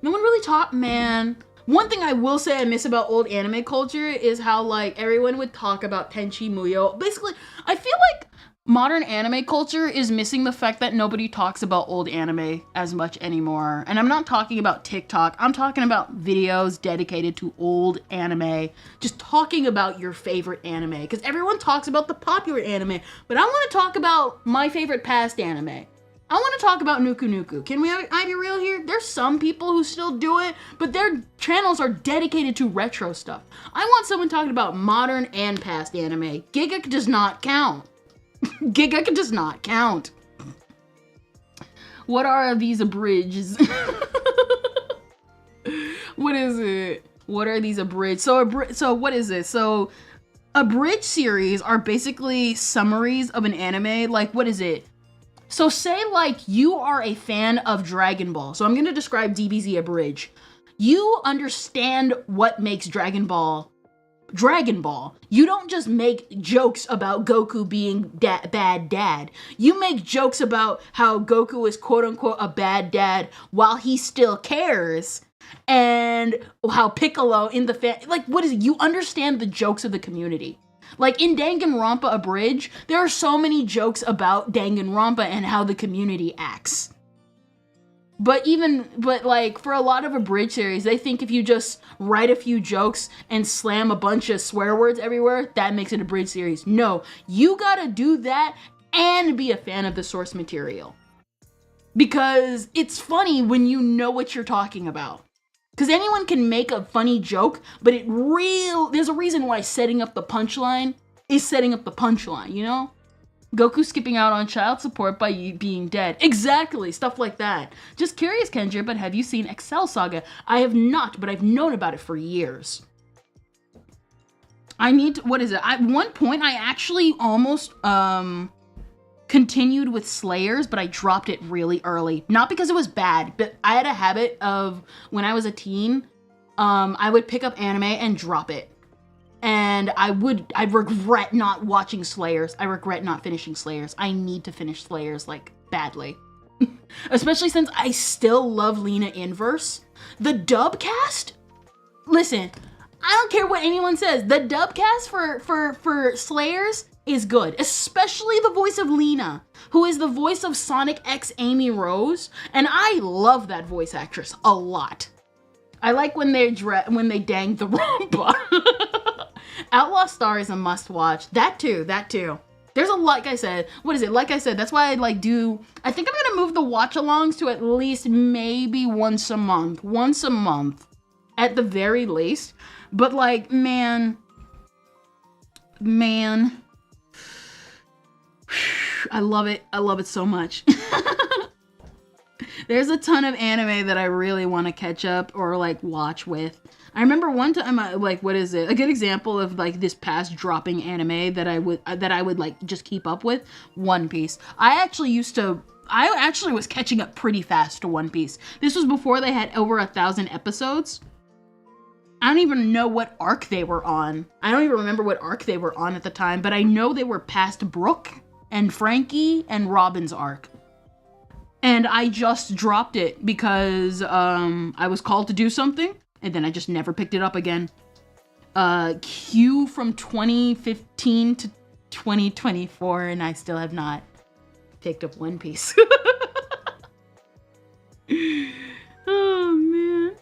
No one really taught, man. One thing I will say I miss about old anime culture is how like everyone would talk about Tenchi Muyo. Basically, I feel like modern anime culture is missing the fact that nobody talks about old anime as much anymore. And I'm not talking about TikTok. I'm talking about videos dedicated to old anime. Just talking about your favorite anime. Because everyone talks about the popular anime. But I want to talk about my favorite past anime. I want to talk about Nuku Nuku. Can I be real here? There's some people who still do it, but their channels are dedicated to retro stuff. I want someone talking about modern and past anime. Giga does not count. Giga does not count. What are these abridges? What is it? What are these abridged? So what is it? So abridged series are basically summaries of an anime. Like, what is it? So say like you are a fan of Dragon Ball. So I'm going to describe DBZ abridged. You understand what makes Dragon Ball. You don't just make jokes about Goku being bad dad. You make jokes about how Goku is quote unquote a bad dad while he still cares. And how Piccolo in the like, what is it? You understand the jokes of the community. Like in Danganronpa Abridged, there are so many jokes about Danganronpa and how the community acts. But like for a lot of abridged series, they think if you just write a few jokes and slam a bunch of swear words everywhere, that makes it a abridged series. No, you gotta do that and be a fan of the source material. Because it's funny when you know what you're talking about. Because anyone can make a funny joke, but there's a reason why setting up the punchline is setting up the punchline, you know? Goku skipping out on child support by being dead. Exactly, stuff like that. Just curious, Kendra, but have you seen Excel Saga? I have not, but I've known about it for years. What is it? At one point, I actually almost continued with Slayers, but I dropped it really early. Not because it was bad, but I had a habit of, when I was a teen, I would pick up anime and drop it. And I regret not watching Slayers. I regret not finishing Slayers. I need to finish Slayers, like, badly. Especially since I still love Lena Inverse. The dub cast? Listen, I don't care what anyone says. The dub cast for Slayers is good. Especially the voice of Lena, who is the voice of Sonic X Amy Rose. And I love that voice actress a lot. I like when they dang the rompa. Outlaw Star is a must watch. That too. There's a lot, like I said, that's why I like I think I'm gonna move the watch alongs to at least maybe once a month at the very least. But like, man, I love it so much. There's a ton of anime that I really want to catch up or like watch with. I remember one time, a good example of like this past dropping anime that I would like just keep up with? One Piece. I actually was catching up pretty fast to One Piece. This was before they had over 1,000 episodes. I don't even know what arc they were on. I don't even remember what arc they were on at the time, but I know they were past Brooke and Frankie and Robin's arc. And I just dropped it because I was called to do something, and then I just never picked it up again. Q from 2015 to 2024, and I still have not picked up One Piece. Oh, man.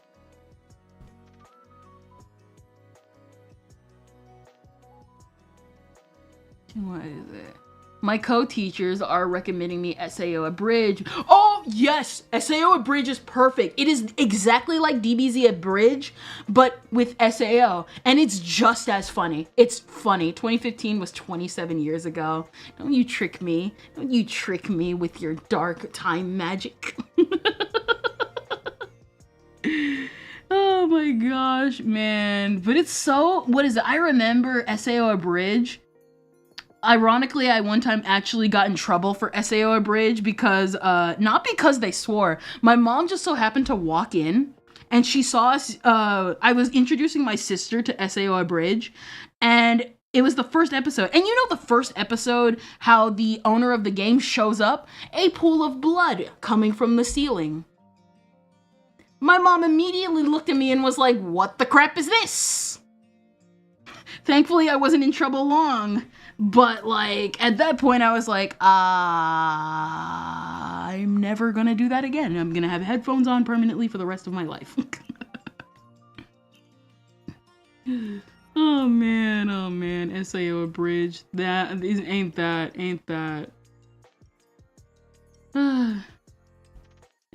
What is it? My co-teachers are recommending me SAO Abridged. Oh, yes! SAO Abridged is perfect. It is exactly like DBZ Abridged, but with SAO. And it's just as funny. It's funny. 2015 was 27 years ago. Don't you trick me. Don't you trick me with your dark time magic. Oh my gosh, man. But it's so... What is it? I remember SAO Abridged. Ironically, I one time actually got in trouble for SAO Abridged because, not because they swore. My mom just so happened to walk in and she saw us, I was introducing my sister to SAO Abridged, and it was the first episode. And you know the first episode, how the owner of the game shows up? A pool of blood coming from the ceiling. My mom immediately looked at me and was like, "What the crap is this?" Thankfully, I wasn't in trouble long. But, like, at that point, I was like, I'm never gonna do that again. I'm gonna have headphones on permanently for the rest of my life. Oh, man. SAO Abridged. Ain't that.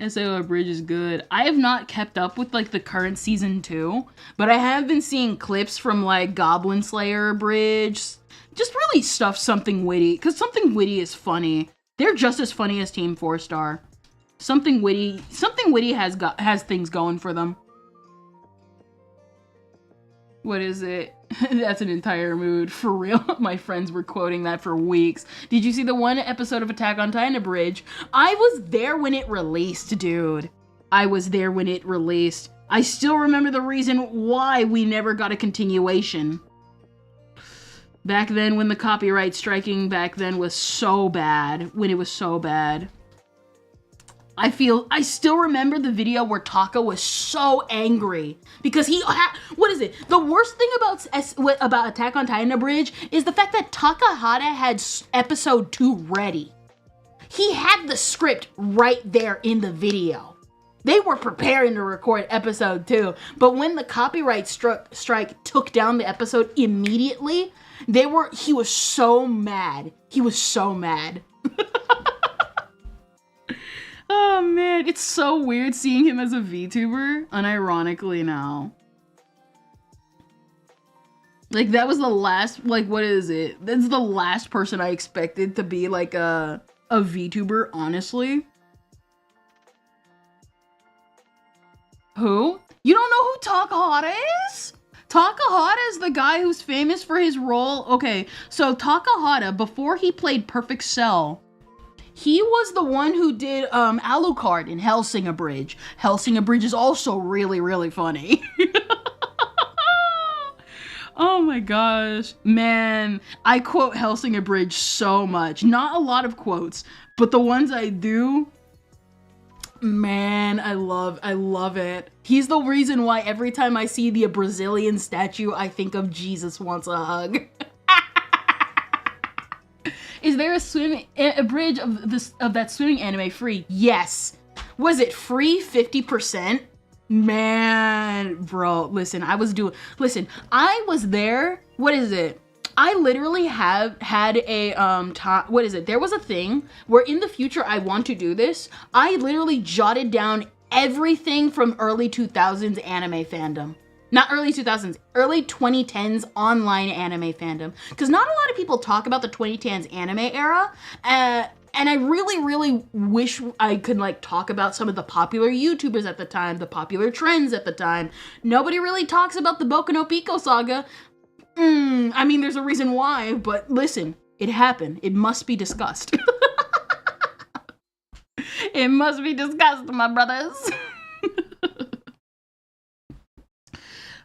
SAO Abridged is good. I have not kept up with, like, the current season 2, but I have been seeing clips from, like, Goblin Slayer Abridged. Just really stuff Something Witty, because Something Witty is funny. They're just as funny as Team 4-Star. Something Witty has things going for them. What is it? That's an entire mood. For real, my friends were quoting that for weeks. Did you see the one episode of Attack on Titan Abridged? I was there when it released, dude. I was there when it released. I still remember the reason why we never got a continuation. Back then, when the copyright striking back then was so bad, when it was so bad. I still remember the video where Taka was so angry because what is it? The worst thing about Attack on Titan Abridged is the fact that Takahata had episode 2 ready. He had the script right there in the video. They were preparing to record episode 2, but when the copyright strike took down the episode immediately, he was so mad. He was so mad. Oh man, it's so weird seeing him as a VTuber, unironically now. Like, that was the last, like, what is it? That's the last person I expected to be, like, a VTuber, honestly. Who? You don't know who Takahata is? Takahata is the guy who's famous for his role. Okay, so Takahata, before he played Perfect Cell, he was the one who did Alucard in Hellsing Abridged. Hellsing Abridged is also really, really funny. Oh my gosh. Man, I quote Hellsing Abridged so much. Not a lot of quotes, but the ones I do, man, I love it. He's the reason why every time I see the Brazilian statue, I think of Jesus Wants a Hug. Is there a bridge of that swimming anime free? Yes. Was it free 50%? Man, bro, listen, I was there. What is it? I literally have had a what is it? There was a thing where in the future I want to do this. I literally jotted down everything from early 2000s anime fandom. Not early 2000s, early 2010s online anime fandom. Because not a lot of people talk about the 2010s anime era. And I really wish I could like talk about some of the popular YouTubers at the time, the popular trends at the time. Nobody really talks about the Boku no Pico saga. I mean, there's a reason why, but listen, it happened. It must be discussed. It must be discussed, my brothers.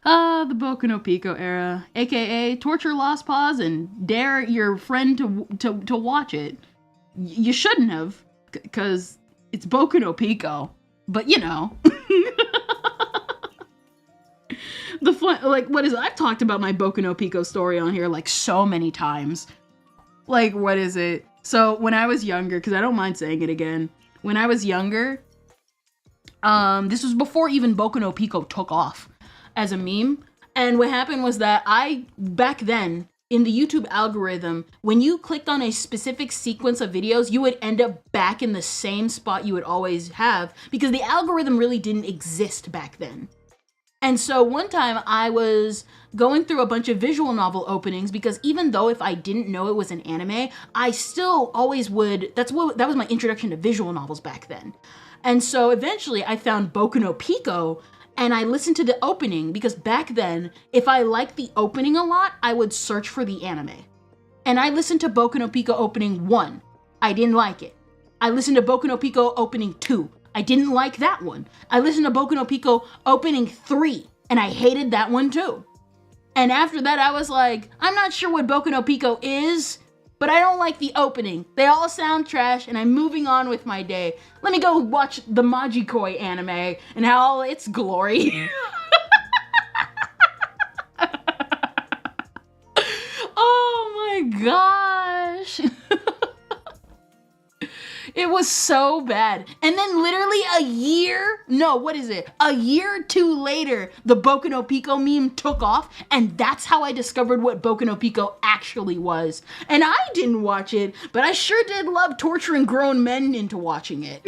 The Boku no Pico era, aka torture Lost Pause and dare your friend to watch it. You shouldn't have, because it's Boku no Pico, but you know. The fun, like, what is it? I've talked about my Boku no Pico story on here like so many times. Like, what is it? So when I was younger, because I don't mind saying it again, when I was younger, this was before even Boku no Pico took off as a meme. And what happened was that back then, in the YouTube algorithm, when you clicked on a specific sequence of videos, you would end up back in the same spot you would always have, because the algorithm really didn't exist back then. And so one time I was going through a bunch of visual novel openings, because even though if I didn't know it was an anime, I still always would, that was my introduction to visual novels back then. And so eventually I found Boku no Pico, and I listened to the opening, because back then, if I liked the opening a lot, I would search for the anime. And I listened to Boku no Pico opening 1. I didn't like it. I listened to Boku no Pico opening 2. I didn't like that one. I listened to Boku no Pico opening 3, and I hated that one too. And after that, I was like, I'm not sure what Boku no Pico is, but I don't like the opening. They all sound trash, and I'm moving on with my day. Let me go watch the Majikoi anime and all its glory. Oh my gosh. It was so bad. And then literally a year or two later, the Boku no Pico meme took off, and that's how I discovered what Boku no Pico actually was. And I didn't watch it, but I sure did love torturing grown men into watching it.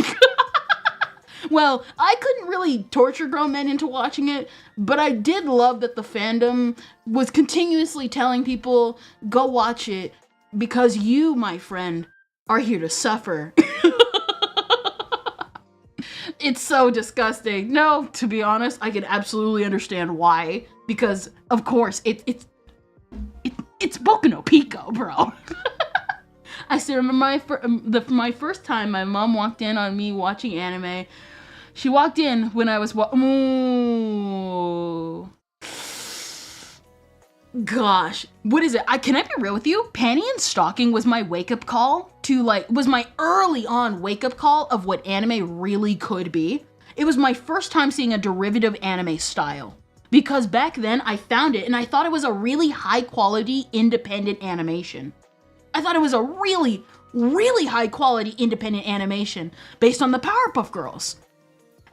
Well, I couldn't really torture grown men into watching it, but I did love that the fandom was continuously telling people, go watch it, because you, my friend, are here to suffer. It's so disgusting. No, to be honest, I can absolutely understand why. Because, of course, it's Boku no Pico, bro. I still remember my first time my mom walked in on me watching anime. She walked in when I was Gosh, what is it? Can I be real with you? Panty and Stocking was my wake-up call was my early on wake-up call of what anime really could be. It was my first time seeing a derivative anime style. Because back then I found it and I thought it was a really high quality independent animation. I thought it was a really, really high quality independent animation based on the Powerpuff Girls.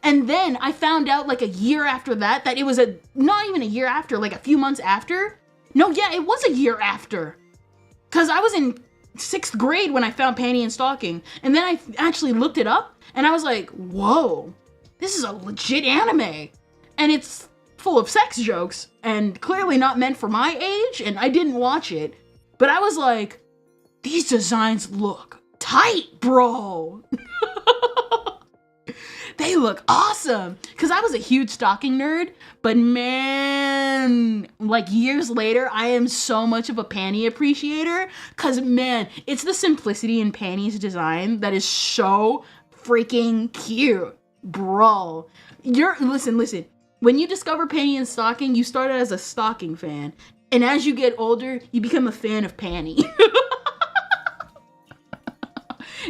And then I found out like a year after that it was not even a year after, like a few months after. No, yeah, it was a year after. Cause I was in 6th grade when I found Panty and Stocking. And then I actually looked it up and I was like, whoa, this is a legit anime. And it's full of sex jokes and clearly not meant for my age. And I didn't watch it, but I was like, these designs look tight, bro. They look awesome. Cause I was a huge stocking nerd, but man, like years later, I am so much of a panty appreciator. Cause man, it's the simplicity in Panty's design that is so freaking cute, bro. Listen. When you discover Panty and Stocking, you started as a stocking fan. And as you get older, you become a fan of Panty.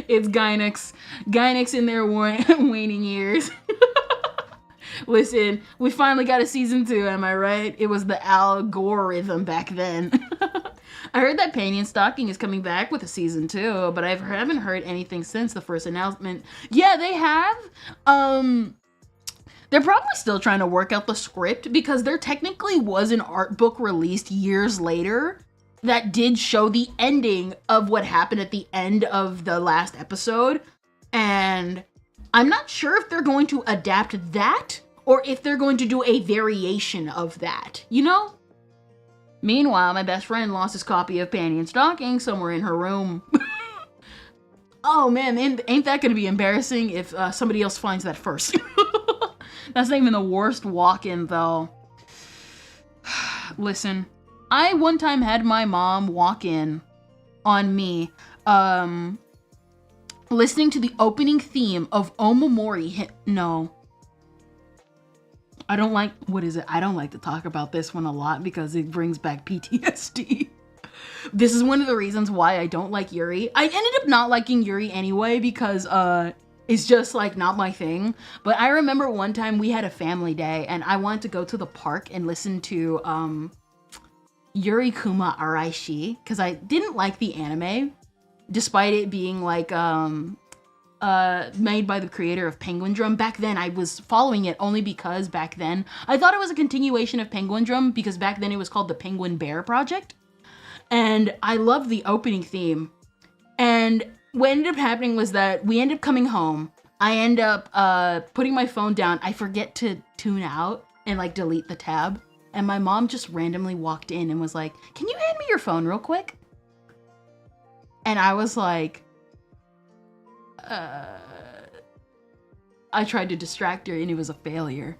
It's Gynex in their waning years. Listen, we finally got a season 2, am I right? It was the algorithm back then. I heard that Panty and Stocking is coming back with a season 2, but I haven't heard anything since the first announcement. Yeah, they have. They're probably still trying to work out the script because there technically was an art book released years later that did show the ending of what happened at the end of the last episode. And I'm not sure if they're going to adapt that or if they're going to do a variation of that, you know? Meanwhile, my best friend lost his copy of Panty and Stocking somewhere in her room. Oh man, ain't that gonna be embarrassing if somebody else finds that first? That's not even the worst walk-in though. Listen, I one time had my mom walk in on me listening to the opening theme of Omamori. No. I don't like, what is it? I don't like to talk about this one a lot because it brings back PTSD. This is one of the reasons why I don't like Yuri. I ended up not liking Yuri anyway because it's just like not my thing. But I remember one time we had a family day and I wanted to go to the park and listen to Yuri Kuma Araishi because I didn't like the anime despite it being like made by the creator of Penguin Drum. Back then I was following it only because back then I thought it was a continuation of Penguin Drum because back then it was called the Penguin Bear Project. And I loved the opening theme. And what ended up happening was that we ended up coming home. I end up putting my phone down. I forget to tune out and like delete the tab. And my mom just randomly walked in and was like, "Can you hand me your phone real quick?" And I was like, I tried to distract her and it was a failure.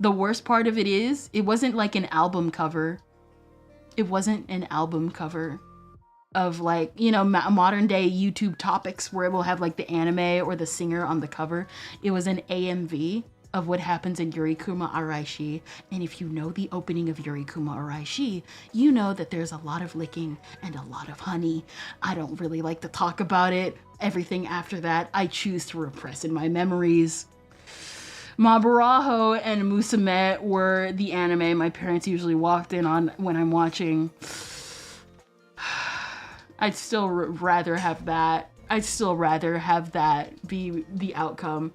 The worst part of it is, it wasn't like an album cover. It wasn't an album cover of like, you know, modern day YouTube topics where it will have like the anime or the singer on the cover. It was an AMV of what happens in Yuri Kuma Araishi. And if you know the opening of Yuri Kuma Araishi, you know that there's a lot of licking and a lot of honey. I don't really like to talk about it. Everything after that, I choose to repress in my memories. Maburaho and Musume were the anime my parents usually walked in on when I'm watching. I'd still rather have that. I'd still rather have that be the outcome.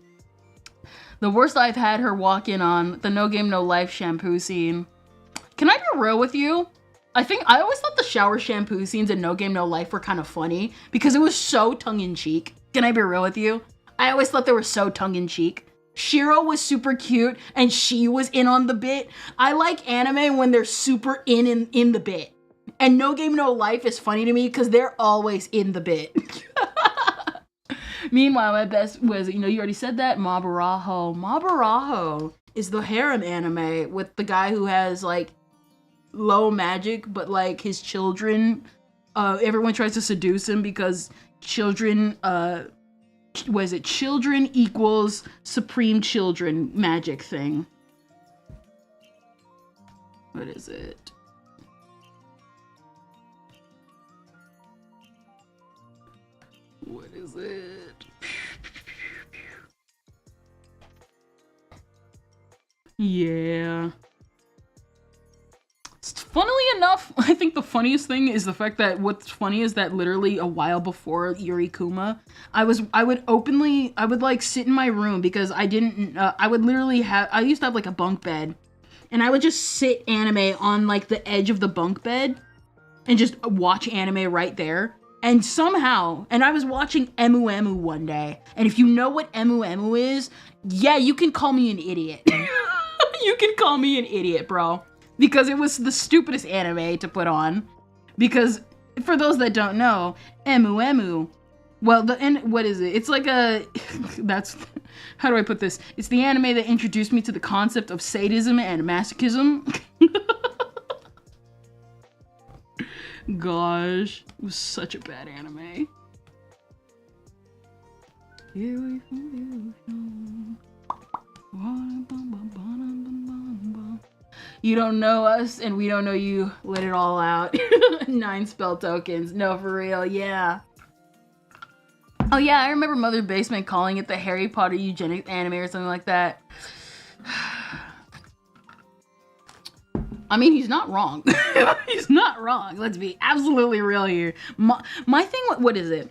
The worst I've had her walk in on, the No Game No Life shampoo scene. Can I be real with you? I always thought the shower shampoo scenes in No Game No Life were kind of funny because it was so tongue-in-cheek. Can I be real with you? I always thought they were so tongue-in-cheek. Shiro was super cute and she was in on the bit. I like anime when they're super in the bit. And No Game No Life is funny to me because they're always in the bit. Meanwhile, my best was, you know, you already said that, Maburaho. Maburaho is the harem anime with the guy who has like low magic, but like his children, everyone tries to seduce him because children, children equals supreme children magic thing. What is it? What is it? Yeah. Funnily enough, I think the funniest thing is the fact that what's funny is that literally a while before Yuri Kuma, I would like sit in my room because I used to have like a bunk bed and I would just sit anime on like the edge of the bunk bed and just watch anime right there. And somehow, and I was watching Emu Emu one day, and if you know what Emu Emu is, yeah, you can call me an idiot. You can call me an idiot, bro. Because it was the stupidest anime to put on. Because, for those that don't know, Emu Emu, well, what is it? It's like a, how do I put this? It's the anime that introduced me to the concept of sadism and masochism. Gosh, it was such a bad anime. You don't know us and we don't know you. Let it all out. 9 spell tokens. No, for real. Yeah. Oh yeah, I remember Mother Basement calling it the Harry Potter eugenics anime or something like that. I mean, he's not wrong. He's not wrong. Let's be absolutely real here. My thing, what is it?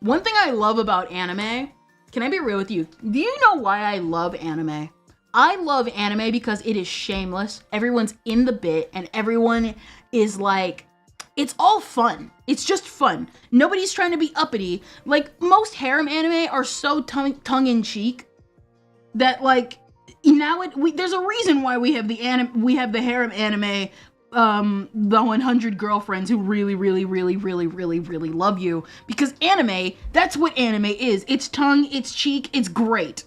One thing I love about anime Can I be real with you? Do you know why I love anime? I love anime because it is shameless. Everyone's in the bit and everyone is like, it's all fun. It's just fun. Nobody's trying to be uppity. Like, most harem anime are so tongue-in-cheek that, like, now there's a reason why we have the harem anime, the 100 girlfriends who really, really, really, really, really, really love you. Because anime, that's what anime is. It's tongue, it's cheek, it's great.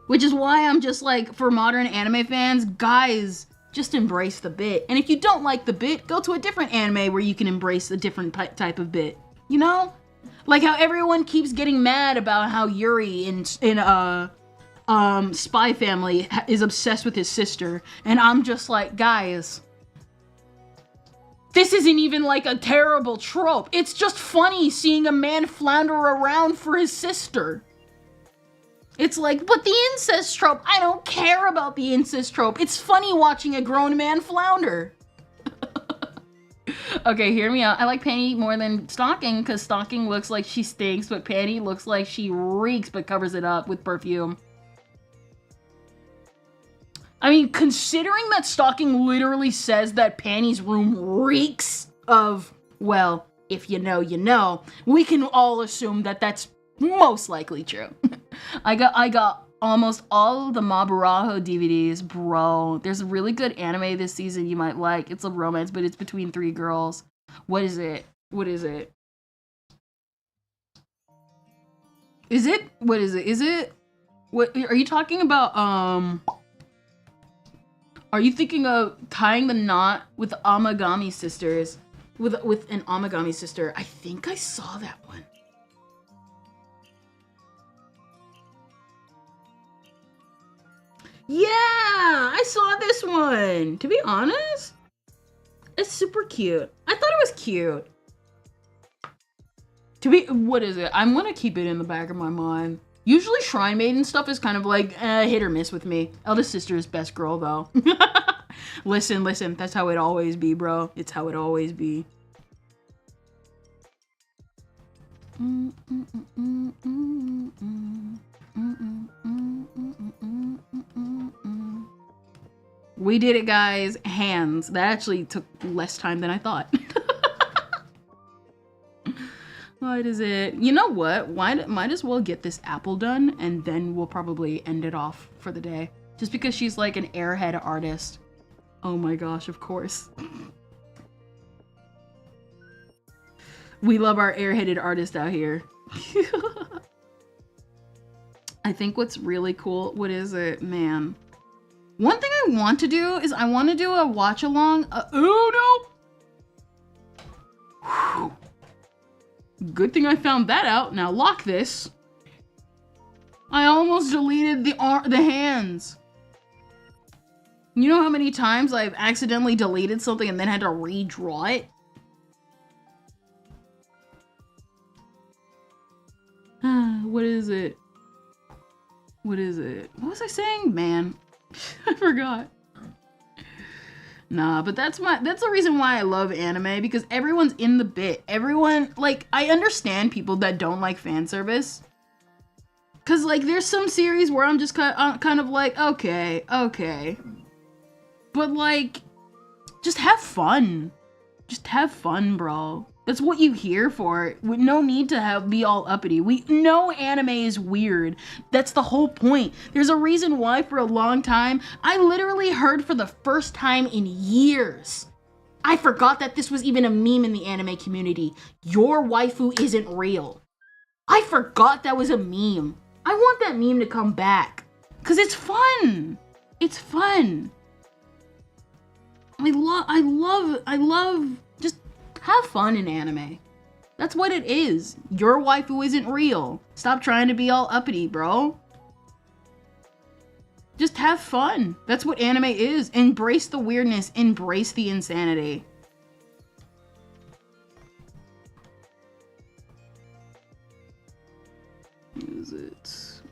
Which is why I'm just like, for modern anime fans, guys, just embrace the bit. And if you don't like the bit, go to a different anime where you can embrace a different type of bit. You know? Like how everyone keeps getting mad about how Yuri in Spy Family is obsessed with his sister. And I'm just like, guys, this isn't even like a terrible trope. It's just funny seeing a man flounder around for his sister. It's like, but the incest trope, I don't care about the incest trope. It's funny watching a grown man flounder. Okay, hear me out. I like Panty more than Stalking because Stalking looks like she stinks, but Panty looks like she reeks but covers it up with perfume. I mean, considering that Stalking literally says that Panty's room reeks of, well, if you know, you know, we can all assume that that's most likely true. I got almost all of the Maburaho DVDs, bro. There's a really good anime this season you might like. It's a romance, but it's between 3 girls. What is it? What is it? Is it? What is it? Is it? What are you talking about? Are you thinking of Tying the Knot with the Amagami sisters? With an Amagami sister? I think I saw that one. Yeah, I saw this one. To be honest, it's super cute. I thought it was cute. What is it? I'm gonna keep it in the back of my mind. Usually Shrine Maiden stuff is kind of like hit or miss with me. Eldest sister is best girl though. Listen, that's how it always be, bro. It's how it always be. We did it, guys. Hands. That actually took less time than I thought. What is it? You know what? Might as well get this apple done and then we'll probably end it off for the day. Just because she's like an airhead artist. Oh my gosh, of course. We love our airheaded artist out here. I think what's really cool, what is it? Man. One thing I want to do is I want to do a watch along. Oh no! Whew. Good thing I found that out. Now lock this. I almost deleted the hands. You know how many times I've accidentally deleted something and then had to redraw it? What is it? What is it? What was I saying? Man, I forgot. Nah, but that's the reason why I love anime, because everyone's in the bit. Everyone, like, I understand people that don't like fan service. Cause like there's some series where I'm just kind of like, okay. But like, just have fun. Just have fun, bro. That's what you here for. With no need to be all uppity. We know anime is weird. That's the whole point. There's a reason why for a long time, I literally heard for the first time in years. I forgot that this was even a meme in the anime community. Your waifu isn't real. I forgot that was a meme. I want that meme to come back. Cause it's fun. It's fun. I love just have fun in anime. That's what it is. Your waifu isn't real. Stop trying to be all uppity, bro. Just have fun. That's what anime is. Embrace the weirdness. Embrace the insanity. Is it?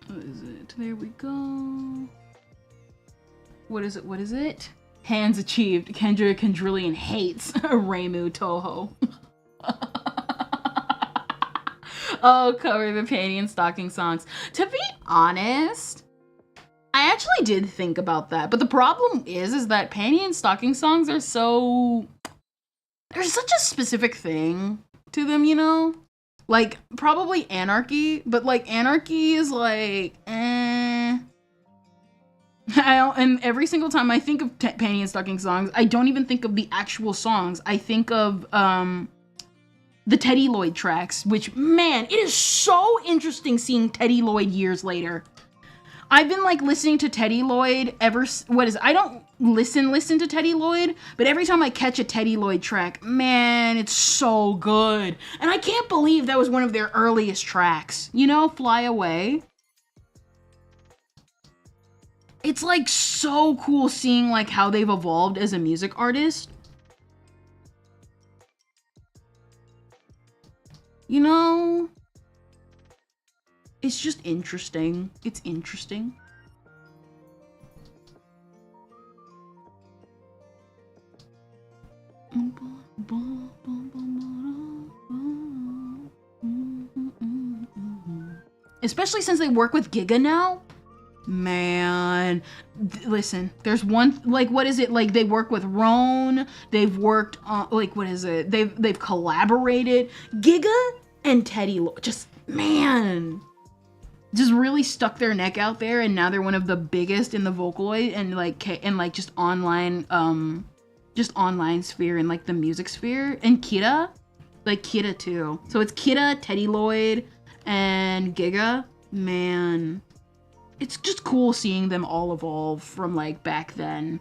What is it? There we go. What is it? What is it? Hands achieved. Kendra Kendrillion hates Reimu Toho. Oh, cover the panty and stocking songs. To be honest, I actually did think about that, but the problem is that panty and stocking songs are so... There's such a specific thing to them, you know? Like, probably Anarchy, but like, Anarchy is like, eh. And every single time I think of panty and stocking songs, I don't even think of the actual songs. I think of, the Teddy Lloyd tracks, which, man, it is so interesting seeing Teddy Lloyd years later. I've been like listening to Teddy Lloyd I don't listen to Teddy Lloyd, but every time I catch a Teddy Lloyd track, man, it's so good. And I can't believe that was one of their earliest tracks. You know, Fly Away. It's like so cool seeing like how they've evolved as a music artist. You know, it's just interesting. It's interesting. Especially since they work with Giga now. Man, listen, there's one, like, what is it? Like, they work with Roan, they've worked on, like, what is it? They've collaborated. Giga and Teddy, just, man, just really stuck their neck out there, and now they're one of the biggest in the Vocaloid and, like, just online sphere and, like, the music sphere. And Kira, like, Kira, too. So it's Kira, Teddy Lloyd, and Giga. Man, it's just cool seeing them all evolve from, like, back then.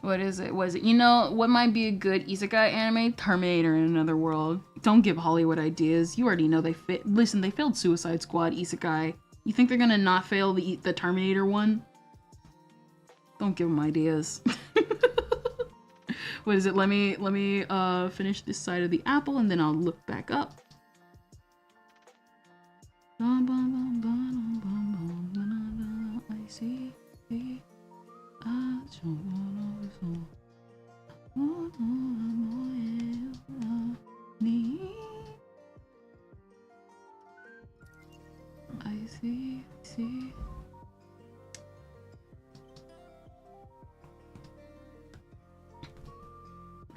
What is it? Was it, you know, what might be a good isekai anime? Terminator in Another World. Don't give Hollywood ideas. You already know they listen, they failed Suicide Squad isekai. You think they're gonna not fail the Terminator one? Don't give them ideas. What is it? Let me finish this side of the apple and then I'll look back up. I see.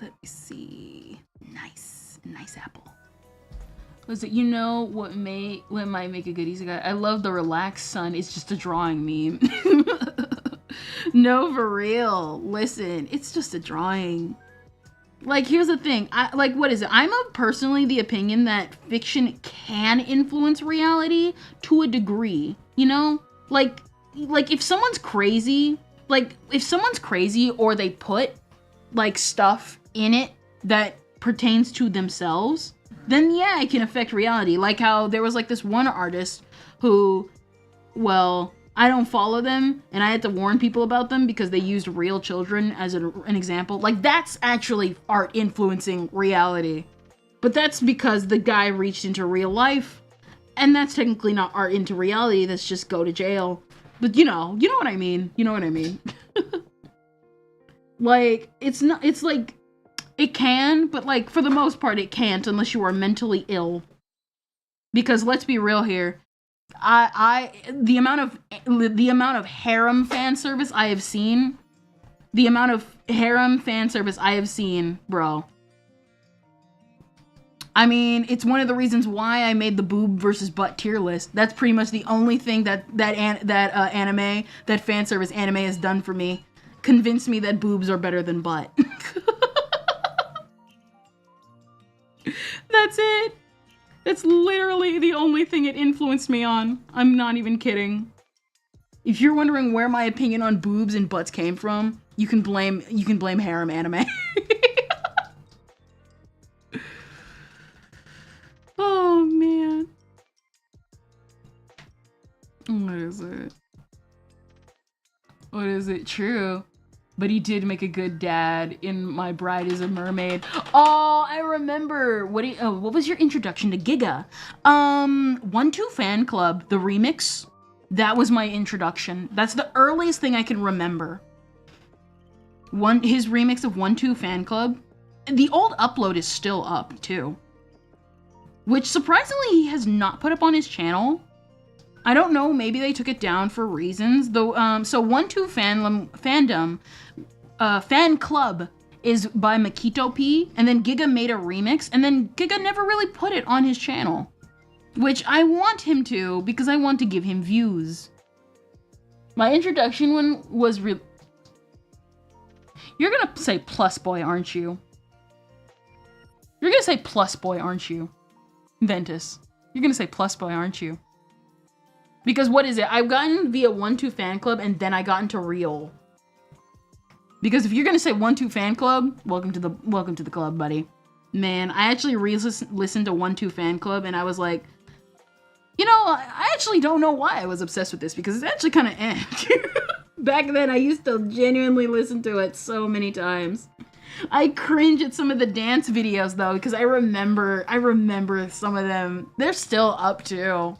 Let me see. Nice apple. Was it, you know what might make a good isekai? I love the relaxed sun. It's just a drawing meme. No, for real. Listen, it's just a drawing. Like, here's the thing. What is it? I'm of personally the opinion that fiction can influence reality to a degree. You know? Like if someone's crazy, or they put, like, stuff in it that pertains to themselves, then yeah, it can affect reality. Like how there was, like, this one artist who, well, I don't follow them, and I had to warn people about them because they used real children as an example. Like, that's actually art influencing reality. But that's because the guy reached into real life, and that's technically not art into reality, that's just go to jail. But you know what I mean. You know what I mean. Like, it's like, it can, but, like, for the most part, it can't unless you are mentally ill. Because let's be real here. The amount of harem fan service I have seen, bro. I mean, it's one of the reasons why I made the boob versus butt tier list. That's pretty much the only thing that fan service anime has done for me. Convinced me that boobs are better than butt. That's it. That's literally the only thing it influenced me on. I'm not even kidding. If you're wondering where my opinion on boobs and butts came from, you can blame harem anime. Oh man. What is it? What is it? True. But he did make a good dad in My Bride is a Mermaid. Oh, I remember. What was your introduction to Giga? 1-2 Fan Club, the remix. That was my introduction. That's the earliest thing I can remember. His remix of 1-2 Fan Club. The old upload is still up too. Which surprisingly he has not put up on his channel. I don't know, maybe they took it down for reasons. Though, so 1-2 Fan Club is by Makito P, and then Giga made a remix, and then Giga never really put it on his channel. Which I want him to, because I want to give him views. My introduction one was real. You're gonna say plus boy, aren't you? You're gonna say plus boy, aren't you? Ventus. You're gonna say plus boy, aren't you? Because what is it? I've gotten via 1-2 Fan Club, and then I got into Real. Because if you're gonna say 1-2 Fan Club, welcome to the club, buddy. Man, I actually listened to 1-2 Fan Club, and I was like, you know, I actually don't know why I was obsessed with this, because it's actually kind of eh. Back then, I used to genuinely listen to it so many times. I cringe at some of the dance videos though, because I remember some of them. They're still up too.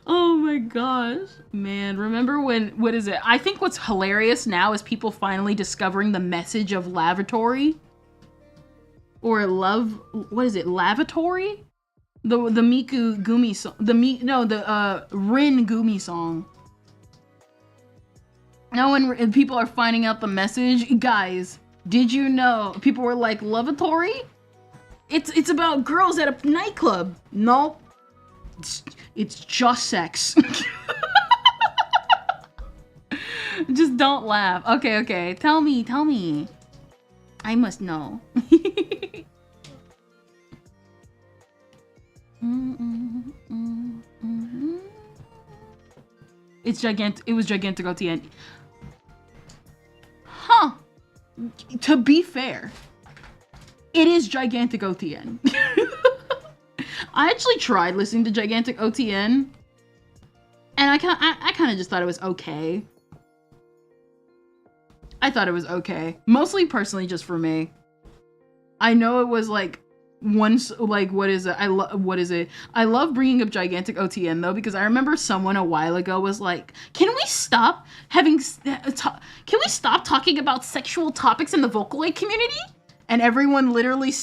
Oh my gosh, man. Remember when, what is it? I think what's hilarious now is people finally discovering the message of lavatory. Or love, what is it? Lavatory? The Miku Gumi song, the Rin Gumi song. Now when people are finding out the message, guys, did you know? People were like, lavatory? It's about girls at a nightclub. Nope. It's just sex. Just don't laugh. Okay. Tell me. I must know. It's gigantic. It was gigantic OTN. Huh. To be fair, it is gigantic OTN. I actually tried listening to Gigantic OTN, and I kind of just thought it was okay. I thought it was okay. Mostly personally just for me. I know it was like once, like, what is it? I love bringing up Gigantic OTN though, because I remember someone a while ago was like, can we stop talking about sexual topics in the Vocaloid community? And everyone literally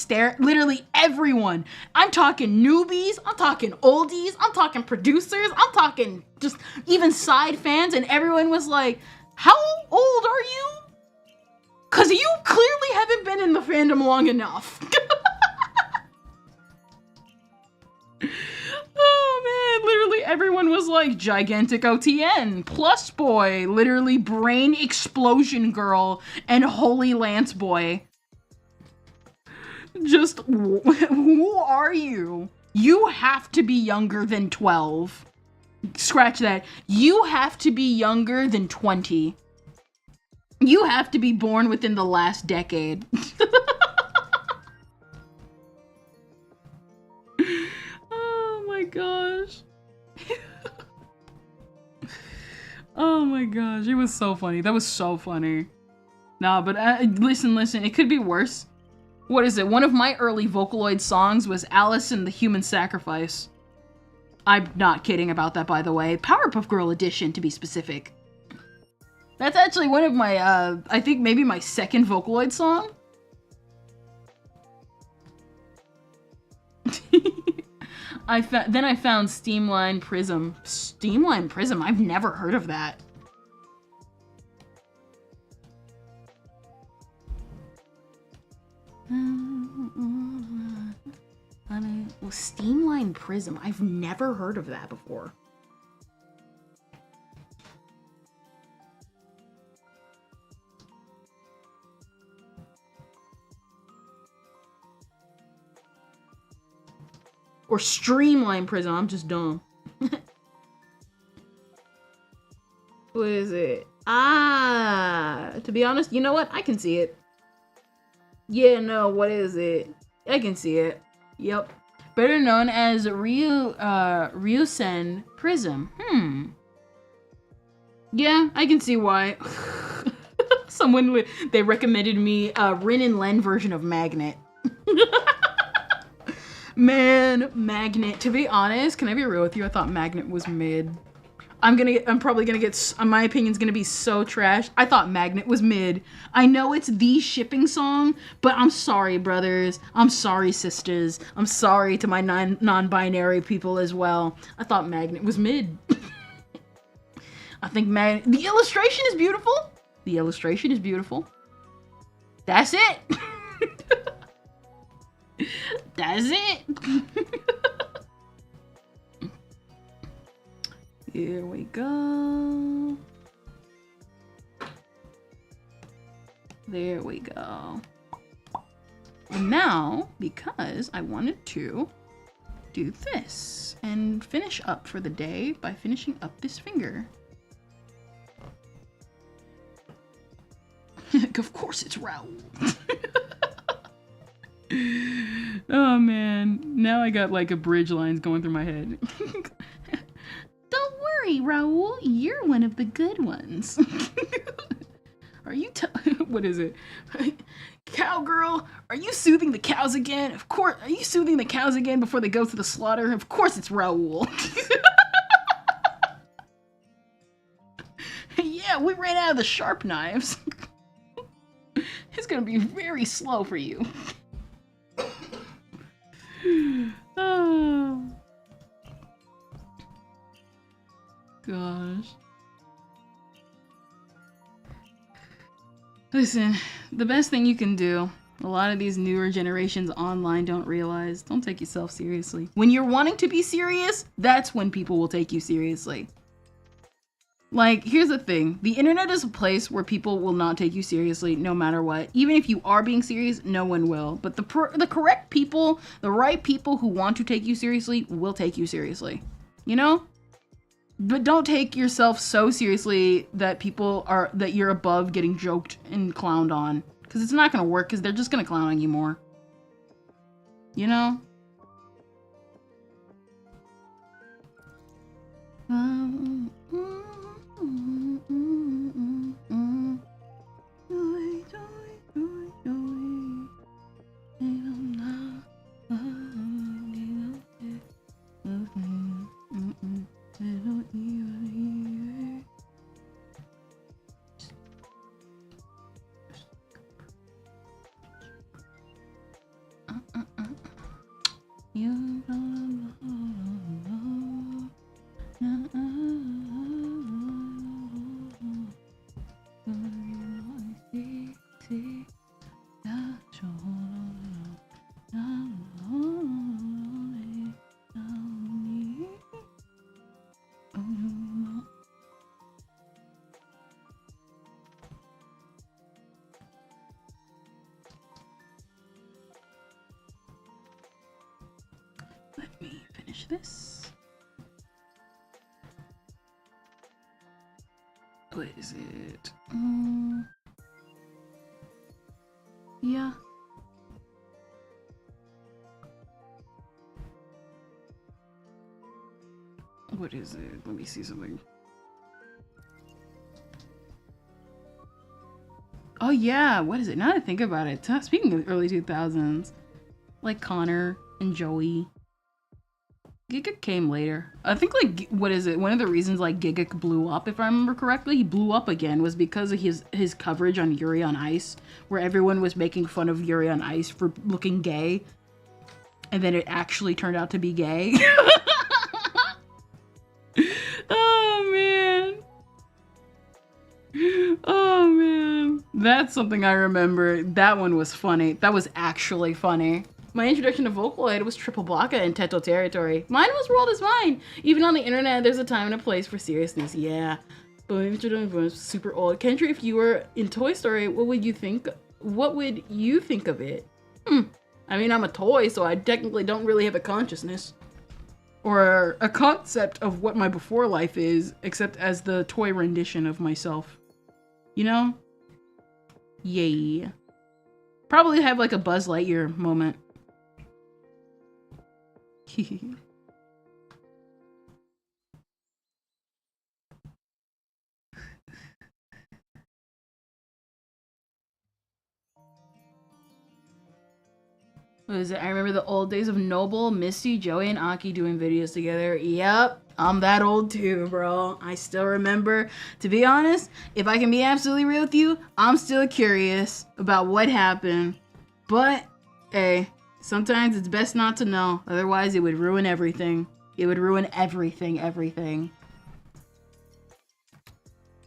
everyone. I'm talking newbies, I'm talking oldies, I'm talking producers, I'm talking just even side fans, and everyone was like, how old are you? Cause you clearly haven't been in the fandom long enough. Oh man, literally everyone was like, Gigantic OTN, Plus Boy, literally Brain Explosion Girl, and Holy Lance Boy. Just, who are you? You have to be younger than 12. Scratch that. You have to be younger than 20. You have to be born within the last decade. Oh my gosh. Oh my gosh, it was so funny. That was so funny. Nah, but listen, it could be worse. What is it? One of my early Vocaloid songs was Alice and the Human Sacrifice. I'm not kidding about that, by the way. Powerpuff Girl edition, to be specific. That's actually one of my, I think maybe my second Vocaloid song. Then I found Steamline Prism. Steamline Prism? I've never heard of that. Well, Steamline Prism. I've never heard of that before. Or Streamline Prism. I'm just dumb. What is it? To be honest, you know what? I can see it. Yeah, no, what is it? I can see it. Yep. Better known as Ryusen Prism. Yeah, I can see why. They recommended me a Rin and Len version of Magnet. Man, Magnet. To be honest, can I be real with you? I thought Magnet was mid. I'm probably gonna get, my opinion's gonna be so trash. I thought Magnet was mid. I know it's the shipping song, but I'm sorry, brothers. I'm sorry, sisters. I'm sorry to my non-binary people as well. I thought Magnet was mid. I think the illustration is beautiful. The illustration is beautiful. That's it. That's it. Here we go. There we go. And now, because I wanted to do this and finish up for the day by finishing up this finger. Of course it's Raoul. Oh man, now I got like a bridge lines going through my head. Don't worry, Raoul, you're one of the good ones. Are you what is it? Cowgirl, are you soothing the cows again? Of course, are you soothing the cows again before they go to the slaughter? Of course it's Raoul. Yeah, we ran out of the sharp knives. It's gonna be very slow for you. Oh. Gosh. Listen, the best thing you can do, a lot of these newer generations online don't realize, don't take yourself seriously. When you're wanting to be serious, that's when people will take you seriously. Like, here's the thing. The internet is a place where people will not take you seriously no matter what. Even if you are being serious, no one will. But the correct people, the right people who want to take you seriously will take you seriously. You know? But don't take yourself so seriously that that you're above getting joked and clowned on. Because it's not going to work, because they're just going to clown on you more. You know? Let me finish this. What is it? Yeah. What is it? Let me see something. Oh yeah, what is it? Now that I think about it, speaking of early 2000s, like Connor and Joey. Giga came later. I think, like, what is it? One of the reasons, like, Giga blew up, if I remember correctly, he blew up again, was because of his coverage on Yuri on Ice, where everyone was making fun of Yuri on Ice for looking gay, and then it actually turned out to be gay. Oh, man. Oh, man. That's something I remember. That one was funny. That was actually funny. My introduction to Vocaloid was Triple Blocka and Teto Territory. Mine was World is Mine. Even on the internet, there's a time and a place for seriousness. Yeah. But my introduction was super old. Kendra, if you were in Toy Story, what would you think? What would you think of it? I mean, I'm a toy, so I technically don't really have a consciousness. Or a concept of what my before life is, except as the toy rendition of myself. You know? Yay. Probably have like a Buzz Lightyear moment. What is it? I remember the old days of Noble, Misty, Joey, and Aki doing videos together. Yep, I'm that old too, bro. I still remember. To be honest, if I can be absolutely real with you, I'm still curious about what happened. But, hey, sometimes it's best not to know. Otherwise, it would ruin everything. It would ruin everything.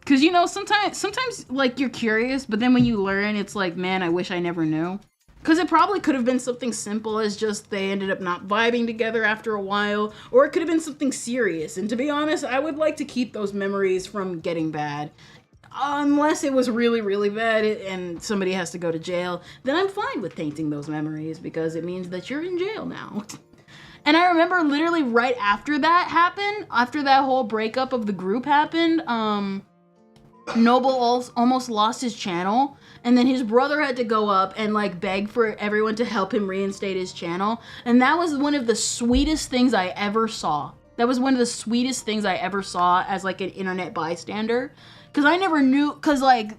Cause you know, sometimes like you're curious, but then when you learn, it's like, man, I wish I never knew. Cause it probably could have been something simple as just they ended up not vibing together after a while, or it could have been something serious. And to be honest, I would like to keep those memories from getting bad. Unless it was really, really bad and somebody has to go to jail, then I'm fine with tainting those memories because it means that you're in jail now. And I remember literally right after that happened, after that whole breakup of the group happened, Noble almost lost his channel, and then his brother had to go up and like beg for everyone to help him reinstate his channel, and that was one of the sweetest things I ever saw. That was one of the sweetest things I ever saw as like an internet bystander, because I never knew, because like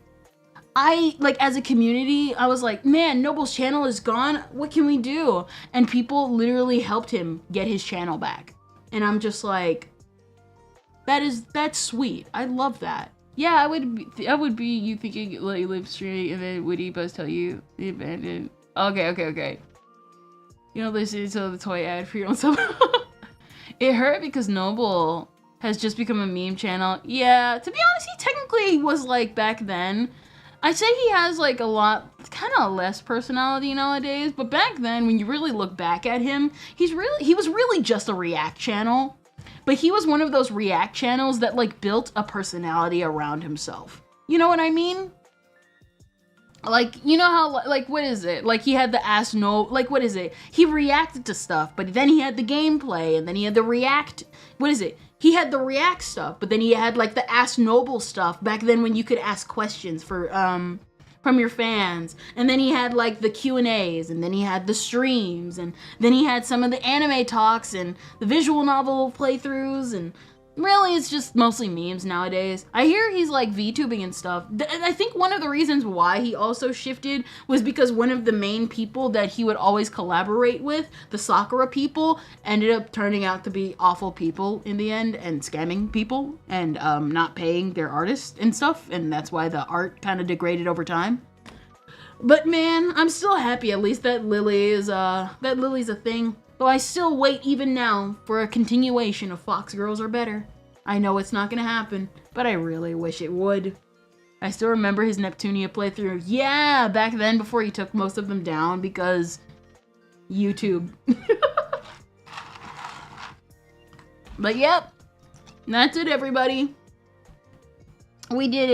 as a community, I was like, man, Noble's channel is gone, what can we do? And people literally helped him get his channel back, and I'm just like, that's sweet. I love that. Yeah, I would be you thinking like live straight and then Woody Buzz tell you the abandoned. Okay. You know, listen to the toy ad for your own stuff. It hurt because Noble has just become a meme channel. Yeah, to be honest, he technically was like back then. I'd say he has like a lot, kind of less personality nowadays, but back then when you really look back at him, he was really just a react channel. But he was one of those react channels that like built a personality around himself. You know what I mean? Like, you know how, like, what is it? Like, he had the Ask No, like, what is it? He reacted to stuff, but then he had the gameplay, and then he had the react, what is it? He had the react stuff, but then he had, like, the Ask Noble stuff back then when you could ask questions for, from your fans. And then he had, like, the Q&As, and then he had the streams, and then he had some of the anime talks, and the visual novel playthroughs, and really, it's just mostly memes nowadays. I hear he's like VTubing and stuff. I think one of the reasons why he also shifted was because one of the main people that he would always collaborate with, the Sakura people, ended up turning out to be awful people in the end and scamming people and not paying their artists and stuff. And that's why the art kind of degraded over time. But man, I'm still happy at least that Lily's a thing. Though I still wait even now for a continuation of Fox Girls Are Better. I know it's not gonna happen, but I really wish it would. I still remember his Neptunia playthrough. Yeah, back then before he took most of them down because YouTube. But yep, that's it everybody. We did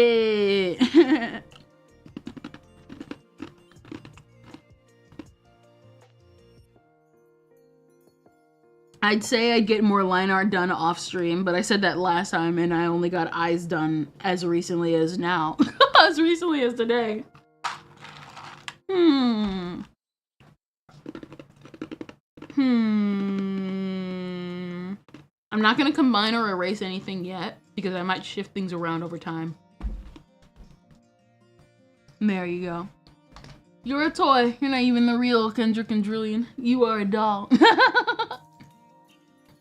it. I'd say I'd get more line art done off stream, but I said that last time and I only got eyes done as recently as now. As recently as today. I'm not gonna combine or erase anything yet because I might shift things around over time. There you go. You're a toy. You're not even the real Kendrick and Drillian. You are a doll.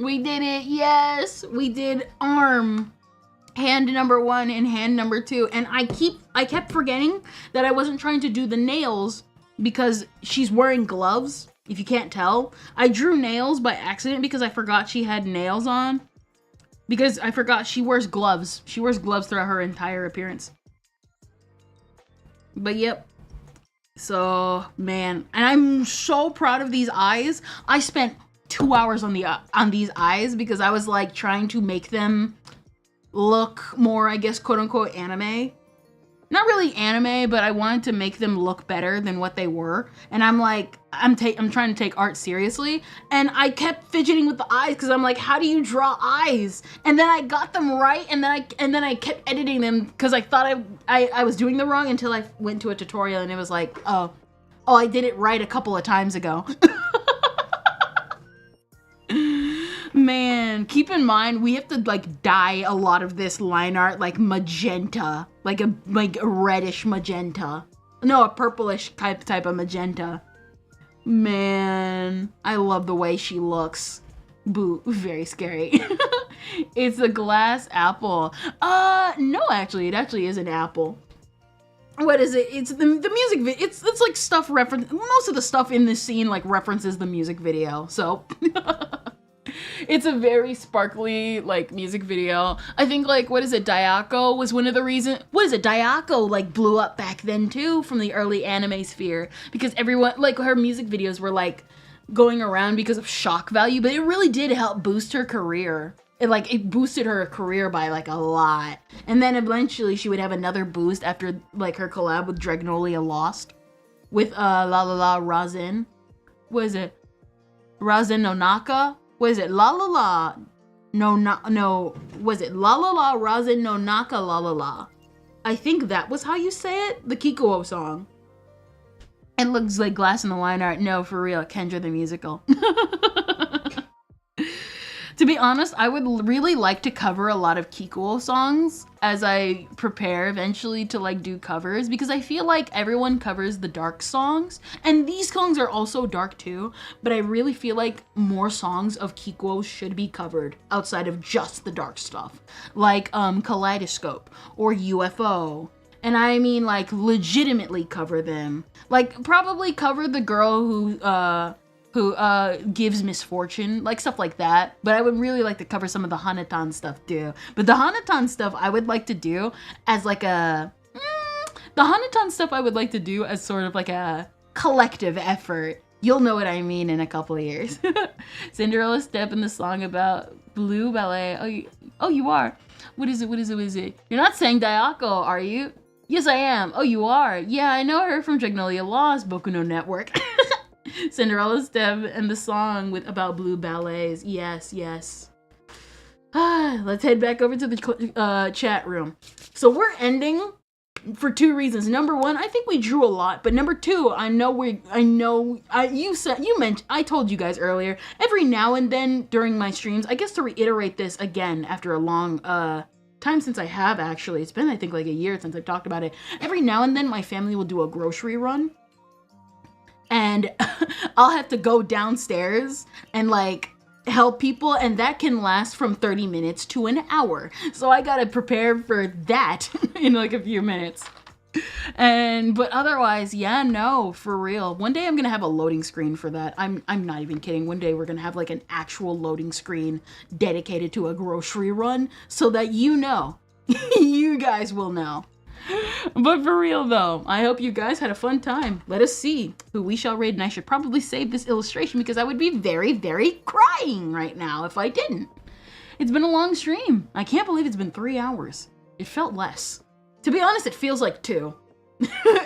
We did it, yes! We did arm, hand number 1 and hand number 2. And I kept forgetting that I wasn't trying to do the nails because she's wearing gloves, if you can't tell. I drew nails by accident because I forgot she had nails on. Because I forgot she wears gloves. She wears gloves throughout her entire appearance. But yep. So, man. And I'm so proud of these eyes. I spent 2 hours on these eyes because I was like trying to make them look more, I guess, quote unquote anime. Not really anime, but I wanted to make them look better than what they were. And I'm like, I'm trying to take art seriously. And I kept fidgeting with the eyes because I'm like, how do you draw eyes? And then I got them right, and then I kept editing them because I thought I was doing them wrong until I went to a tutorial and it was like, oh, I did it right a couple of times ago. Man, keep in mind we have to like dye a lot of this line art like magenta, like a reddish magenta. No, a purplish type of magenta. Man, I love the way she looks. Boo, very scary. It's a glass apple. No, actually, it actually is an apple. What is it? It's the music video. It's like stuff reference. Most of the stuff in this scene like references the music video. So it's a very sparkly like music video. I think like what is it? Dayako was one of the reasons. What is it? Dayako like blew up back then too from the early anime sphere because everyone like her music videos were like going around because of shock value, but it really did help boost her career. It boosted her career by like a lot. And then eventually she would have another boost after like her collab with Dragnolia Lost with La La La Razen. What is it? Razen no Naka? What is it? La La La no was it La La La Razen no Naka La La La? I think that was how you say it. The Kikuo song. It looks like glass in the wine art. No, for real, Kendra the musical. To be honest, I would really like to cover a lot of Kikuo songs as I prepare eventually to like do covers because I feel like everyone covers the dark songs and these songs are also dark too, but I really feel like more songs of Kikuo should be covered outside of just the dark stuff like Kaleidoscope or UFO. And I mean like legitimately cover them. Like probably cover the girl who gives misfortune, like stuff like that. But I would really like to cover some of the Hanatan stuff too. But the Hanatan stuff I would like to do as like the Hanatan stuff I would like to do as sort of like a collective effort. You'll know what I mean in a couple of years. Cinderella step in the song about blue ballet. Oh, you are. What is it? You're not saying Dayako, are you? Yes, I am. Oh, you are. Yeah, I know her from Dragnolia Lost, Boku no Network. Cinderella step and the song about blue ballets. Yes. Let's head back over to the chat room. So we're ending for two reasons. Number one, I think we drew a lot, but number two, I told you guys earlier, every now and then during my streams, I guess to reiterate this again after a long time since I have actually, it's been I think like a year since I've talked about it. Every now and then my family will do a grocery run and I'll have to go downstairs and like help people, and that can last from 30 minutes to an hour. So I gotta prepare for that in like a few minutes. But otherwise, yeah, no, for real. One day I'm gonna have a loading screen for that. I'm not even kidding. One day we're gonna have like an actual loading screen dedicated to a grocery run so that you know, you guys will know. But for real though, I hope you guys had a fun time. Let us see who we shall raid, and I should probably save this illustration because I would be very, very crying right now if I didn't. It's been a long stream. I can't believe it's been 3 hours. It felt less. To be honest, it feels like 2.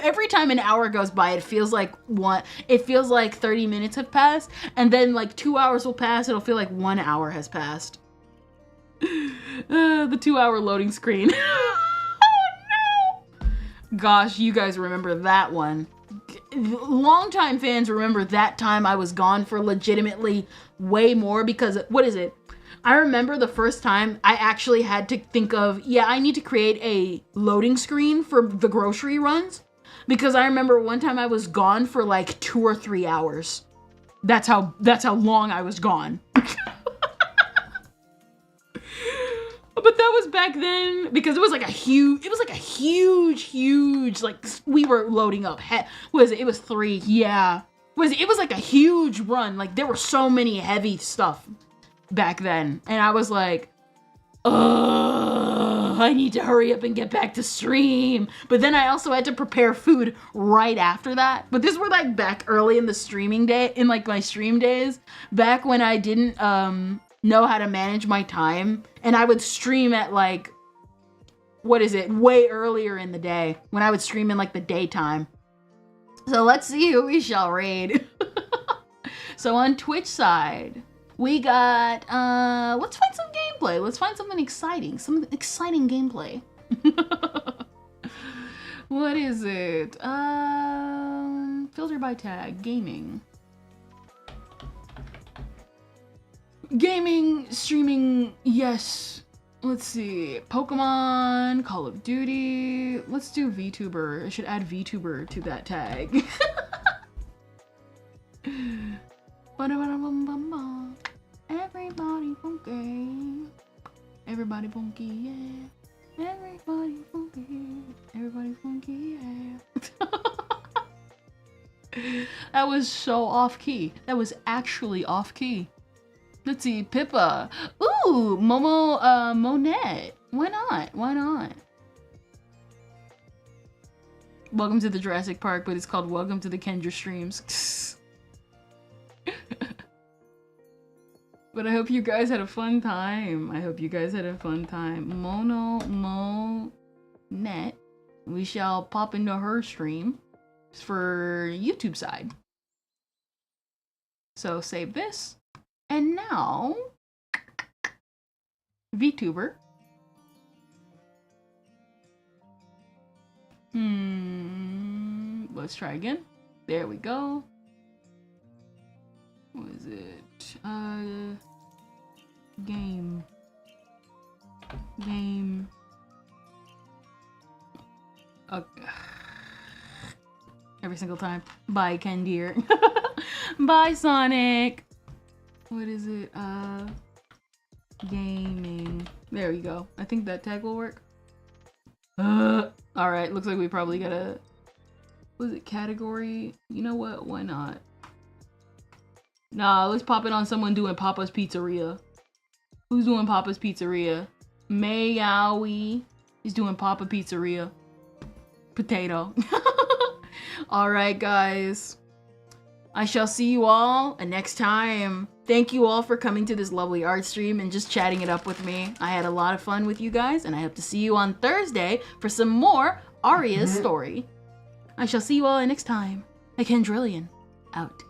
Every time an hour goes by, it feels like 1. It feels like 30 minutes have passed, and then like 2 hours will pass, it'll feel like 1 hour has passed. The 2-hour loading screen. Gosh, you guys remember that one. Longtime fans remember that time I was gone for legitimately way more because, what is it? I remember the first time I actually had to think of, yeah, I need to create a loading screen for the grocery runs because I remember one time I was gone for like 2 or 3 hours. That's how long I was gone. But that was back then because it was like a huge, like we were loading up. What is it? It was 3. Yeah. It was like a huge run. Like there were so many heavy stuff back then. And I was like, I need to hurry up and get back to stream. But then I also had to prepare food right after that. But this were like back early in the streaming day, in like my stream days, back when I didn't, know how to manage my time, and I would stream at like, what is it, way earlier in the day when I would stream in like the daytime. So let's see who we shall raid. So on Twitch side, we got, let's find some gameplay. Let's find something exciting, some exciting gameplay. What is it? Filter by tag, gaming. Gaming, streaming, yes. Let's see. Pokemon, Call of Duty. Let's do VTuber. I should add VTuber to that tag. Everybody funky. Everybody funky, yeah. Everybody funky. Everybody funky, yeah. That was so off key. That was actually off key. Let's see, Pippa. Ooh, Monette. Why not? Why not? Welcome to the Jurassic Park, but it's called Welcome to the Kendra Streams. But I hope you guys had a fun time. I hope you guys had a fun time. Monette. We shall pop into her stream for YouTube side. So save this. And now, VTuber. Let's try again. There we go. What is it? Game. Okay. Every single time. Bye, Ken Deer. Bye, Sonic. What is it? Gaming. There you go. I think that tag will work. Alright, looks like we probably gotta... Was it category? You know what? Why not? Nah, let's pop it on someone doing Papa's Pizzeria. Who's doing Papa's Pizzeria? Mayowie is doing Papa Pizzeria. Potato. Alright, guys. I shall see you all next time. Thank you all for coming to this lovely art stream and just chatting it up with me. I had a lot of fun with you guys, and I hope to see you on Thursday for some more Aria's story. I shall see you all next time. Kendrillian, out.